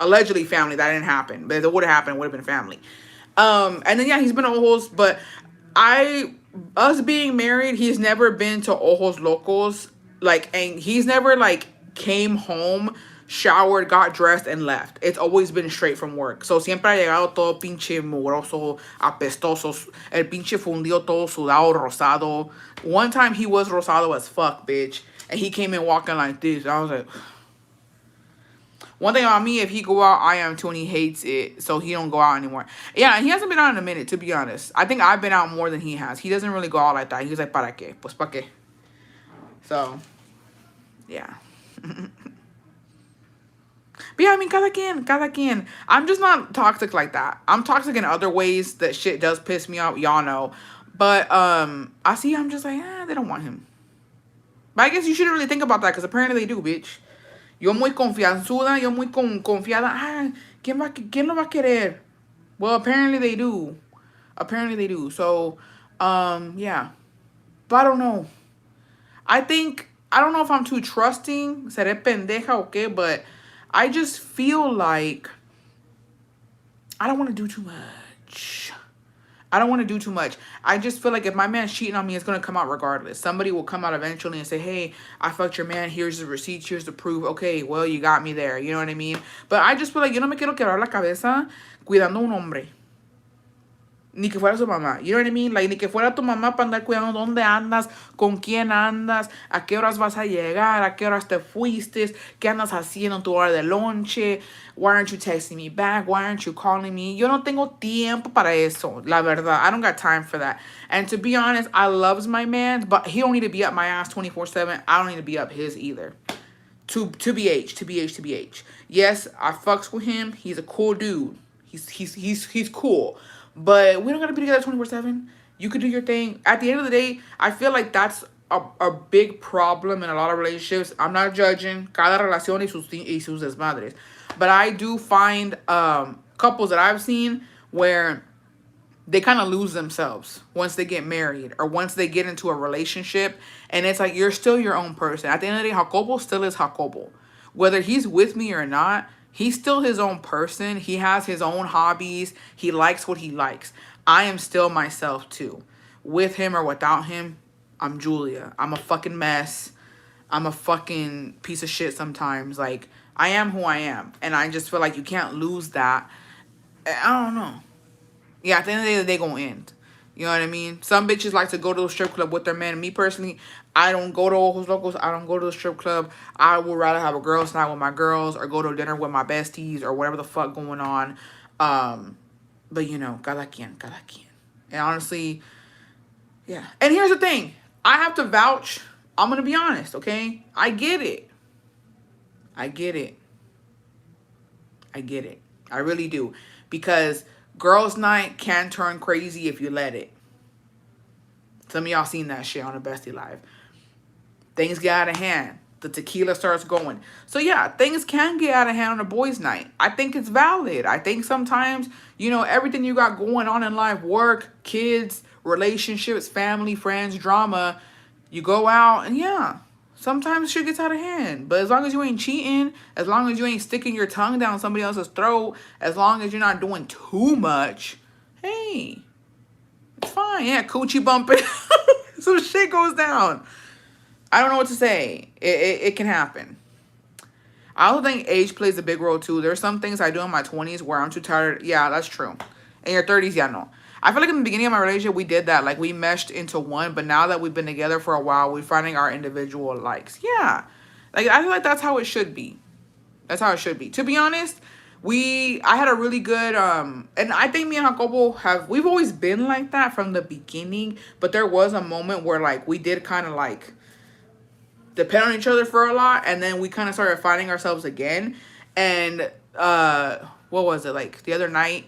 allegedly family. That didn't happen. But if it would have happened, it would have been family. And then, yeah, he's been to Ojos. But us being married, he's never been to Ojos Locos. Like, and he's never, like, came home, showered, got dressed, and left. It's always been straight from work. So, siempre ha llegado todo pinche mugroso, apestoso, el pinche fundido todo sudado, rosado. One time he was rosado as fuck, bitch. And he came in walking like this. I was like... One thing about me, if he go out, I am too, and he hates it, so he don't go out anymore. Yeah, and he hasn't been out in a minute, to be honest. I think I've been out more than he has. He doesn't really go out like that. He's like, ¿para qué? Pues, ¿para qué? So, yeah. But yeah, I mean, cada quien. I'm just not toxic like that. I'm toxic in other ways that shit does piss me off. Y'all know. But, I see, I'm just like, they don't want him. But I guess you shouldn't really think about that, because apparently they do, bitch. Yo muy confianzuda, yo muy confiada. ¿Quién lo va a querer? Well, apparently they do. Apparently they do. So, yeah. But I don't know. I don't know if I'm too trusting. Seré pendeja o qué, but I just feel like I don't want to do too much. I don't want to do too much. I just feel like if my man's cheating on me, it's going to come out regardless. Somebody will come out eventually and say, hey, I fucked your man. Here's the receipts. Here's the proof. Okay, well, you got me there. You know what I mean? But I just feel like yo no me quiero quebrar la cabeza cuidando un hombre. Ni que fuera su mamá. You know what I mean? Like, ni que fuera tu mamá para andar cuidando dónde andas, con quién andas, a qué horas vas a llegar, a qué horas te fuiste, qué andas haciendo en tu hora de lonche, why aren't you texting me back, why aren't you calling me? Yo no tengo tiempo para eso, la verdad. I don't got time for that. And to be honest, I loves my man, but he don't need to be up my ass 24/7. I don't need to be up his either. To BH. Yes, I fucks with him. He's a cool dude. He's cool. But we don't gotta be together 24/7. You could do your thing. At the end of the day, I feel like that's a big problem in a lot of relationships. I'm not judging. Cada relación y sus desmadres. But I do find couples that I've seen where they kind of lose themselves once they get married or once they get into a relationship. And it's like, you're still your own person. At the end of the day, Jacobo still is Jacobo. Whether he's with me or not, he's still his own person. He has his own hobbies. He likes what he likes. I am still myself too. with him or without him, I'm Julia. I'm a fucking mess. I'm a fucking piece of shit sometimes. Like, I am who I am. And I just feel like you can't lose that. I don't know. Yeah, at the end of the day, they gonna end. You know what I mean? Some bitches like to go to the strip club with their man. Me personally, I don't go to Ojos Locos. I don't go to the strip club. I would rather have a girls' night with my girls or go to dinner with my besties or whatever the fuck going on. But you know, cada quien, cada quien. And honestly, yeah. And here's the thing. I have to vouch. I'm going to be honest, okay? I get it. I get it. I get it. I really do. Because girls' night can turn crazy if you let it. Some of y'all seen that shit on the Bestie Live. Things get out of hand. The tequila starts going. So yeah, things can get out of hand on a boys' night. I think it's valid. I think sometimes, you know, everything you got going on in life, work, kids, relationships, family, friends, drama, you go out and yeah, sometimes shit gets out of hand. But as long as you ain't cheating, as long as you ain't sticking your tongue down somebody else's throat, as long as you're not doing too much, hey, it's fine. Yeah, coochie bumping. Some shit goes down. I don't know what to say. It can happen. I also think age plays a big role too. There's some things I do in my 20s where I'm too tired. Yeah, that's true. In your 30s, yeah, no. I feel like in the beginning of my relationship, we did that. Like, we meshed into one. But now that we've been together for a while, we're finding our individual likes. Yeah. Like, I feel like that's how it should be. That's how it should be. To be honest, I had a really good, and I think me and Jacobo we've always been like that from the beginning. But there was a moment where, like, we did kind of, like, depend on each other for a lot, and then we kind of started finding ourselves again. And what was it, like the other night,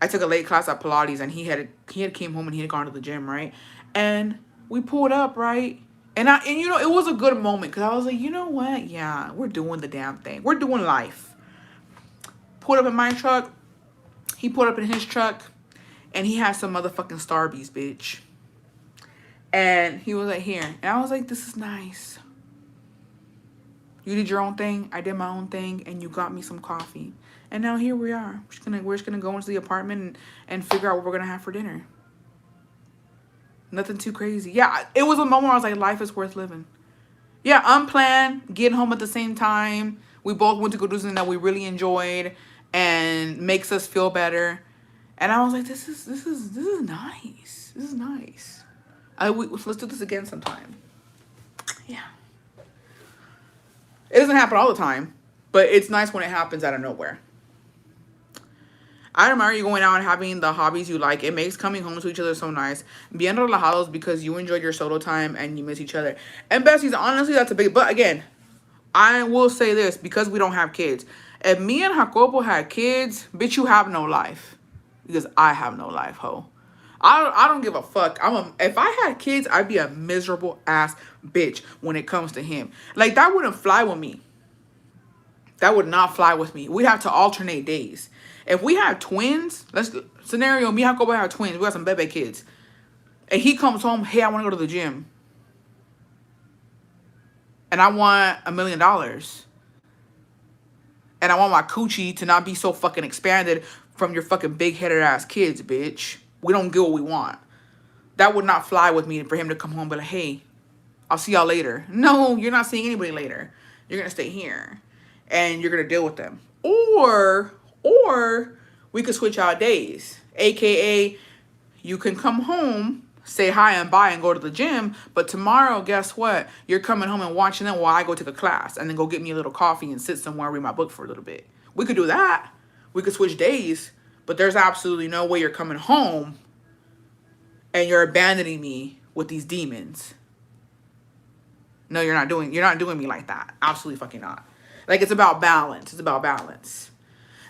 I took a late class at Pilates, and he had came home and he had gone to the gym, right? And we pulled up, right? And you know, it was a good moment because I was like, you know what, yeah, we're doing the damn thing, we're doing life. Pulled up in my truck, he pulled up in his truck, and he had some motherfucking Starbies, bitch. And he was like, here. And I was like, this is nice. You did your own thing. I did my own thing. And you got me some coffee. And now here we are. We're just gonna go into the apartment and figure out what we're going to have for dinner. Nothing too crazy. Yeah, it was a moment where I was like, life is worth living. Yeah, unplanned. Getting home at the same time. We both went to go do something that we really enjoyed. And makes us feel better. And I was like, this is nice. This is nice. Let's do this again sometime. Yeah. It doesn't happen all the time, but it's nice when it happens out of nowhere. I admire you going out and having the hobbies you like. It makes coming home to each other so nice. Bien relajados because you enjoyed your solo time and you miss each other. And besties, honestly, that's a big... But again, I will say this because we don't have kids. If me and Jacobo had kids, bitch, you have no life. Because I have no life, ho. I don't give a fuck. If I had kids, I'd be a miserable ass bitch when it comes to him. Like, that wouldn't fly with me. That would not fly with me. We'd have to alternate days. If we have twins, scenario, me and Jacobo have twins. We got some bebe kids. And he comes home, hey, I want to go to the gym. And I want $1 million. And I want my coochie to not be so fucking expanded from your fucking big-headed ass kids, bitch. We don't get what we want. That would not fly with me for him to come home and be like, hey, I'll see y'all later. No, you're not seeing anybody later. You're going to stay here. And you're going to deal with them. Or we could switch out days. AKA, you can come home, say hi and bye and go to the gym. But tomorrow, guess what? You're coming home and watching them while I go take a class. And then go get me a little coffee and sit somewhere and read my book for a little bit. We could do that. We could switch days. But there's absolutely no way you're coming home and you're abandoning me with these demons. No, you're not doing me like that. Absolutely fucking not. Like, it's about balance. It's about balance.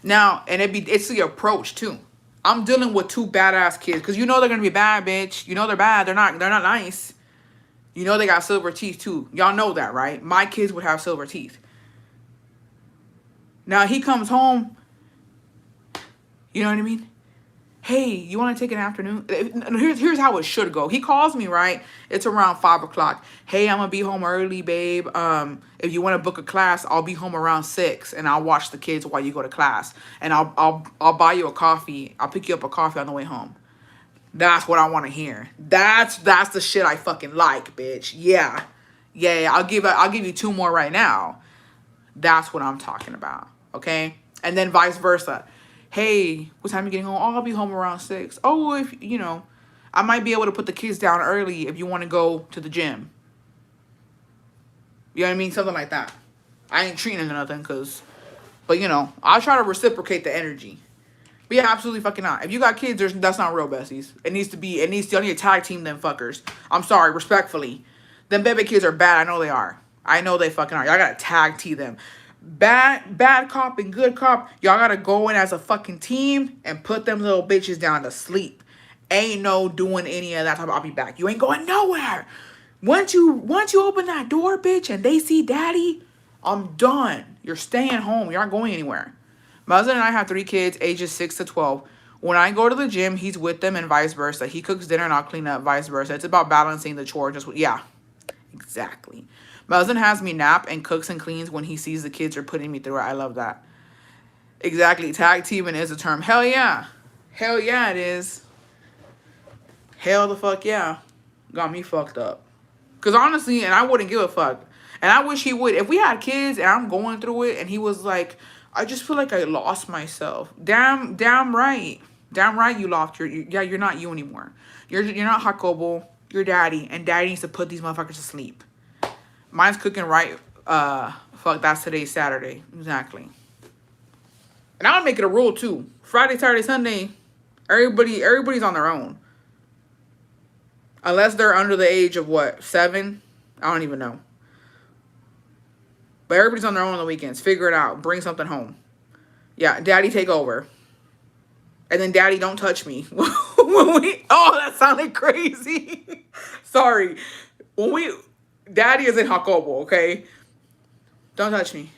Now, and it's the approach too. I'm dealing with two badass kids because you know they're gonna be bad, bitch. You know they're bad. They're not nice. You know they got silver teeth too. Y'all know that, right? My kids would have silver teeth. Now he comes home. You know what I mean? Hey, you want to take an afternoon? Here's how it should go. He calls me, right? It's around 5 o'clock. Hey, I'm going to be home early, babe. If you want to book a class, I'll be home around 6, and I'll watch the kids while you go to class. And I'll buy you a coffee. I'll pick you up a coffee on the way home. That's what I want to hear. That's the shit I fucking like, bitch. Yeah. Yeah, I'll give you two more right now. That's what I'm talking about. Okay? And then vice versa. Hey, what time are you getting home? Oh, I'll be home around 6. Oh, if I might be able to put the kids down early if you want to go to the gym. You know what I mean? Something like that. I ain't treating it or nothing, but I'll try to reciprocate the energy. But yeah, absolutely fucking not. If you got kids, that's not real, besties. I need to tag team them fuckers. I'm sorry, respectfully. Them baby kids are bad. I know they are. I know they fucking are. Y'all gotta tag team them. Bad cop and good cop. Y'all gotta go in as a fucking team and put them little bitches down to sleep. Ain't no doing any of that type of, I'll be back. You ain't going nowhere. Once you open that door, bitch, and they see daddy, I'm done. You're staying home. You're not going anywhere. My husband and I have 3 kids, ages 6 to 12. When I go to the gym, he's with them and vice versa. He cooks dinner and I'll clean up, vice versa. It's about balancing the chores. Yeah, exactly. My husband has me nap and cooks and cleans when he sees the kids are putting me through it. I love that. Exactly. Tag teaming is a term. Hell yeah. Hell yeah, it is. Hell the fuck yeah. Got me fucked up. Because honestly, and I wouldn't give a fuck. And I wish he would. If we had kids and I'm going through it and he was like, I just feel like I lost myself. Damn right. Damn right you lost you're not you anymore. You're not Jacobo. You're daddy. And daddy needs to put these motherfuckers to sleep. Mine's cooking right. Fuck, that's today's Saturday. Exactly. And I would make it a rule too. Friday, Saturday, Sunday, everybody's on their own. Unless they're under the age of what, 7? I don't even know. But everybody's on their own on the weekends. Figure it out. Bring something home. Yeah, daddy take over. And then daddy don't touch me. That sounded crazy. Sorry. Daddy is in Jacobo, okay? Don't touch me.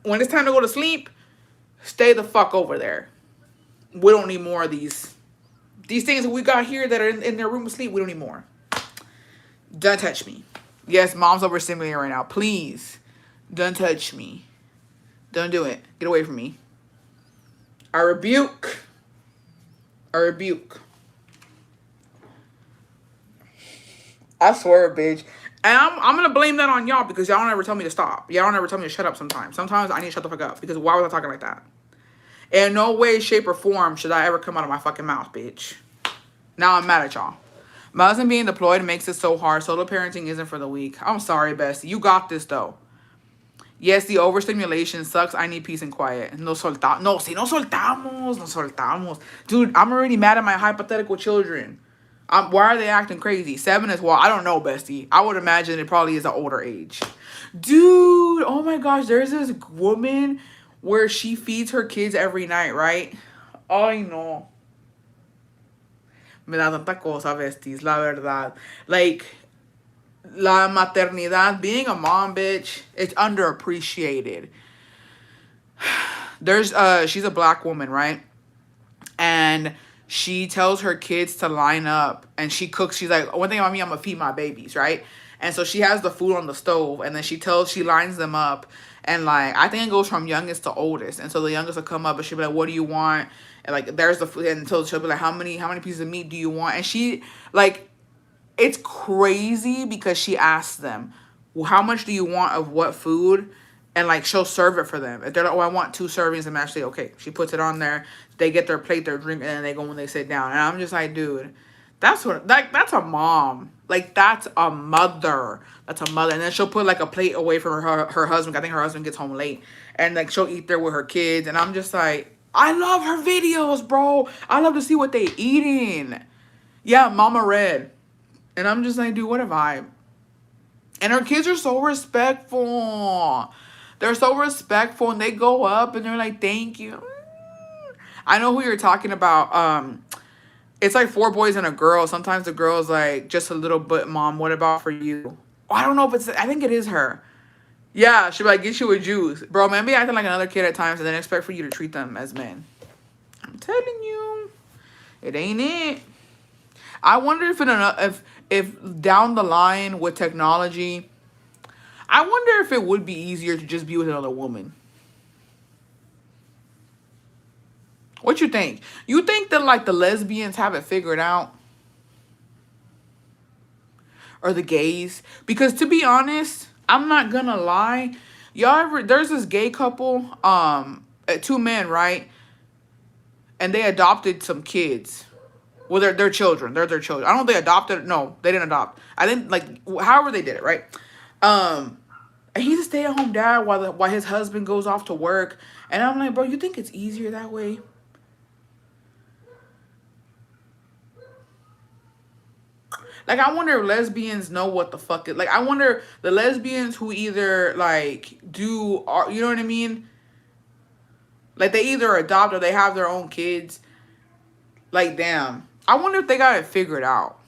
When it's time to go to sleep, stay the fuck over there. We don't need more of these. These things that we got here that are in their room of sleep, we don't need more. Don't touch me. Yes, mom's overstimulated right now. Please, don't touch me. Don't do it. Get away from me. I rebuke. I swear, bitch. And I'm going to blame that on y'all because y'all don't ever tell me to stop. Y'all don't ever tell me to shut up sometimes. Sometimes I need to shut the fuck up because why was I talking like that? In no way, shape, or form should I ever come out of my fucking mouth, bitch. Now I'm mad at y'all. My husband being deployed makes it so hard. Solo parenting isn't for the weak. I'm sorry, bestie. You got this, though. Yes, the overstimulation sucks. I need peace and quiet. No soltamos. No soltamos. Dude, I'm already mad at my hypothetical children. Why are they acting crazy? 7 as well. I don't know, bestie. I would imagine it probably is an older age. Dude, oh my gosh. There's this woman where she feeds her kids every night, right? Ay, no. Me da tanta cosa, besties, la verdad. Like, la maternidad, being a mom, bitch, it's underappreciated. She's a black woman, right? And she tells her kids to line up and she cooks. She's like, one thing about me, I'm gonna feed my babies, right? And so she has the food on the stove and then she lines them up. And like, I think it goes from youngest to oldest. And so the youngest will come up and she'll be like, what do you want? And like, there's the food. And so she'll be like, how many pieces of meat do you want? And she, like, it's crazy because she asks them, well, how much do you want of what food? And like, she'll serve it for them. If they're like, oh, I want 2 servings, I'm actually okay. She puts it on there. They get their plate, their drink, and then they go when they sit down. And I'm just like, dude, that's a mom. Like, that's a mother. That's a mother. And then she'll put like a plate away from her husband. I think her husband gets home late. And like, she'll eat there with her kids. And I'm just like, I love her videos, bro. I love to see what they eating. Yeah, Mama Red. And I'm just like, dude, what a vibe. And her kids are so respectful. They're so respectful. And they go up and they're like, thank you. I know who you're talking about. It's like 4 boys and a girl. Sometimes the girl's like, just a little bit, mom, what about for you? Oh, I don't know if I think it is her. Yeah, she'll be like, get you a juice. Bro, man, be acting like another kid at times and then expect for you to treat them as men. I'm telling you. It ain't it. I wonder if down the line with technology, I wonder if it would be easier to just be with another woman. What you think? You think that like the lesbians have it figured out? Or the gays? Because to be honest, I'm not gonna lie. Y'all ever there's this gay couple, two men, right? And they adopted some kids. Well, they're children. They're their children. I don't know if they adopted. No, they didn't adopt. I didn't like. However they did it, right? And he's a stay-at-home dad while his husband goes off to work. And I'm like, bro, you think it's easier that way? Like, I wonder if lesbians know what the fuck it. Like, I wonder the lesbians who either like do, you know what I mean? Like, they either adopt or they have their own kids. Like, damn. I wonder if they got it figured out.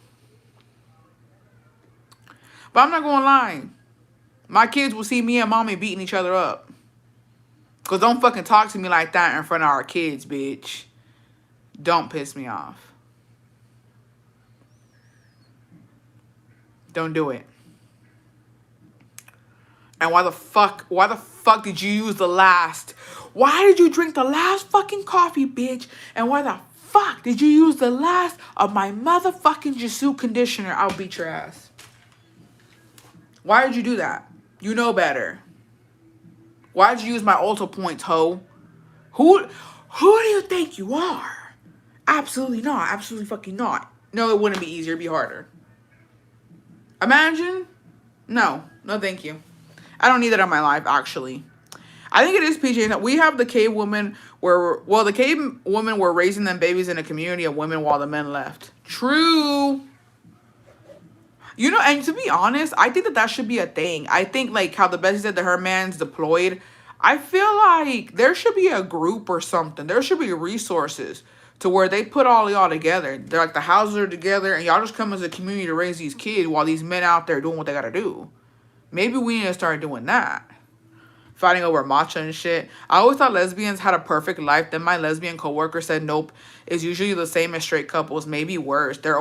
But I'm not gonna lie. My kids will see me and mommy beating each other up. Because don't fucking talk to me like that in front of our kids, bitch. Don't piss me off. Don't do it. And why the fuck did you use the last? Why did you drink the last fucking coffee, bitch? And why the fuck did you use the last of my motherfucking Jisoo conditioner? I'll beat your ass. Why did you do that? You know better. Why did you use my Ulta points, hoe? Who do you think you are? Absolutely not. Absolutely fucking not. No, it wouldn't be easier. It'd be harder. Imagine? No. No, thank you. I don't need that in my life, actually. I think it is PJ. We have the cave women the cave women were raising them babies in a community of women while the men left. True. You know, and to be honest, I think that should be a thing. I think, like, how the Bessie said that her man's deployed. I feel like there should be a group or something. There should be resources to where they put all y'all together. They're like, the houses are together, and y'all just come as a community to raise these kids while these men out there doing what they gotta do. Maybe we need to start doing that. Fighting over matcha and shit. I always thought lesbians had a perfect life. Then my lesbian coworker said, nope, it's usually the same as straight couples, maybe worse. There's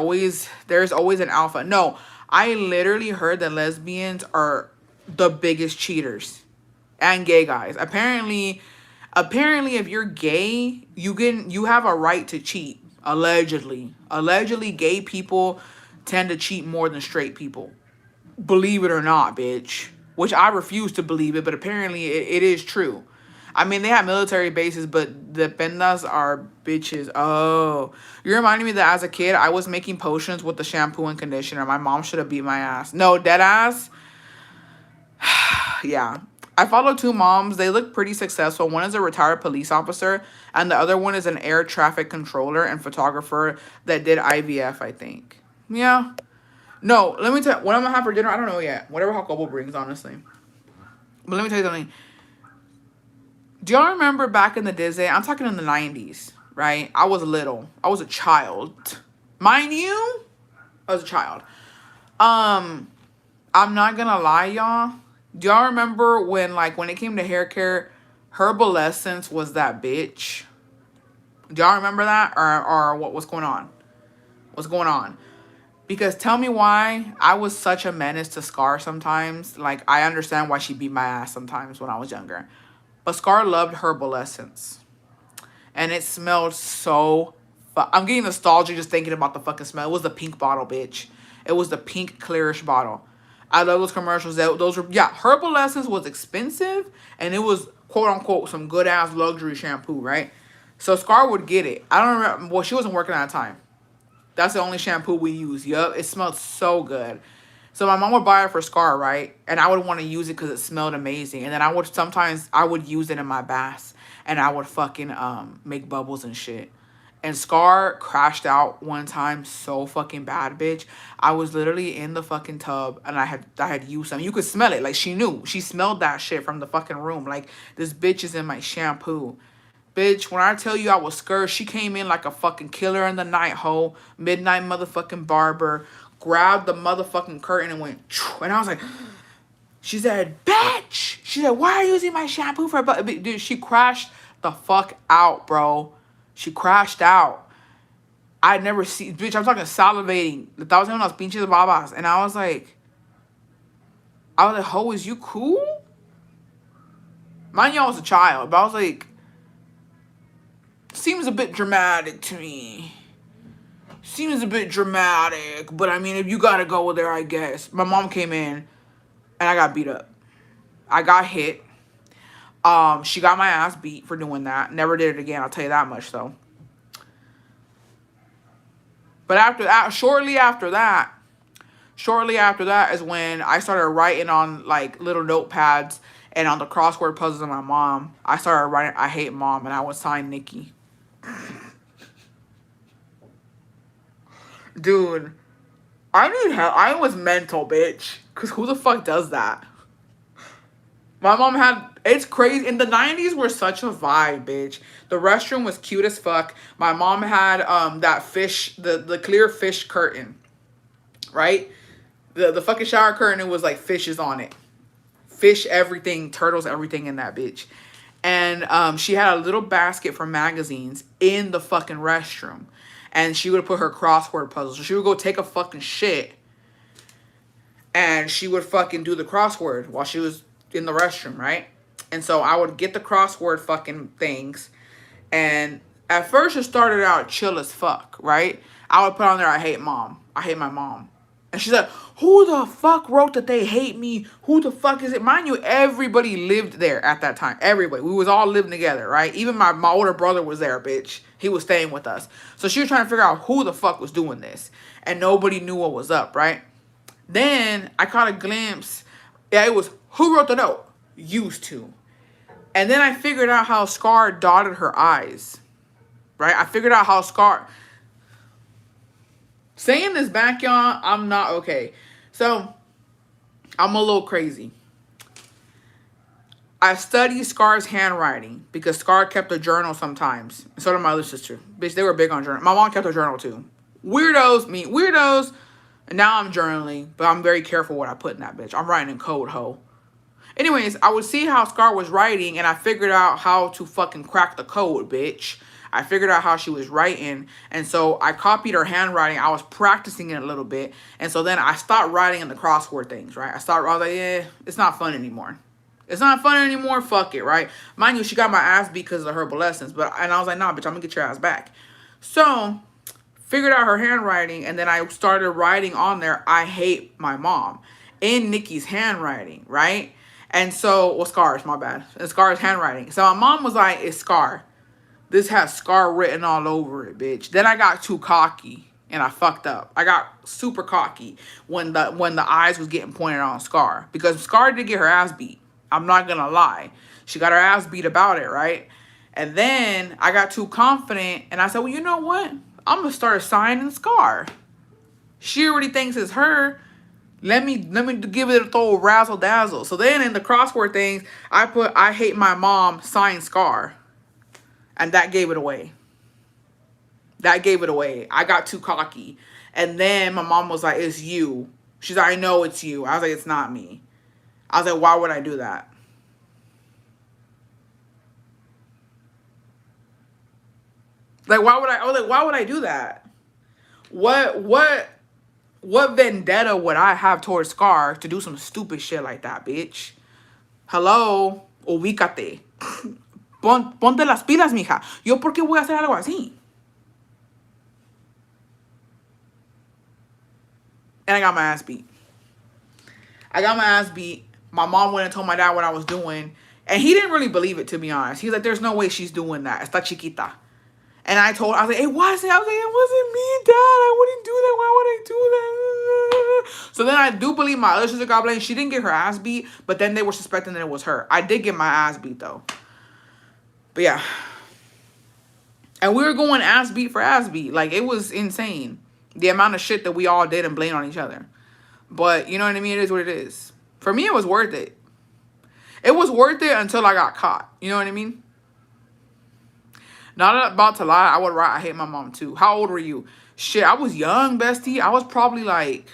always an alpha. No, I literally heard that lesbians are the biggest cheaters. And gay guys. Apparently if you're gay, you have a right to cheat. Allegedly. Allegedly, gay people tend to cheat more than straight people. Believe it or not, bitch. Which I refuse to believe it, but apparently it is true. I mean, they have military bases, but the pendas are bitches. Oh. You're reminding me that as a kid, I was making potions with the shampoo and conditioner. My mom should have beat my ass. No, dead ass. Yeah. I follow two moms. They look pretty successful. One is a retired police officer, and the other one is an air traffic controller and photographer that did IVF, I think. Yeah. No, let me tell you, what I'm going to have for dinner, I don't know yet. Whatever Jacobo brings, honestly. But let me tell you something. Do y'all remember back in the Disney? I'm talking in the 90s, right? I was little. I was a child. Mind you, I was a child. I'm not going to lie, y'all. Do y'all remember when it came to hair care, Herbal Essence was that bitch? Do y'all remember that? Or what's going on? What's going on? Because tell me why I was such a menace to Scar sometimes. Like, I understand why she beat my ass sometimes when I was younger. But Scar loved Herbal Essence. And it smelled so... I'm getting nostalgic just thinking about the fucking smell. It was the pink bottle, bitch. It was the pink clearish bottle. I love those commercials. Those were... Yeah, Herbal Essence was expensive. And it was, quote-unquote, some good-ass luxury shampoo, right? So Scar would get it. I don't remember... Well, she wasn't working at the time. That's the only shampoo we use. Yup, it smelled so good. So my mom would buy it for Scar, right? And I would want to use it because it smelled amazing. And then sometimes I would use it in my baths. And I would fucking make bubbles and shit. And Scar crashed out one time so fucking bad, bitch. I was literally in the fucking tub and I had used some. You could smell it. Like, she knew. She smelled that shit from the fucking room. Like, this bitch is in my shampoo. Bitch, when I tell you I was scared, she came in like a fucking killer in the night, hoe. Midnight motherfucking barber. Grabbed the motherfucking curtain and went, and I was like, she said, bitch! She said, why are you using my shampoo for a butt? Dude, she crashed the fuck out, bro. She crashed out. I'd never seen, bitch, I'm talking salivating. The thousand unos pinches babas. And I was like, ho, is you cool? Mind you, I was a child, but I was like, seems a bit dramatic to me. Seems a bit dramatic, but I mean, if you gotta go there, I guess. My mom came in and I got beat up. I got hit. She got my ass beat for doing that. Never did it again, I'll tell you that much though. But after that, shortly after that is when I started writing on like little notepads and on the crossword puzzles of my mom. I started writing, I hate mom, and I would sign Nikki. Dude, I need help. I was mental, bitch. Because who the fuck does that? My mom had, it's crazy. In the 90s were such a vibe, bitch. The restroom was cute as fuck. My mom had that fish, the clear fish curtain, right? The fucking shower curtain, it was like fishes on it. Fish everything, turtles, everything in that bitch. And she had a little basket for magazines in the fucking restroom. And she would put her crossword puzzles. So she would go take a fucking shit. And she would fucking do the crossword while she was in the restroom, right? And so I would get the crossword fucking things. And at first it started out chill as fuck, right? I would put on there, I hate mom. I hate my mom. And she's like, who the fuck wrote that they hate me? Who the fuck is it? Mind you, everybody lived there at that time. Everybody. We was all living together, right? Even my older brother was there, bitch. He was staying with us. So she was trying to figure out who the fuck was doing this. And nobody knew what was up, right? Then I caught a glimpse. Yeah, it was, who wrote the note? Used to. And then I figured out how Scar dotted her eyes. Right? I figured out how Scar... Saying this back, y'all, I'm not okay. So, I'm a little crazy. I studied Scar's handwriting because Scar kept a journal sometimes. So did my little sister. Bitch, they were big on journal. My mom kept a journal too. Weirdos meet weirdos. And now I'm journaling, but I'm very careful what I put in that bitch. I'm writing in code, ho. Anyways, I would see how Scar was writing, and I figured out how to fucking crack the code, bitch. I figured out how she was writing, and so I copied her handwriting. I was practicing it a little bit, and so then I stopped writing in the crossword things, right? I was like, yeah, it's not fun anymore. It's not fun anymore, fuck it, right? Mind you, she got my ass beat because of her lessons, and I was like, nah, bitch, I'm gonna get your ass back. So, figured out her handwriting, and then I started writing on there, I hate my mom, in Nikki's handwriting, right? And so, well, Scar's, my bad. It's Scar's handwriting. So my mom was like, it's Scar. This has Scar written all over it, bitch. Then I got too cocky and I fucked up. I got super cocky when the eyes was getting pointed on Scar. Because Scar did get her ass beat. I'm not gonna lie. She got her ass beat about it, right? And then I got too confident and I said, well, you know what? I'm gonna start signing Scar. She already thinks it's her. Let me give it a throw razzle dazzle. So then in the crossword things, I put I hate my mom, sign Scar. And that gave it away. That gave it away. I got too cocky. And then my mom was like, it's you. She's like, I know it's you. I was like, it's not me. I was like, why would I do that? Like, why would I was like, why would I do that? What vendetta would I have towards Scar to do some stupid shit like that, bitch? Hello? Ubícate. Ponte las pilas, mija. ¿Yo por qué voy a hacer algo así? And I got my ass beat. I got my ass beat. My mom went and told my dad what I was doing. And he didn't really believe it, to be honest. He was like, there's no way she's doing that. Está chiquita. And I was like, hey, why is it? I was like, it wasn't me, Dad. I wouldn't do that. Why would I do that? So then I do believe my other sister got blamed. She didn't get her ass beat, but then they were suspecting that it was her. I did get my ass beat, though. But yeah. And we were going ass beat for ass beat. Like, it was insane. The amount of shit that we all did and blamed on each other. But, you know what I mean? It is what it is. For me, it was worth it. It was worth it until I got caught. You know what I mean? Not about to lie. I would write, I hate my mom too. How old were you? Shit, I was young, bestie. I was probably like,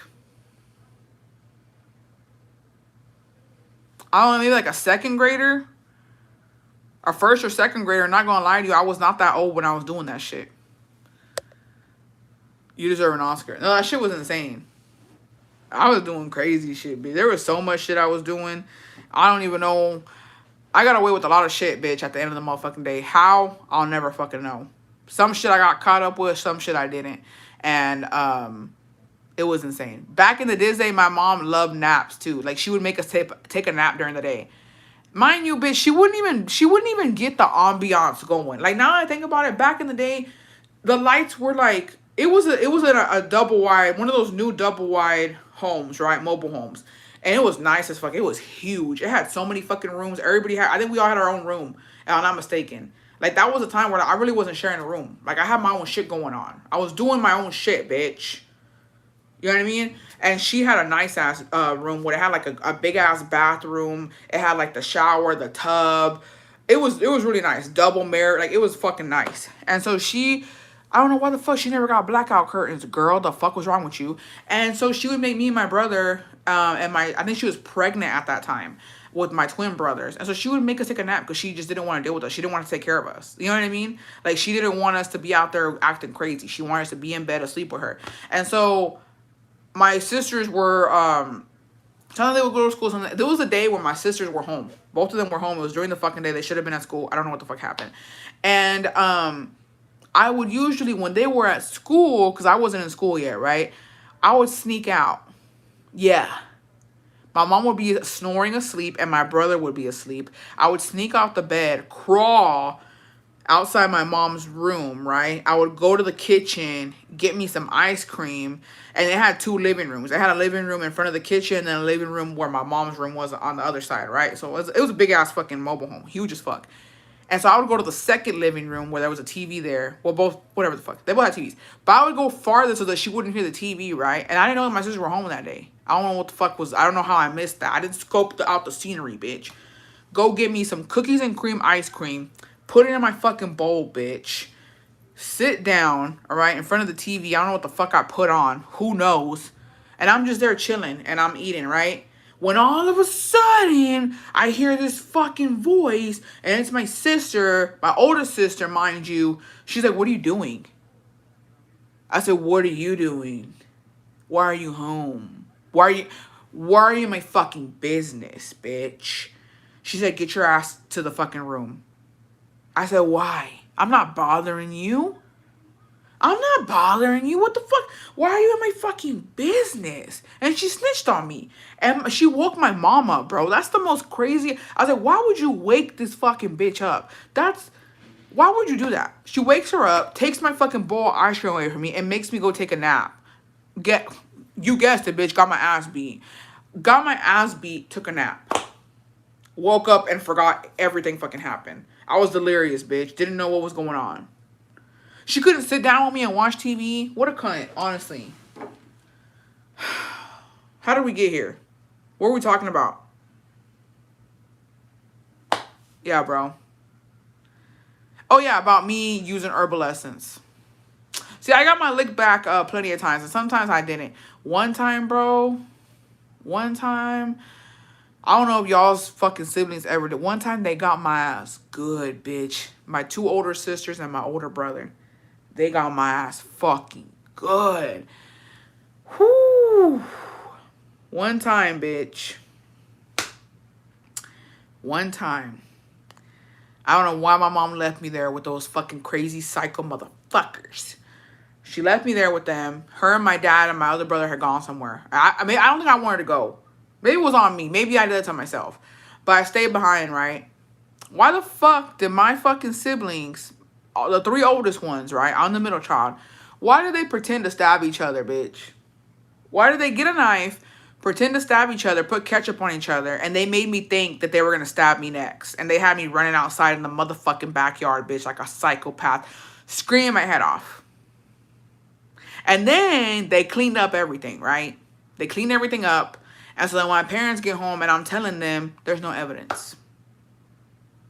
I don't know, maybe like a second grader. A first or second grader. Not gonna lie to you, I was not that old when I was doing that shit. You deserve an Oscar. No, that shit was insane. I was doing crazy shit, bitch. There was so much shit I was doing. I don't even know. I got away with a lot of shit, bitch, at the end of the motherfucking day. How? I'll never fucking know. Some shit I got caught up with, some shit I didn't. And it was insane. Back in the day, my mom loved naps too. Like, she would make us take a nap during the day. Mind you, bitch, she wouldn't even get the ambiance going. Like, now I think about it, back in the day, the lights were like, it was a double wide, one of those new double wide homes, right? Mobile homes. And it was nice as fuck. It was huge. It had so many fucking rooms. I think we all had our own room, if I'm not mistaken. Like, that was a time where I really wasn't sharing a room. Like, I had my own shit going on. I was doing my own shit, bitch. You know what I mean? And she had a nice ass room where it had like a big ass bathroom. It had like the shower, the tub. It was really nice. Double mirror. Like, it was fucking nice. And so I don't know why the fuck she never got blackout curtains, girl. The fuck was wrong with you? And so she would make me and my brother, I think she was pregnant at that time with my twin brothers. And so she would make us take a nap because she just didn't want to deal with us. She didn't want to take care of us. You know what I mean? Like, she didn't want us to be out there acting crazy. She wanted us to be in bed asleep with her. And so my sisters were, sometimes they would go to school. There was a day when my sisters were home. Both of them were home. It was during the fucking day. They should have been at school. I don't know what the fuck happened. And I would usually, when they were at school, because I wasn't in school yet, right? I would sneak out. Yeah. My mom would be snoring asleep and my brother would be asleep. I would sneak off the bed, crawl outside my mom's room, right? I would go to the kitchen, get me some ice cream, and it had 2 living rooms. It had a living room in front of the kitchen and then a living room where my mom's room was on the other side, right? So it was a big ass fucking mobile home, huge as fuck. And so I would go to the second living room where there was a TV there. Well, both, whatever the fuck. They both had TVs. But I would go farther so that she wouldn't hear the TV, right? And I didn't know that my sisters were home that day. I don't know what the fuck was. I don't know how I missed that. I didn't scope out the scenery, bitch. Go get me some cookies and cream ice cream. Put it in my fucking bowl, bitch. Sit down, all right, in front of the TV. I don't know what the fuck I put on. Who knows? And I'm just there chilling and I'm eating, right? When all of a sudden, I hear this fucking voice, and it's my sister, my older sister, mind you. She's like, what are you doing? I said, what are you doing? Why are you home? Why are you in my fucking business, bitch? She said, get your ass to the fucking room. I said, why? I'm not bothering you. I'm not bothering you. What the fuck? Why are you in my fucking business? And she snitched on me. And she woke my mom up, bro. That's the most crazy. I was like, why would you wake this fucking bitch up? Why would you do that? She wakes her up, takes my fucking bowl of ice cream away from me, and makes me go take a nap. You guessed it, bitch. Got my ass beat. Got my ass beat, took a nap. Woke up and forgot everything fucking happened. I was delirious, bitch. Didn't know what was going on. She couldn't sit down with me and watch TV. What a cunt, honestly. How did we get here? What are we talking about? Yeah, bro. Oh, yeah, about me using herbal essence. See, I got my lick back plenty of times, and sometimes I didn't. One time, bro. One time. I don't know if y'all's fucking siblings ever did. One time, they got my ass good, bitch. My 2 older sisters and my older brother. They got my ass fucking good. Whoo. One time, bitch. One time. I don't know why my mom left me there with those fucking crazy psycho motherfuckers. She left me there with them. Her and my dad and my other brother had gone somewhere. I mean, I don't think I wanted to go. Maybe it was on me. Maybe I did it to myself. But I stayed behind, right? Why the fuck did my fucking siblings, the 3 oldest ones, right? I'm the middle child. Why did they pretend to stab each other, bitch? Why did they get a knife, pretend to stab each other, put ketchup on each other, and they made me think that they were going to stab me next. And they had me running outside in the motherfucking backyard, bitch, like a psychopath, screaming my head off. And then they cleaned up everything, right? They cleaned everything up. And so then when my parents get home and I'm telling them, there's no evidence.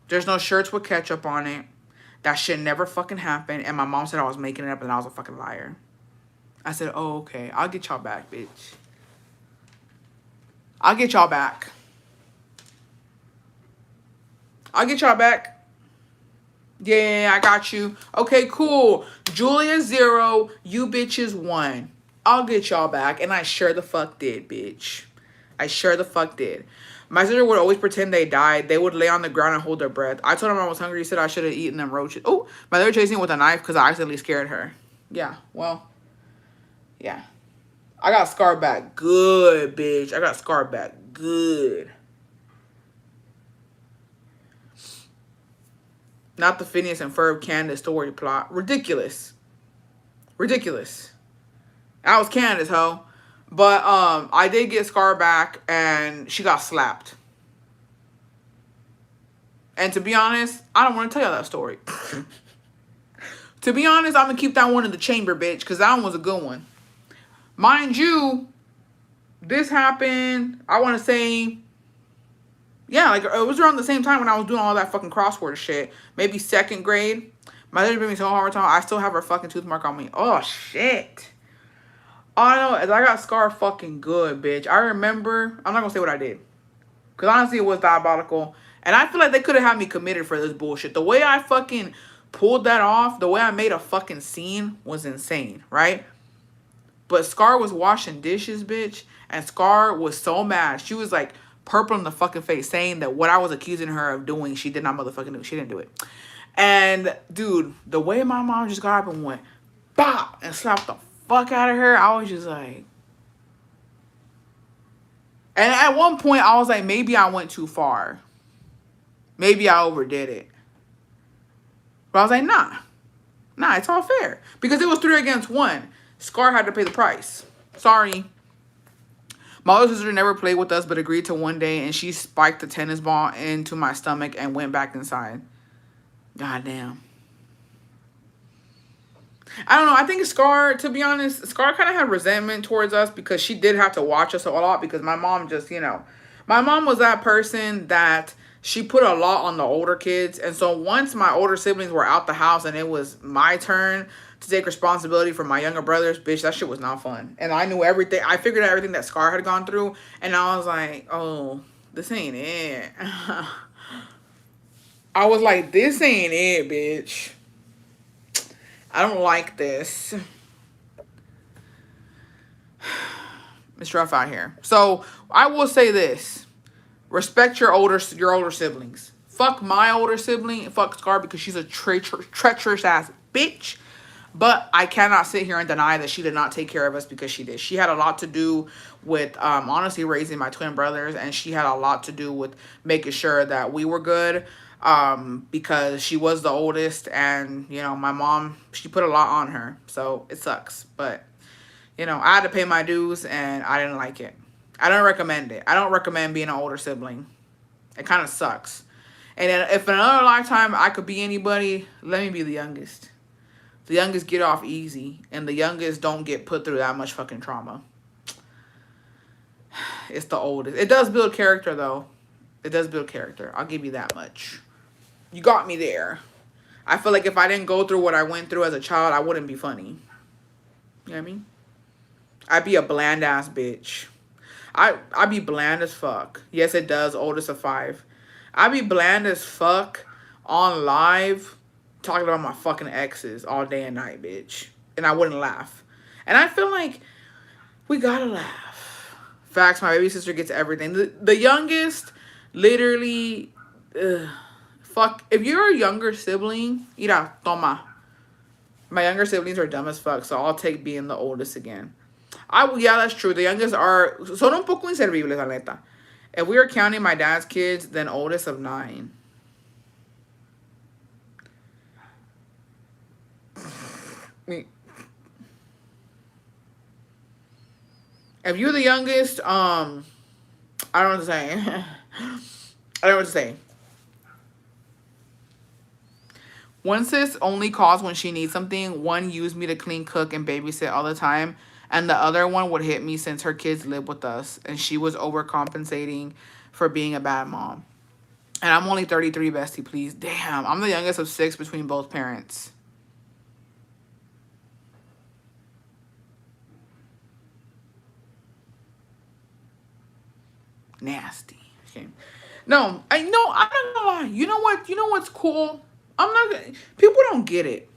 There's no shirts with ketchup on it. That shit never fucking happened. And my mom said I was making it up and I was a fucking liar. I said, oh, okay. I'll get y'all back, bitch. I'll get y'all back. I'll get y'all back. Yeah, I got you. Okay, cool. Julia 0, you bitches 1. I'll get y'all back. And I sure the fuck did, bitch. I sure the fuck did. My sister would always pretend they died. They would lay on the ground and hold their breath. I told her I was hungry. She said I should have eaten them roaches. Oh, my mother chasing me with a knife because I accidentally scared her. Yeah, well, yeah. I got scarred back good, bitch. I got scarred back good. Not the Phineas and Ferb Candace story plot. Ridiculous. Ridiculous. I was Candace, ho. But I did get scarred back and she got slapped. And to be honest, I don't want to tell you that story. To be honest, I'm going to keep that one in the chamber, bitch, because that one was a good one. Mind you, this happened, I want to say, yeah, like it was around the same time when I was doing all that fucking crossword shit. Maybe 2nd grade. My sister gave me so hard time. I still have her fucking tooth mark on me. Oh, shit. All I know is I got scarred fucking good, bitch. I remember, I'm not going to say what I did. Because honestly, it was diabolical. And I feel like they could have had me committed for this bullshit. The way I fucking pulled that off, the way I made a fucking scene was insane, right? But Scar was washing dishes, bitch. And Scar was so mad. She was like purple in the fucking face, saying that what I was accusing her of doing, she did not motherfucking do. She didn't do it. And, dude, the way my mom just got up and went, bop, and slapped the fuck out of her, I was just like... And at one point, I was like, maybe I went too far. Maybe I overdid it. But I was like, nah. Nah, it's all fair. Because it was 3 against 1. Scar had to pay the price. Sorry. My older sister never played with us, but agreed to one day, and she spiked the tennis ball into my stomach and went back inside. Goddamn. I don't know. I think Scar, to be honest, Scar kind of had resentment towards us because she did have to watch us a lot because my mom just, you know, my mom was that person that she put a lot on the older kids. And so once my older siblings were out the house and it was my turn to take responsibility for my younger brothers, bitch, that shit was not fun. And I knew everything. I figured out everything that Scar had gone through. And I was like, oh, this ain't it. I was like, this ain't it, bitch. I don't like this. It's rough out here. So I will say this. Respect your older siblings. Fuck my older sibling and fuck Scar because she's a treacherous ass bitch. But I cannot sit here and deny that she did not take care of us because she did. She had a lot to do with honestly raising my twin brothers, and she had a lot to do with making sure that we were good. Because she was the oldest, and you know, my mom, she put a lot on her, so it sucks. But you know, I had to pay my dues and I didn't like it. I don't recommend it. I don't recommend being an older sibling. It kind of sucks. And then if in another lifetime I could be anybody, let me be the youngest. The youngest get off easy, and the youngest don't get put through that much fucking trauma. It's the oldest. It does build character though. It does build character. I'll give you that much. You got me there. I feel like if I didn't go through what I went through as a child, I wouldn't be funny. You know what I mean? I'd be a bland ass bitch. I'd be bland as fuck. Yes, it does. Oldest of 5. I'd be bland as fuck on live talking about my fucking exes all day and night, bitch. And I wouldn't laugh. And I feel like we gotta laugh. Facts, my baby sister gets everything. The youngest, literally... fuck, if you're a younger sibling, mira, toma. My younger siblings are dumb as fuck, so I'll take being the oldest again. Yeah, that's true. The youngest are, son un poco inservibles, la neta. If we were counting my dad's kids, then oldest of 9. If you're the youngest, I don't know what to say. I don't know what to say. One sis only calls when she needs something. One used me to clean, cook, and babysit all the time. And the other one would hit me since her kids live with us. And she was overcompensating for being a bad mom. And I'm only 33, bestie, please. Damn, I'm the youngest of 6 between both parents. Nasty. Okay. No, I'm not gonna lie. You know what? You know what's cool? People don't get it.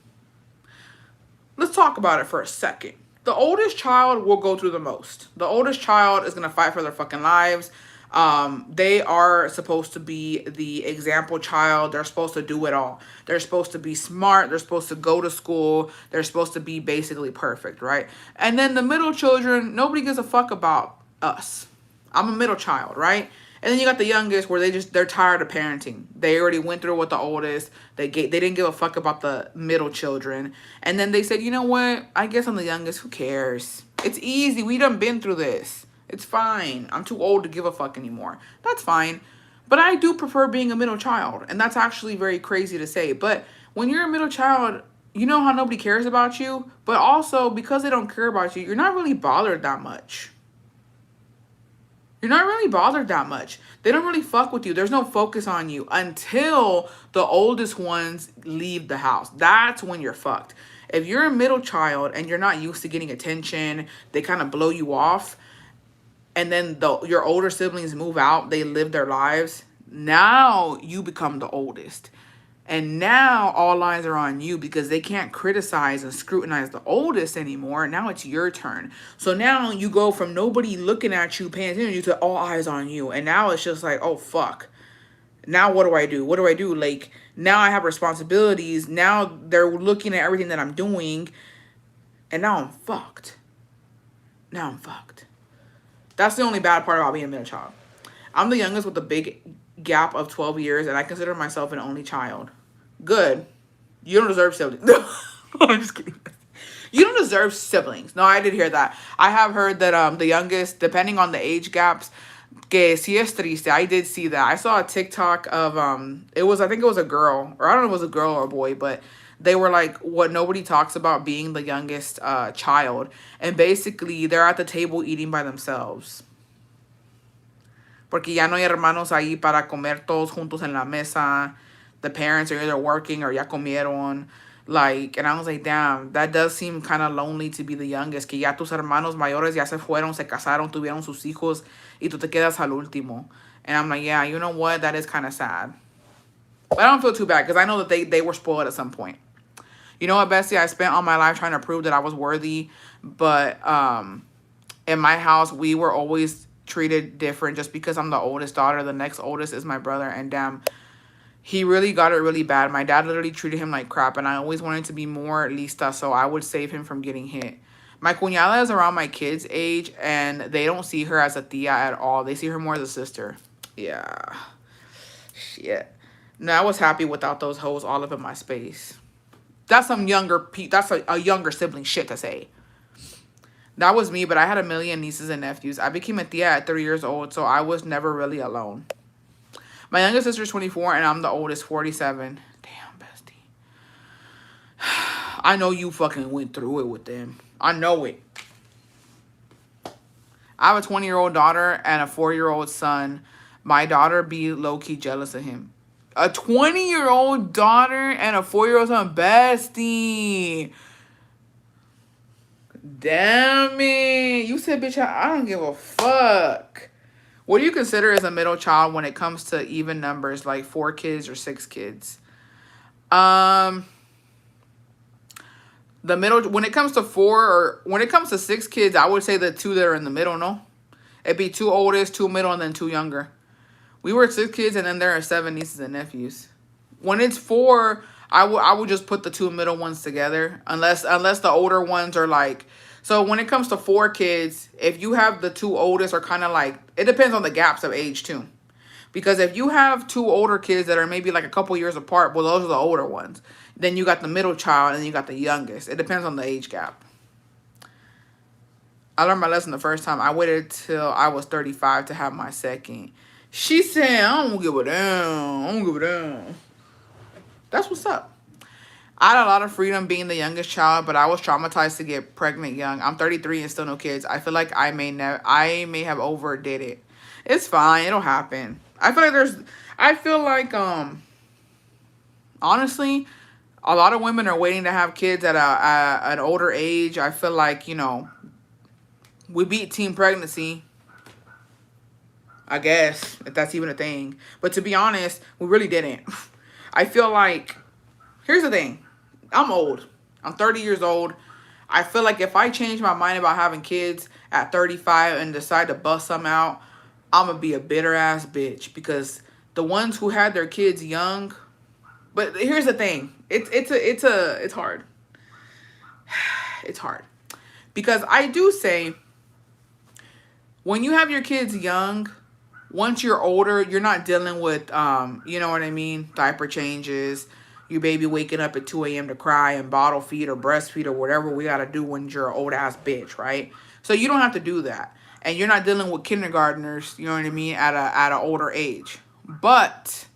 Let's talk about it for a second. The oldest child will go through the most. The oldest child is going to fight for their fucking lives. They are supposed to be the example child. They're supposed to do it all. They're supposed to be smart. They're supposed to go to school. They're supposed to be basically perfect, right? And then the middle children, nobody gives a fuck about us. I'm a middle child, right? And then you got the youngest where they're tired of parenting. They already went through it with the oldest. They didn't give a fuck about the middle children. And then they said, you know what? I guess I'm the youngest. Who cares? It's easy. We done been through this. It's fine. I'm too old to give a fuck anymore. That's fine. But I do prefer being a middle child. And that's actually very crazy to say. But when you're a middle child, you know how nobody cares about you? But also, because they don't care about you, you're not really bothered that much. You're not really bothered that much. They don't really fuck with you. There's no focus on you until the oldest ones leave the house. That's when you're fucked. If you're a middle child and you're not used to getting attention, they kind of blow you off, and then your older siblings move out, they live their lives, now you become the oldest. And now all eyes are on you because they can't criticize and scrutinize the oldest anymore. Now it's your turn. So now you go from nobody looking at you, paying attention to you, to all eyes on you. And now it's just like, oh, fuck. Now what do I do? What do I do? Like, now I have responsibilities. Now they're looking at everything that I'm doing. And now I'm fucked. Now I'm fucked. That's the only bad part about being a middle child. I'm the youngest with a big gap of 12 years, and I consider myself an only child. Good. You don't deserve siblings. I'm just kidding. You don't deserve siblings. No, I did hear that. I have heard that the youngest, depending on the age gaps, que si es triste. I did see that. I saw a TikTok of I think it was a girl, or I don't know if it was a girl or a boy, but they were like, what nobody talks about being the youngest child. And basically, they're at the table eating by themselves. Porque ya no hay hermanos ahí para comer todos juntos en la mesa. The parents are either working or ya comieron. Like, and I was like, damn, that does seem kind of lonely to be the youngest. Que ya tus hermanos mayores ya se fueron, se casaron, tuvieron sus hijos, y tú te quedas al último. And I'm like, yeah, you know what? That is kind of sad. But I don't feel too bad because I know that they were spoiled at some point. You know what, Bessie? I spent all my life trying to prove that I was worthy. But in my house, we were always treated different just because I'm the oldest daughter. The next oldest is my brother, and damn, he really got it really bad. My dad literally treated him like crap, and I always wanted to be more lista, so I would save him from getting hit. My cuñada is around my kids' age, and they don't see her as a tia at all. They see her more as a sister. Yeah. Shit. No, I was happy without those hoes all up in my space. That's some younger that's a younger sibling shit to say. That was me, but I had a million nieces and nephews. I became a tia at 3 years old, so I was never really alone. My youngest sister's 24, and I'm the oldest, 47. Damn, bestie. I know you fucking went through it with them. I know it. I have a 20-year-old daughter and a 4-year-old son. My daughter be low-key jealous of him. A 20-year-old daughter and a 4-year-old son. Bestie. Damn it. You said, bitch, I don't give a fuck. What do you consider as a middle child when it comes to even numbers, like 4 kids or 6 kids? The middle, when it comes to 6 kids, I would say the 2 that are in the middle, no? It'd be 2 oldest, 2 middle, and then 2 younger. We were 6 kids, and then there are 7 nieces and nephews. When it's 4, I would just put the 2 middle ones together, unless the older ones are like. So when it comes to 4 kids, if you have the 2 oldest are kind of like, it depends on the gaps of age too. Because if you have 2 older kids that are maybe like a couple years apart, well, those are the older ones. Then you got the middle child, and then you got the youngest. It depends on the age gap. I learned my lesson the first time. I waited till I was 35 to have my second. She said, I don't give a damn. I don't give a damn. That's what's up. I had a lot of freedom being the youngest child, but I was traumatized to get pregnant young. I'm 33 and still no kids. I feel like I may have overdid it. It's fine. It'll happen. I feel like honestly, a lot of women are waiting to have kids at an older age. I feel like, you know, we beat teen pregnancy, I guess, if that's even a thing. But to be honest, we really didn't. I feel like, here's the thing. I'm old. I'm 30 years old. I feel like if I change my mind about having kids at 35 and decide to bust some out, I'm gonna be a bitter ass bitch because the ones who had their kids young. But here's the thing. It's hard. It's hard because I do say when you have your kids young, once you're older, you're not dealing with, you know what I mean, diaper changes, your baby waking up at 2 a.m. to cry and bottle feed or breastfeed or whatever we got to do when you're an old ass bitch, right? So you don't have to do that. And you're not dealing with kindergartners, you know what I mean, at an older age. But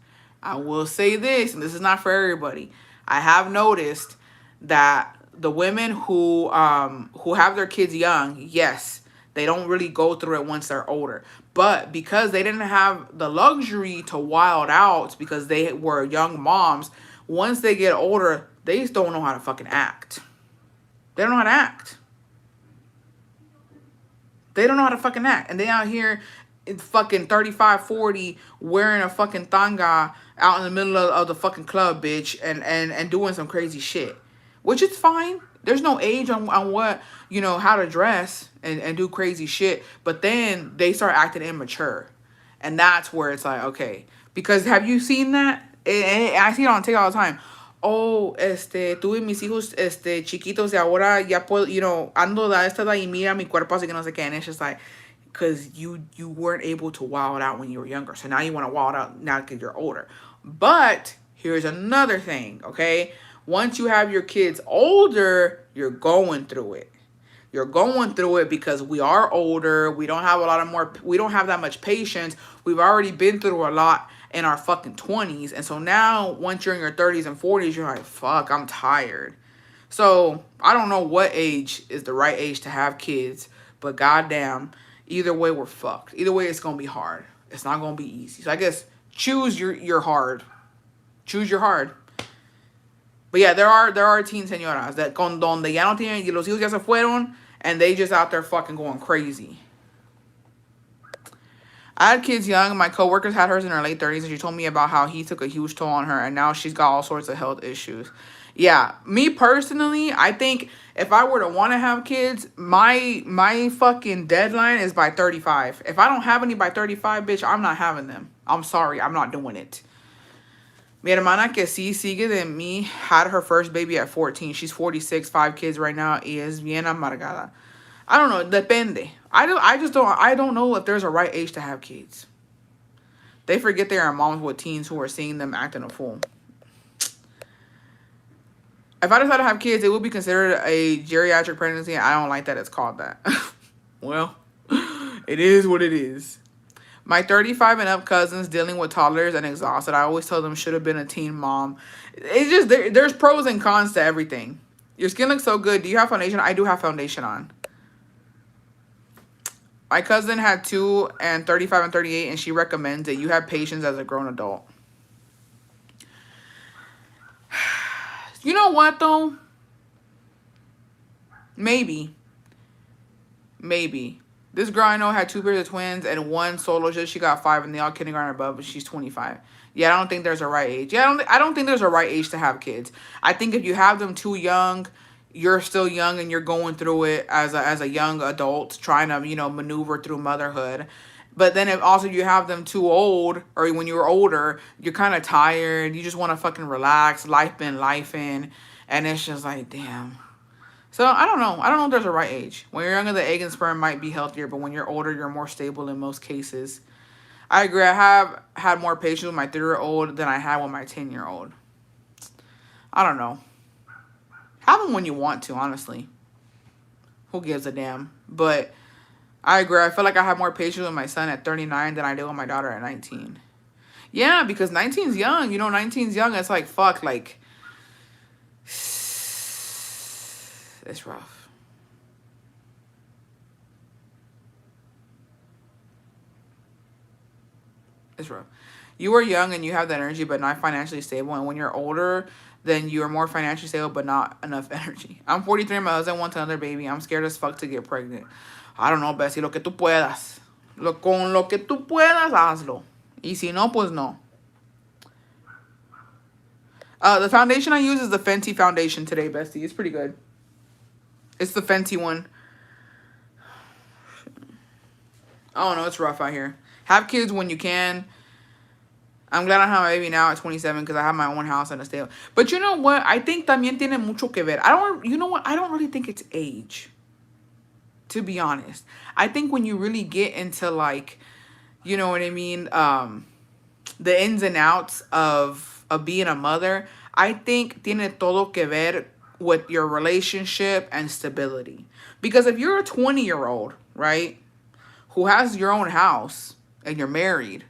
I will say this, and this is not for everybody. I have noticed that the women who have their kids young, yes, they don't really go through it once they're older. But because they didn't have the luxury to wild out because they were young moms, once they get older, they just don't know how to fucking act. They don't know how to act. They don't know how to fucking act. And they out here in fucking 35, 40 wearing a fucking tanga out in the middle of the fucking club, bitch, and doing some crazy shit. Which is fine. There's no age on what, you know, how to dress and do crazy shit. But then they start acting immature. And that's where it's like, okay. Because have you seen that? And I see it on TikTok all the time. Oh, tuve mis hijos, chiquitos y ahora ya puedo, you know, ando da esta y mira mi cuerpo así que no sé qué. And it's just like, because you weren't able to wild out when you were younger. So now you want to wild out now because you're older. But here's another thing, okay? Once you have your kids older, you're going through it. You're going through it because we are older. We don't have we don't have that much patience. We've already been through a lot in our fucking 20s. And so now, once you're in your 30s and 40s, you're like, fuck, I'm tired. So I don't know what age is the right age to have kids. But goddamn, either way, we're fucked. Either way, it's going to be hard. It's not going to be easy. So I guess choose your hard. Choose your hard. But yeah, there are teen señoras that con donde ya no tienen, y los hijos ya se fueron, and they just out there fucking going crazy. I had kids young. My coworkers had hers in her late 30s, and she told me about how he took a huge toll on her, and now she's got all sorts of health issues. Yeah, me personally, I think if I were to want to have kids, my fucking deadline is by 35. If I don't have any by 35, bitch, I'm not having them. I'm sorry, I'm not doing it. Mi hermana que sí sigue de mí had her first baby at 14. She's 46, 5 kids right now, y es bien amargada. I don't know, depende. I don't know if there's a right age to have kids. They forget they are moms with teens who are seeing them acting a fool. If I decide to have kids, it will be considered a geriatric pregnancy. I don't like that it's called that. Well, it is what it is. My 35 and up cousins dealing with toddlers and exhausted. I always tell them should have been a teen mom. It's just, there's pros and cons to everything. Your skin looks so good. Do you have foundation? I do have foundation on. My cousin had 2 and 35 and 38, and she recommends it. You have patience as a grown adult. You know what, though? Maybe. This girl I know had 2 pairs of twins and 1 solo. She got 5, and they all kindergarten above, but she's 25. Yeah, I don't think there's a right age. Yeah, I don't think there's a right age to have kids. I think if you have them too young, you're still young and you're going through it as a young adult, trying to, you know, maneuver through motherhood. But then if also you have them too old, or when you're older, you're kind of tired. You just want to fucking relax. Life been lifing, and it's just like, damn. So I don't know. I don't know if there's a right age. When you're younger, the egg and sperm might be healthier, but when you're older, you're more stable in most cases. I agree. I have had more patience with my 3-year-old than I had with my 10-year-old. I don't know. Have them when you want to, honestly. Who gives a damn? But I agree. I feel like I have more patience with my son at 39 than I did with my daughter at 19. Yeah, because 19's young. You know, 19's young. It's like, fuck, like, it's rough. It's rough. You are young and you have that energy, but not financially stable. And when you're older, then you are more financially stable, but not enough energy. I'm 43. My husband wants another baby. I'm scared as fuck to get pregnant. I don't know, Bessie. Lo que tú puedas. Con lo que tú puedas, hazlo. Y si no, pues no. The foundation I use is the Fenty foundation today, Bestie. It's pretty good. It's the Fenty one. I don't know. It's rough out here. Have kids when you can. I'm glad I have my baby now at 27 because I have my own house and a stable. But you know what? I think también tiene mucho que ver. You know what? I don't really think it's age, to be honest. I think when you really get into like, you know what I mean, the ins and outs of being a mother, I think tiene todo que ver with your relationship and stability. Because if you're a 20-year-old, right, who has your own house and you're married,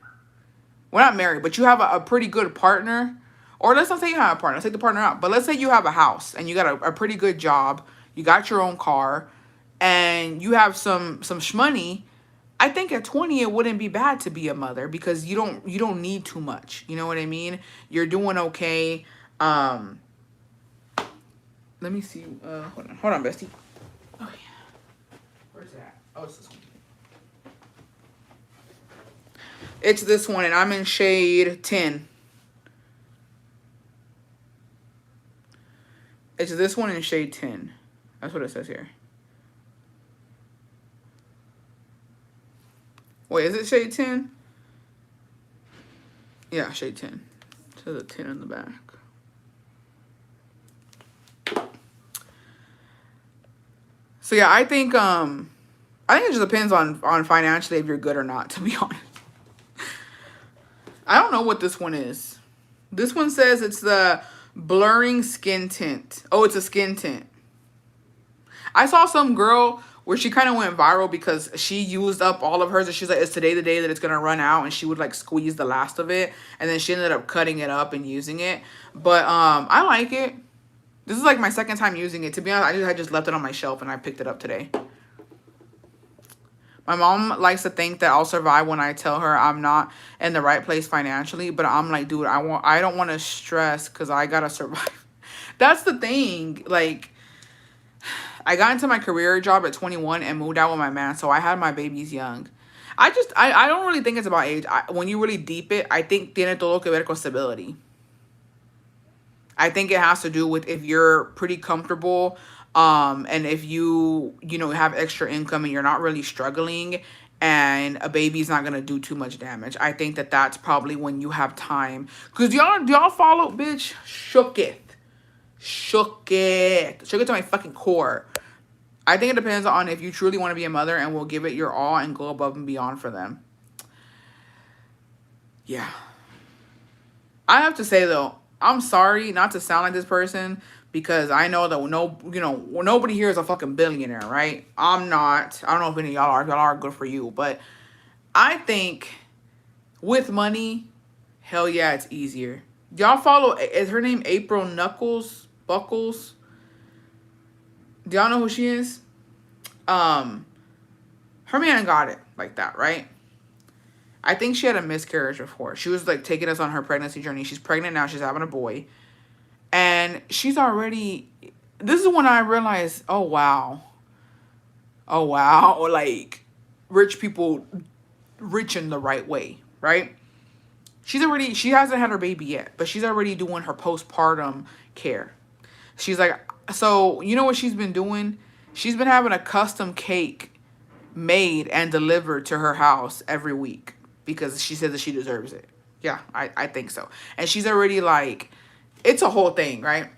well, not married, but you have a pretty good partner, or let's not say you have a partner, let's take the partner out, but let's say you have a house and you got a pretty good job, you got your own car, and you have some shmoney. I think at 20 it wouldn't be bad to be a mother because you don't need too much. You know what I mean? You're doing okay. Let me see. Hold on, bestie. Oh yeah. Where's that? Oh, it's this one. It's this one, and I'm in shade 10. It's this one in shade 10. That's what it says here. Wait, is it shade 10? Yeah, shade 10. It says a 10 in the back. So yeah, I think it just depends on financially if you're good or not, to be honest. I don't know what this one is. This one says it's the blurring skin tint. Oh, it's a skin tint. I saw some girl where she kind of went viral because she used up all of hers and she's like, it's today the day that it's going to run out, and she would like squeeze the last of it, and then she ended up cutting it up and using it. But I like it. This is like my second time using it. To be honest, I just left it on my shelf and I picked it up today. My mom likes to think that I'll survive when I tell her I'm not in the right place financially, but I'm like, dude, I don't want to stress because I gotta survive. That's the thing. Like, I got into my career job at 21 and moved out with my man, so I had my babies young. I don't really think it's about age. When you really deep it, I think tiene todo que ver con stability. I think it has to do with if you're pretty comfortable, and if you have extra income and you're not really struggling, and a baby's not gonna do too much damage. I think that's probably when you have time. Cause y'all follow, bitch. Shook it to my fucking core. I think it depends on if you truly want to be a mother and will give it your all and go above and beyond for them. Yeah. I have to say though, I'm sorry not to sound like this person because I know that nobody here is a fucking billionaire, right? I'm not. I don't know if any of y'all are. If y'all are, good for you. But I think with money, hell yeah, it's easier. Y'all follow, is her name April Buckles? Do y'all know who she is? Her man got it like that, right? I think she had a miscarriage before. She was like taking us on her pregnancy journey. She's pregnant now. She's having a boy. And she's already, this is when I realized, oh wow. Like, rich people, rich in the right way, right? She hasn't had her baby yet, but she's already doing her postpartum care. She's like, so you know what she's been doing? She's been having a custom cake made and delivered to her house every week because she says that she deserves it. Yeah, I think so. And she's already like, it's a whole thing, right?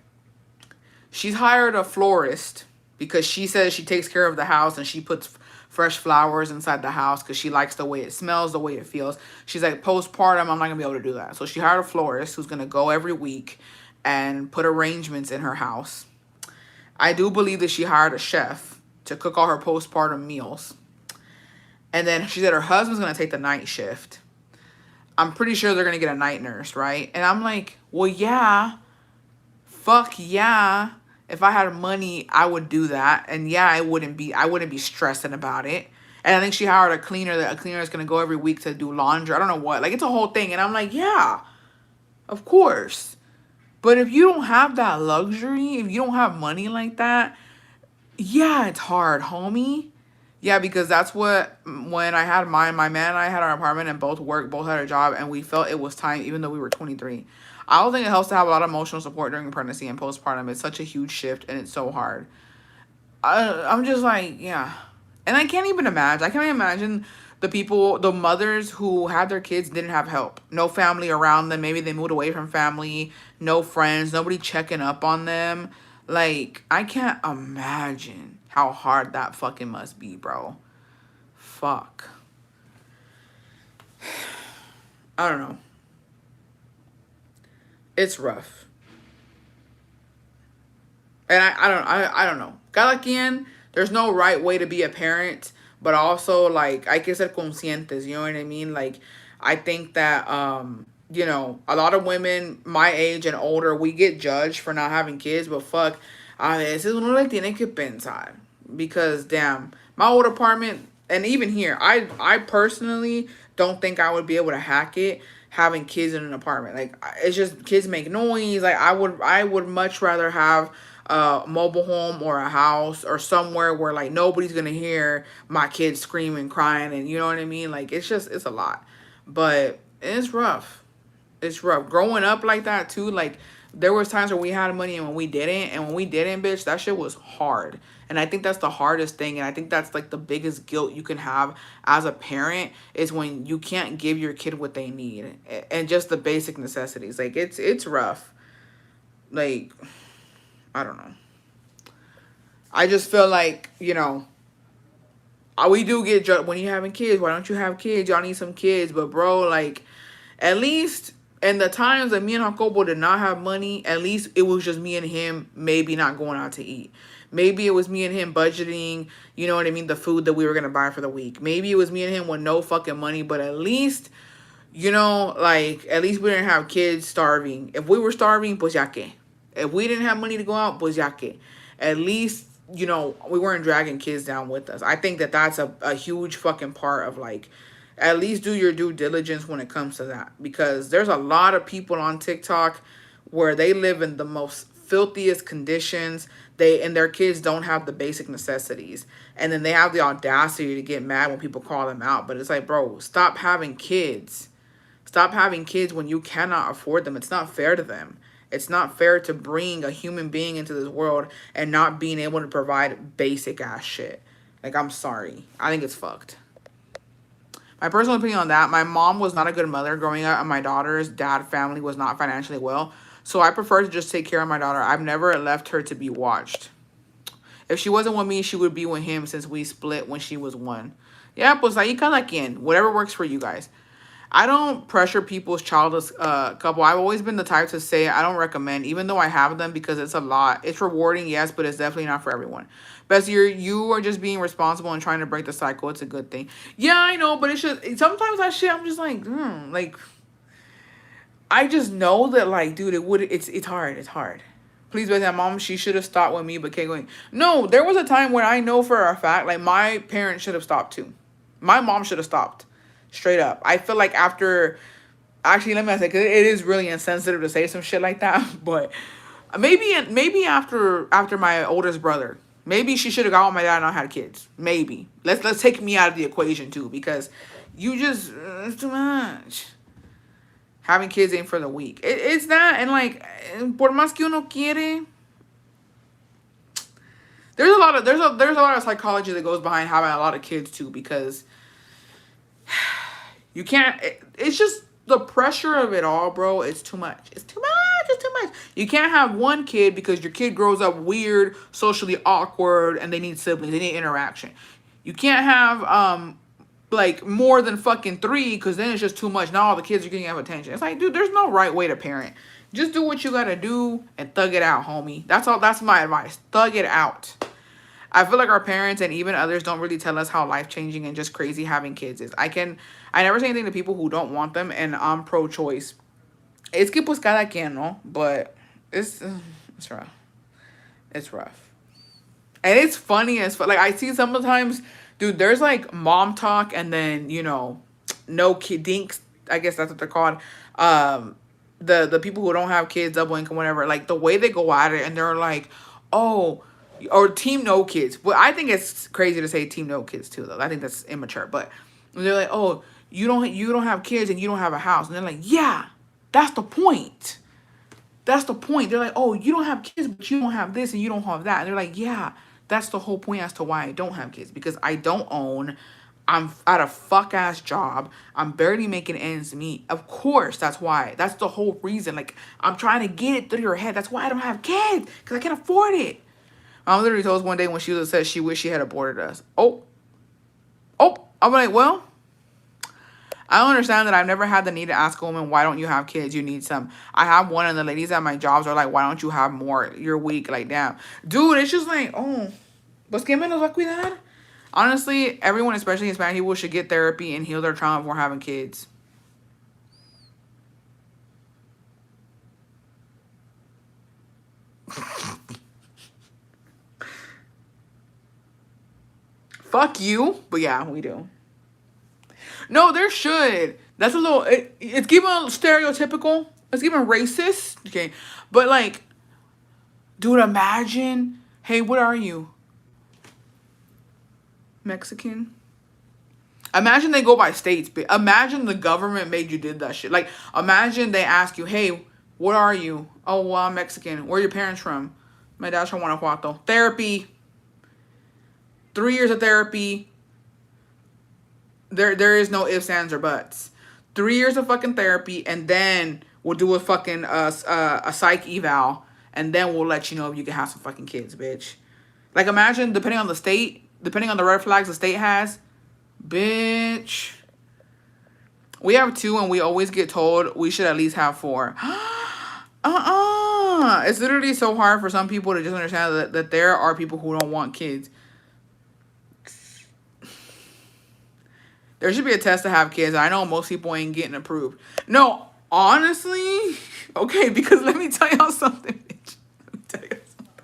She's hired a florist because she says she takes care of the house and she puts fresh flowers inside the house because she likes the way it smells, the way it feels. She's like, postpartum, I'm not going to be able to do that. So she hired a florist who's going to go every week and put arrangements in her house. I do believe that she hired a chef to cook all her postpartum meals. And then she said her husband's going to take the night shift. I'm pretty sure they're going to get a night nurse, right? And I'm like, well, yeah. Fuck yeah. If I had money, I would do that. And yeah, I wouldn't be stressing about it. And I think she hired a cleaner is going to go every week to do laundry. I don't know what. Like, it's a whole thing. And I'm like, yeah, of course. But if you don't have that luxury, if you don't have money like that, yeah, it's hard, homie. Yeah, because that's what, when I had my man and I had our apartment and both worked, both had a job, and we felt it was time, even though we were 23. I don't think it helps to have a lot of emotional support during pregnancy and postpartum. It's such a huge shift, and it's so hard. I'm just like, yeah. And I can't even imagine. I can't imagine The mothers who had their kids didn't have help. No family around them. Maybe they moved away from family. No friends. Nobody checking up on them. Like, I can't imagine how hard that fucking must be, bro. Fuck. I don't know. It's rough. And I don't know. Cada quien, there's no right way to be a parent, but also like hay que ser conscientes, you know what I mean? Like I think that you know, a lot of women my age and older, we get judged for not having kids, but fuck, a veces uno le tiene que pensar because damn, my old apartment and even here, I personally don't think I would be able to hack it having kids in an apartment. Like it's just kids make noise. Like I would much rather have a mobile home or a house or somewhere where like nobody's gonna hear my kids screaming, crying, and you know what I mean. Like it's a lot, but it's rough. It's rough growing up like that too. Like there was times where we had money and when we didn't, and when we didn't, bitch, that shit was hard. And I think that's the hardest thing, and I think that's like the biggest guilt you can have as a parent is when you can't give your kid what they need and just the basic necessities. Like it's rough. Like I don't know. I just feel like, you know, we do get judged when you having kids. Why don't you have kids? Y'all need some kids. But bro, like, at least in the times that me and Jacobo did not have money, at least it was just me and him maybe not going out to eat. Maybe it was me and him budgeting, you know what I mean, the food that we were going to buy for the week. Maybe it was me and him with no fucking money, but at least, you know, like, at least we didn't have kids starving. If we were starving, pues ya que. If we didn't have money to go out, pues ya que. At least, you know, we weren't dragging kids down with us. I think that that's a huge fucking part of, like, at least do your due diligence when it comes to that. Because there's a lot of people on TikTok where they live in the most filthiest conditions. And their kids don't have the basic necessities. And then they have the audacity to get mad when people call them out. But it's like, bro, stop having kids. Stop having kids when you cannot afford them. It's not fair to them. It's not fair to bring a human being into this world and not being able to provide basic ass shit. Like, I'm sorry. I think it's fucked. My personal opinion on that, my mom was not a good mother growing up, and my daughter's dad family was not financially well. So I prefer to just take care of my daughter. I've never left her to be watched. If she wasn't with me, she would be with him since we split when she was 1. Yeah, pues ahí cada quien. Whatever works for you guys. I don't pressure people's childless couple. I've always been the type to say I don't recommend, even though I have them, because it's a lot. It's rewarding, yes, but it's definitely not for everyone. But you are just being responsible and trying to break the cycle. It's a good thing. Yeah, I know, but it's just sometimes that shit. I'm just like I just know that like, dude, it's hard. It's hard. Please, bet that mom, she should have stopped with me, but kept going. No, there was a time when I know for a fact, like my parents should have stopped too. My mom should have stopped. Straight up. I feel like after, actually, let me say, because it is really insensitive to say some shit like that, but maybe after my oldest brother, maybe she should have got with my dad and not had kids. Maybe. Let's take me out of the equation too, because you just, it's too much. Having kids ain't for the weak. It's that, and like, por más que uno quiere, there's a lot of psychology that goes behind having a lot of kids too, because you can't, it's just the pressure of it all, bro. It's too much. It's too much. It's too much. You can't have one kid because your kid grows up weird, socially awkward, and they need siblings. They need interaction. You can't have, like, more than fucking 3 because then it's just too much. Now all the kids are getting attention. It's like, dude, there's no right way to parent. Just do what you gotta do and thug it out, homie. That's all. That's my advice. Thug it out. I feel like our parents and even others don't really tell us how life-changing and just crazy having kids is. I never say anything to people who don't want them, and I'm pro-choice. Es que pues cada quien, no? But it's rough. It's rough. And it's funny as fuck. Like, I see sometimes, dude, there's like mom talk and then, you know, no kid dinks, I guess that's what they're called. The people who don't have kids, double income, whatever, like the way they go at it and they're like, oh, or team no kids. Well, I think it's crazy to say team no kids too, though. I think that's immature. But they're like, oh, you don't have kids and you don't have a house. And they're like, yeah, that's the point. That's the point. They're like, oh, you don't have kids, but you don't have this and you don't have that. And they're like, yeah, that's the whole point as to why I don't have kids. Because I don't own, I'm at a fuck ass job. I'm barely making ends meet. Of course, that's why. That's the whole reason. Like, I'm trying to get it through your head. That's why I don't have kids, because I can't afford it. Mom literally told us one day when she was upset, she wished she had aborted us. I'm like, well, I don't understand that. I've never had the need to ask a woman, why don't you have kids? You need some. I have one, and the ladies at my jobs are like, why don't you have more? You're weak. Like, damn. Dude, it's just like, oh, pues que menos va a cuidar? Honestly, everyone, especially Hispanic people, should get therapy and heal their trauma before having kids. Fuck you. But yeah, we do. No, there should. That's a little, it's giving stereotypical. It's giving racist. Okay. But like, dude, imagine, hey, what are you? Mexican? Imagine they go by states. But imagine the government made you did that shit. Like, imagine they ask you, hey, what are you? Oh, well, I'm Mexican. Where are your parents from? My dad's from Guanajuato. Therapy. 3 years of therapy. There is no ifs, ands, or buts. 3 years of fucking therapy, and then we'll do a fucking a psych eval, and then we'll let you know if you can have some fucking kids, bitch. Like, imagine, depending on the state, depending on the red flags the state has, bitch. We have 2, and we always get told we should at least have 4. It's literally so hard for some people to just understand that there are people who don't want kids. There should be a test to have kids. I know most people ain't getting approved. No, honestly, okay, because let me tell y'all something, bitch. Let me tell you something.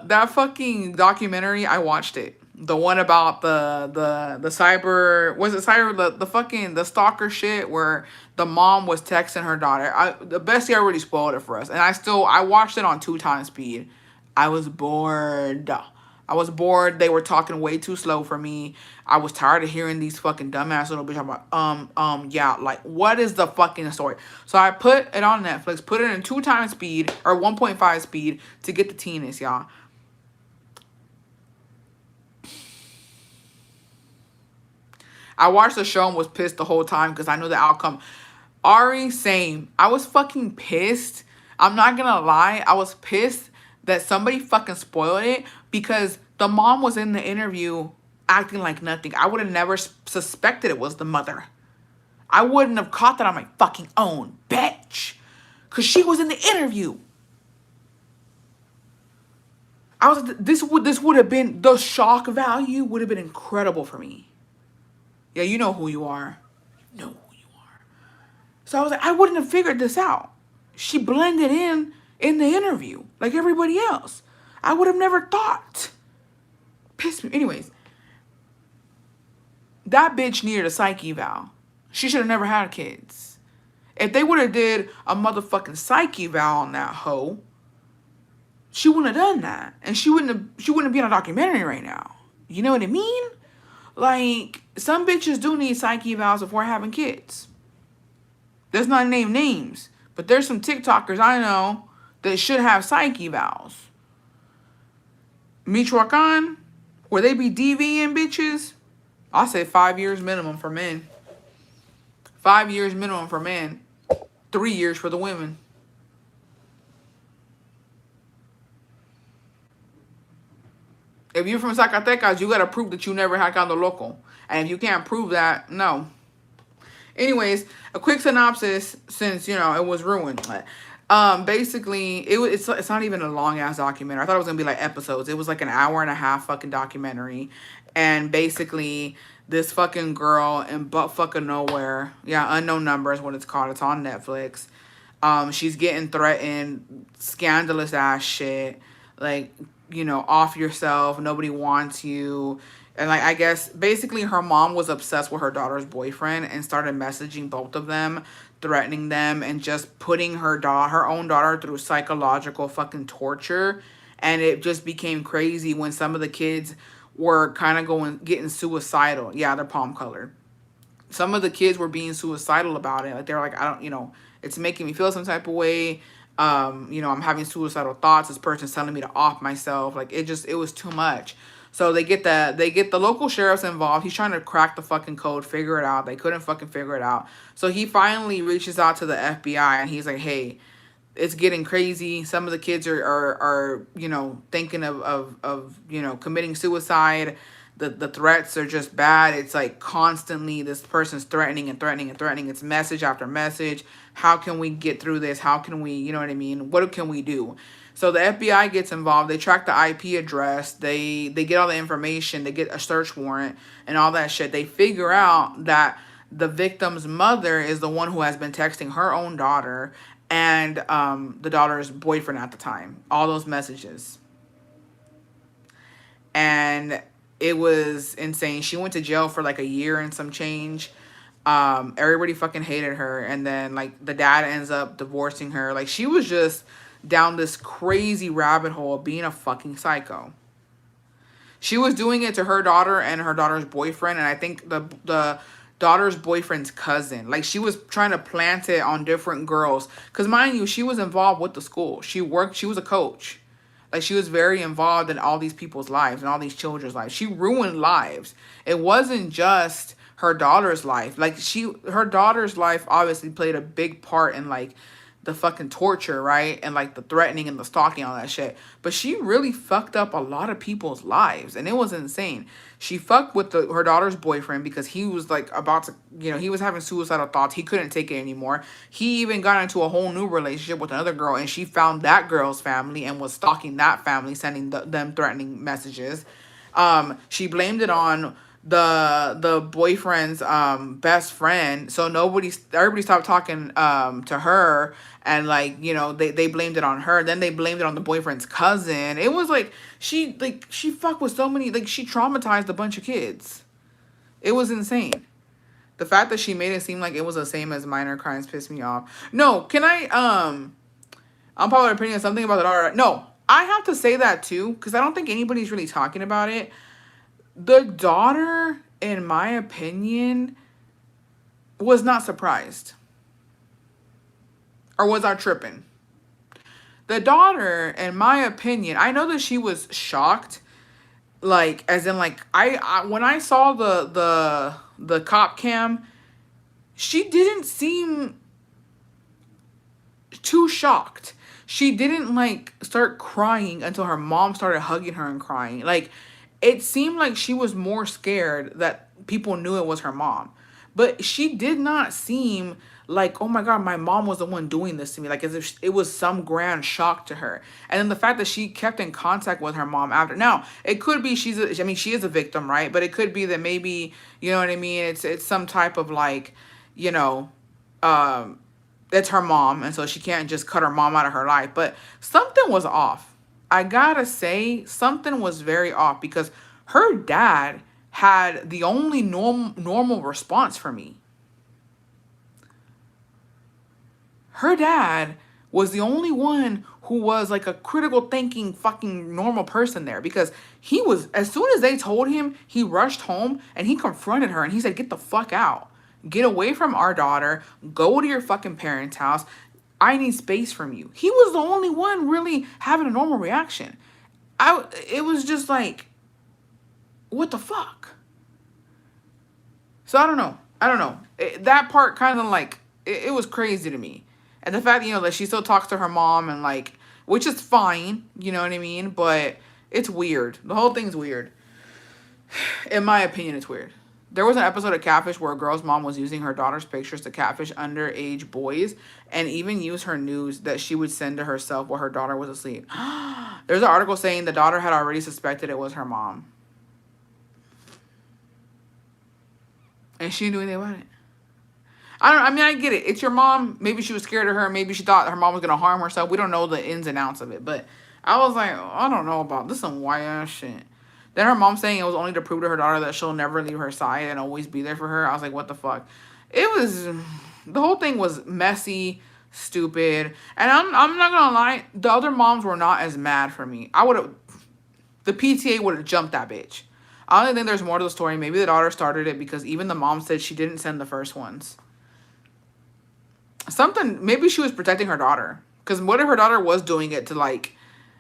That fucking documentary, I watched it. The one about the cyber, was it cyber, the fucking, the stalker shit where the mom was texting her daughter. The bestie already spoiled it for us. And I watched it on 2 times speed. I was bored. They were talking way too slow for me. I was tired of hearing these fucking dumbass little bitch. I'm like, yeah, like, what is the fucking story? So I put it on Netflix, put it in 2 times speed, or 1.5 speed, to get the teeness, y'all. I watched the show and was pissed the whole time because I knew the outcome. Ari, same. I was fucking pissed. I'm not gonna lie. I was pissed that somebody fucking spoiled it because the mom was in the interview acting like nothing. I would have never suspected it was the mother. I wouldn't have caught that on my fucking own, bitch. Because she was in the interview. This would have been, the shock value would have been incredible for me. Yeah, you know who you are. You know who you are. So I was like, I wouldn't have figured this out. She blended in the interview like everybody else. I would have never thought. Pissed me. Anyways, that bitch needed a psych eval. She should have never had kids. If they would have did a motherfucking psych eval on that hoe, she wouldn't have done that. And she wouldn't be on a documentary right now. You know what I mean? Like, some bitches do need psych evals before having kids. Let's not name names. But there's some TikTokers I know that should have psych evals. Michoacan, where they be DVing bitches, I say 5 years minimum for men. 5 years minimum for men. 3 years for the women. If you're from Zacatecas, you gotta prove that you never had Cando Loco. And if you can't prove that, no. Anyways, a quick synopsis, since, you know, it was ruined. Basically, it's not even a long-ass documentary. I thought it was gonna be like episodes. It was like an hour-and-a-half fucking documentary. And basically, this fucking girl in butt fucking nowhere, yeah, Unknown Number is what it's called. It's on Netflix. She's getting threatened, scandalous ass shit, like, you know, off yourself, nobody wants you. And like, I guess basically her mom was obsessed with her daughter's boyfriend and started messaging both of them, threatening them, and just putting her own daughter through psychological fucking torture. And it just became crazy when some of the kids were kind of getting suicidal. Yeah, they're palm colored. Some of the kids were being suicidal about it. Like, they're like, I don't, you know, it's making me feel some type of way. You know, I'm having suicidal thoughts. This person's telling me to off myself. Like, it was too much. So they get the local sheriffs involved. He's trying to crack the fucking code, figure it out. They couldn't fucking figure it out. So he finally reaches out to the FBI and he's like, hey, it's getting crazy. Some of the kids are thinking of committing suicide. The threats are just bad. It's like constantly this person's threatening and threatening and threatening. It's message after message. How can we get through this? How can we, you know what I mean? What can we do? So the FBI gets involved. They track the IP address. They get all the information. They get a search warrant and all that shit. They figure out that the victim's mother is the one who has been texting her own daughter and the daughter's boyfriend at the time. All those messages. And it was insane. She went to jail for like a year and some change. Everybody fucking hated her. And then like the dad ends up divorcing her. Like she was just down this crazy rabbit hole of being a fucking psycho. She was doing it to her daughter and her daughter's boyfriend. And I think the daughter's boyfriend's cousin. Like she was trying to plant it on different girls. Because mind you, she was involved with the school. She was a coach. Like she was very involved in all these people's lives and all these children's lives. She ruined lives. It wasn't just her daughter's life. Like her daughter's life obviously played a big part in like the fucking torture, right? And like the threatening and the stalking, all that shit. But she really fucked up a lot of people's lives. And it was insane. She fucked with her daughter's boyfriend because he was like about to, he was having suicidal thoughts. He couldn't take it anymore. He even got into a whole new relationship with another girl. And she found that girl's family and was stalking that family, sending them threatening messages. She blamed it on the boyfriend's best friend. So everybody stopped talking to her. And like, they blamed it on her. Then they blamed it on the boyfriend's cousin. It was like she fucked with so many, like she traumatized a bunch of kids. It was insane. The fact that she made it seem like it was the same as minor crimes pissed me off. No, can I unpopular opinion, something about the daughter? No, I have to say that too, because I don't think anybody's really talking about it. The daughter, in my opinion, was not surprised. Or was I tripping? The daughter, in my opinion, I know that she was shocked. Like, as in, like, I when I saw the cop cam, she didn't seem too shocked. She didn't, like, start crying until her mom started hugging her and crying. Like, it seemed like she was more scared that people knew it was her mom. But she did not seem like, oh my God, my mom was the one doing this to me. Like as if it was some grand shock to her. And then the fact that she kept in contact with her mom after. Now, it could be she is a victim, right? But it could be that maybe, you know what I mean? It's some type of like, it's her mom. And so she can't just cut her mom out of her life. But something was off. I gotta say, something was very off because her dad had the only normal response for me. Her dad was the only one who was like a critical thinking fucking normal person there because he was, as soon as they told him, he rushed home and he confronted her and he said, get the fuck out. Get away from our daughter. Go to your fucking parents' house. I need space from you. He was the only one really having a normal reaction. It was just like, what the fuck? So I don't know. That part kind of like, it was crazy to me. And the fact, that she still talks to her mom and like, which is fine, you know what I mean? But it's weird. The whole thing's weird. In my opinion, it's weird. There was an episode of Catfish where a girl's mom was using her daughter's pictures to catfish underage boys and even use her news that she would send to herself while her daughter was asleep. There's an article saying the daughter had already suspected it was her mom. And she didn't do anything about it. I get it. It's your mom. Maybe she was scared of her. Maybe she thought her mom was going to harm herself. We don't know the ins and outs of it. But I was like, I don't know about this some white ass shit. Then her mom saying it was only to prove to her daughter that she'll never leave her side and always be there for her. I was like, what the fuck? The whole thing was messy, stupid. And I'm not going to lie. The other moms were not as mad for me. The PTA would have jumped that bitch. I don't think there's more to the story. Maybe the daughter started it because even the mom said she didn't send the first ones. Maybe she was protecting her daughter. Because what if her daughter was doing it to, like,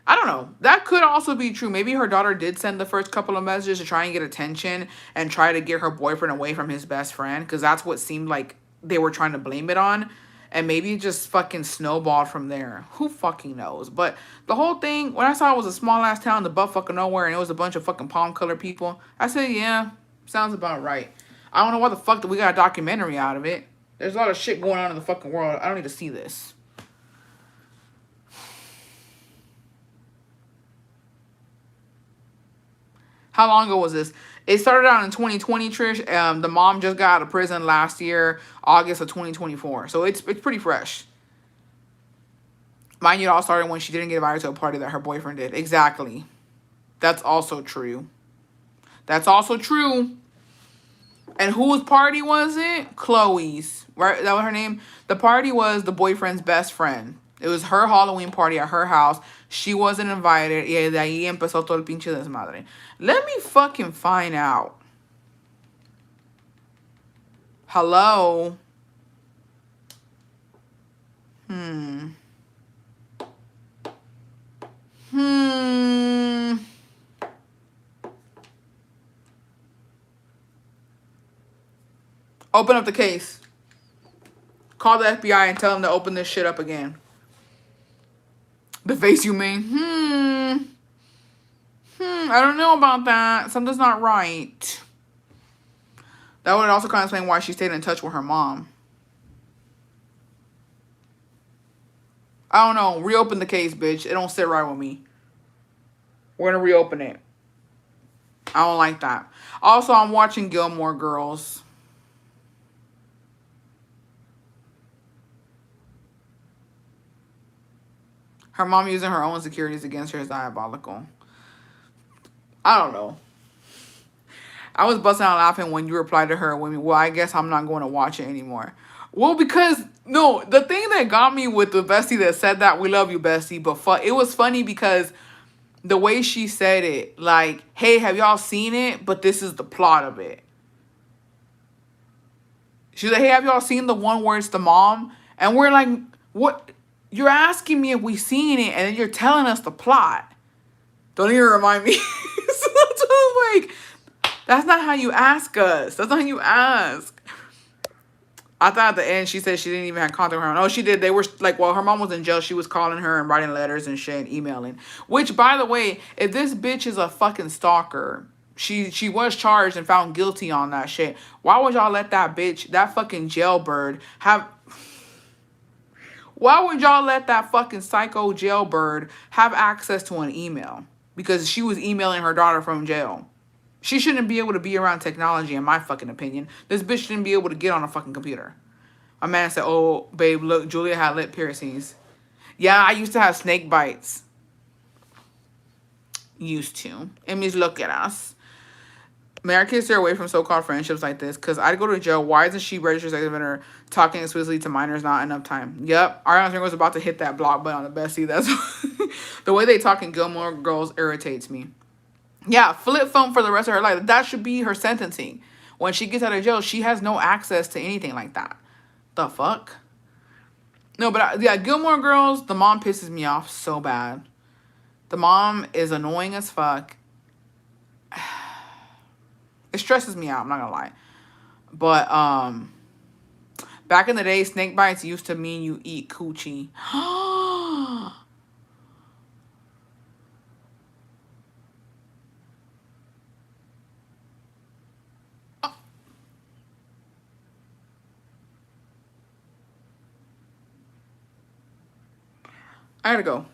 I don't know. That could also be true. Maybe her daughter did send the first couple of messages to try and get attention and try to get her boyfriend away from his best friend, because that's what seemed like they were trying to blame it on. And maybe it just fucking snowballed from there. Who fucking knows? But the whole thing, when I saw it was a small ass town in the butt fucking nowhere and it was a bunch of fucking palm colored people, I said, yeah, sounds about right. I don't know why the fuck that we got a documentary out of it. There's a lot of shit going on in the fucking world. I don't need to see this. How long ago was this? It started out in 2020, Trish. The mom just got out of prison last year, August of 2024. So it's pretty fresh. Mind you, it all started when she didn't get invited to a party that her boyfriend did. Exactly. That's also true. That's also true. And whose party was it? Chloe's. Right? Is that was her name? The party was the boyfriend's best friend. It was her Halloween party at her house. She wasn't invited. Y de ahí empezó todo el pinche desmadre. Let me fucking find out. Hello? Open up the case. Call the FBI and tell them to open this shit up again. The face, you mean? I don't know about that. Something's not right. That would also kind of explain why she stayed in touch with her mom. I don't know. Reopen the case, bitch. It don't sit right with me. We're gonna reopen it. I don't like that. Also, I'm watching Gilmore Girls. Her mom using her own insecurities against her is diabolical. I don't know. I was busting out laughing when you replied to her with me, well, I guess I'm not going to watch it anymore. Well, because, no, the thing that got me with the bestie that said that, we love you, bestie, but it was funny because the way she said it, like, hey, have y'all seen it? But this is the plot of it. She's like, hey, have y'all seen the one where it's the mom? And we're like, what? You're asking me if we seen it, and then you're telling us the plot. Don't even remind me. So that's what I'm like, that's not how you ask us. That's not how you ask. I thought at the end she said she didn't even have contact with her. No, she did. They were like, while her mom was in jail, she was calling her and writing letters and shit and emailing. Which, by the way, if this bitch is a fucking stalker, she was charged and found guilty on that shit. Why would y'all let that bitch, that fucking jailbird, have... Why would y'all let that fucking psycho jailbird have access to an email? Because she was emailing her daughter from jail. She shouldn't be able to be around technology, in my fucking opinion. This bitch shouldn't be able to get on a fucking computer. A man said, oh, babe, look, Julia had lip piercings. Yeah, I used to have snake bites. Used to. It means look at us. May our kids stay away from so-called friendships like this? Because I'd go to jail. Why isn't she registered sex offender talking explicitly to minors? Not enough time. Yep. Ariana Grande was about to hit that block button on the bestie. That's the way they talk in Gilmore Girls irritates me. Yeah, flip phone for the rest of her life. That should be her sentencing. When she gets out of jail, she has no access to anything like that. The fuck? No, but yeah, Gilmore Girls, the mom pisses me off so bad. The mom is annoying as fuck. It stresses me out, I'm not gonna lie. But back in the day, snake bites used to mean you eat coochie. I gotta go.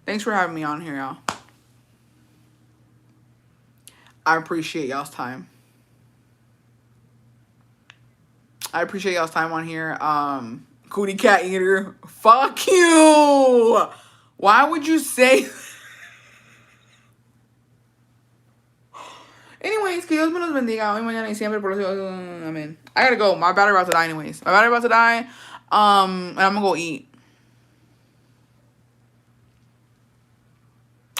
Thanks for having me on here, y'all. I appreciate y'all's time. I appreciate y'all's time on here. Cootie cat eater. Fuck you. Why would you say... Anyways, que Dios me los bendiga. Hoy, mañana y siempre por los... Amen. I gotta go. My battery about to die anyways. My battery about to die. And I'm gonna go eat.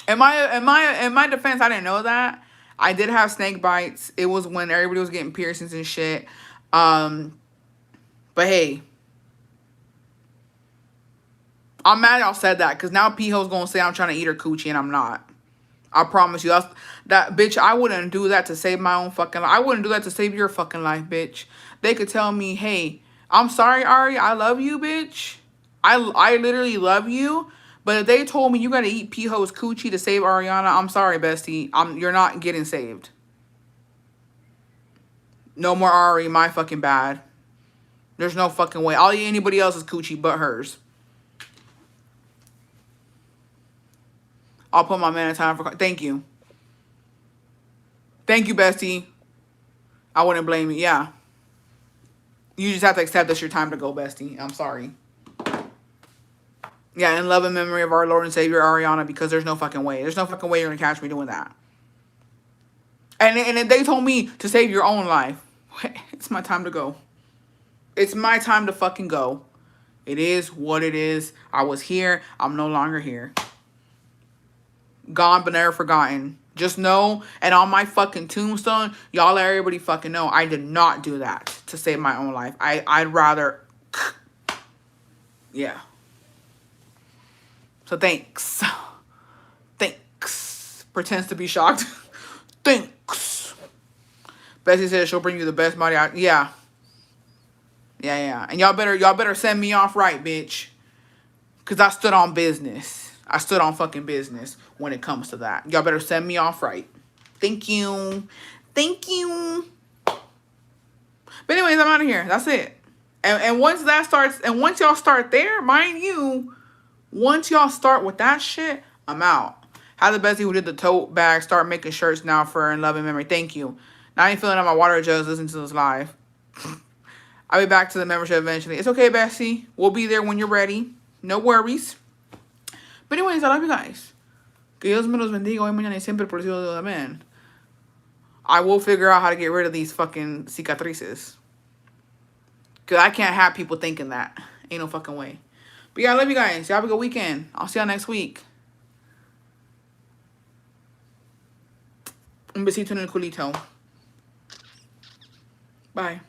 In my defense, I didn't know that. I did have snake bites. It was when everybody was getting piercings and shit. But hey, I'm mad y'all said that because now P-Ho's gonna say I'm trying to eat her coochie and I'm not. I promise you. That bitch, I wouldn't do that to save my own fucking life. I wouldn't do that to save your fucking life, bitch. They could tell me, hey, I'm sorry, Ari, I love you, bitch. I literally love you. But if they told me you gotta eat P-Ho's coochie to save Ariana, I'm sorry, bestie. You're not getting saved. No more Ari, my fucking bad. There's no fucking way. I'll eat anybody else's coochie but hers. I'll put my man in time for... Thank you. Thank you, bestie. I wouldn't blame you. Yeah. You just have to accept that's your time to go, bestie. I'm sorry. Yeah, in love and memory of our Lord and Savior, Ariana, because there's no fucking way. There's no fucking way you're going to catch me doing that. And if they told me to save your own life, it's my time to go. It's my time to fucking go. It is what it is. I was here. I'm no longer here. Gone but never forgotten. Just know, and on my fucking tombstone, y'all let everybody fucking know I did not do that to save my own life. I'd rather... Yeah. So thanks. Thanks. Pretends to be shocked. Thanks. Bessie says she'll bring you the best body out. Yeah. Yeah. And y'all better send me off right, bitch. Because I stood on business. I stood on fucking business when it comes to that. Y'all better send me off right. Thank you. Thank you. But anyways, I'm out of here. That's it. And once that starts, and once y'all start there, mind you, once y'all start with that shit, I'm out. How the bestie who did the tote bag start making shirts now for in love and memory. Thank you. Now I ain't filling up my water jugs listening to this live. I'll be back to the membership eventually. It's okay, bestie. We'll be there when you're ready. No worries. But anyways, I love you guys. Que Dios me los bendiga hoy, mañana y siempre por el cielo de Dios. Amen. I will figure out how to get rid of these fucking cicatrices. Because I can't have people thinking that. Ain't no fucking way. But yeah, I love you guys. Y'all have a good weekend. I'll see y'all next week. Un besito en el culito. Bye.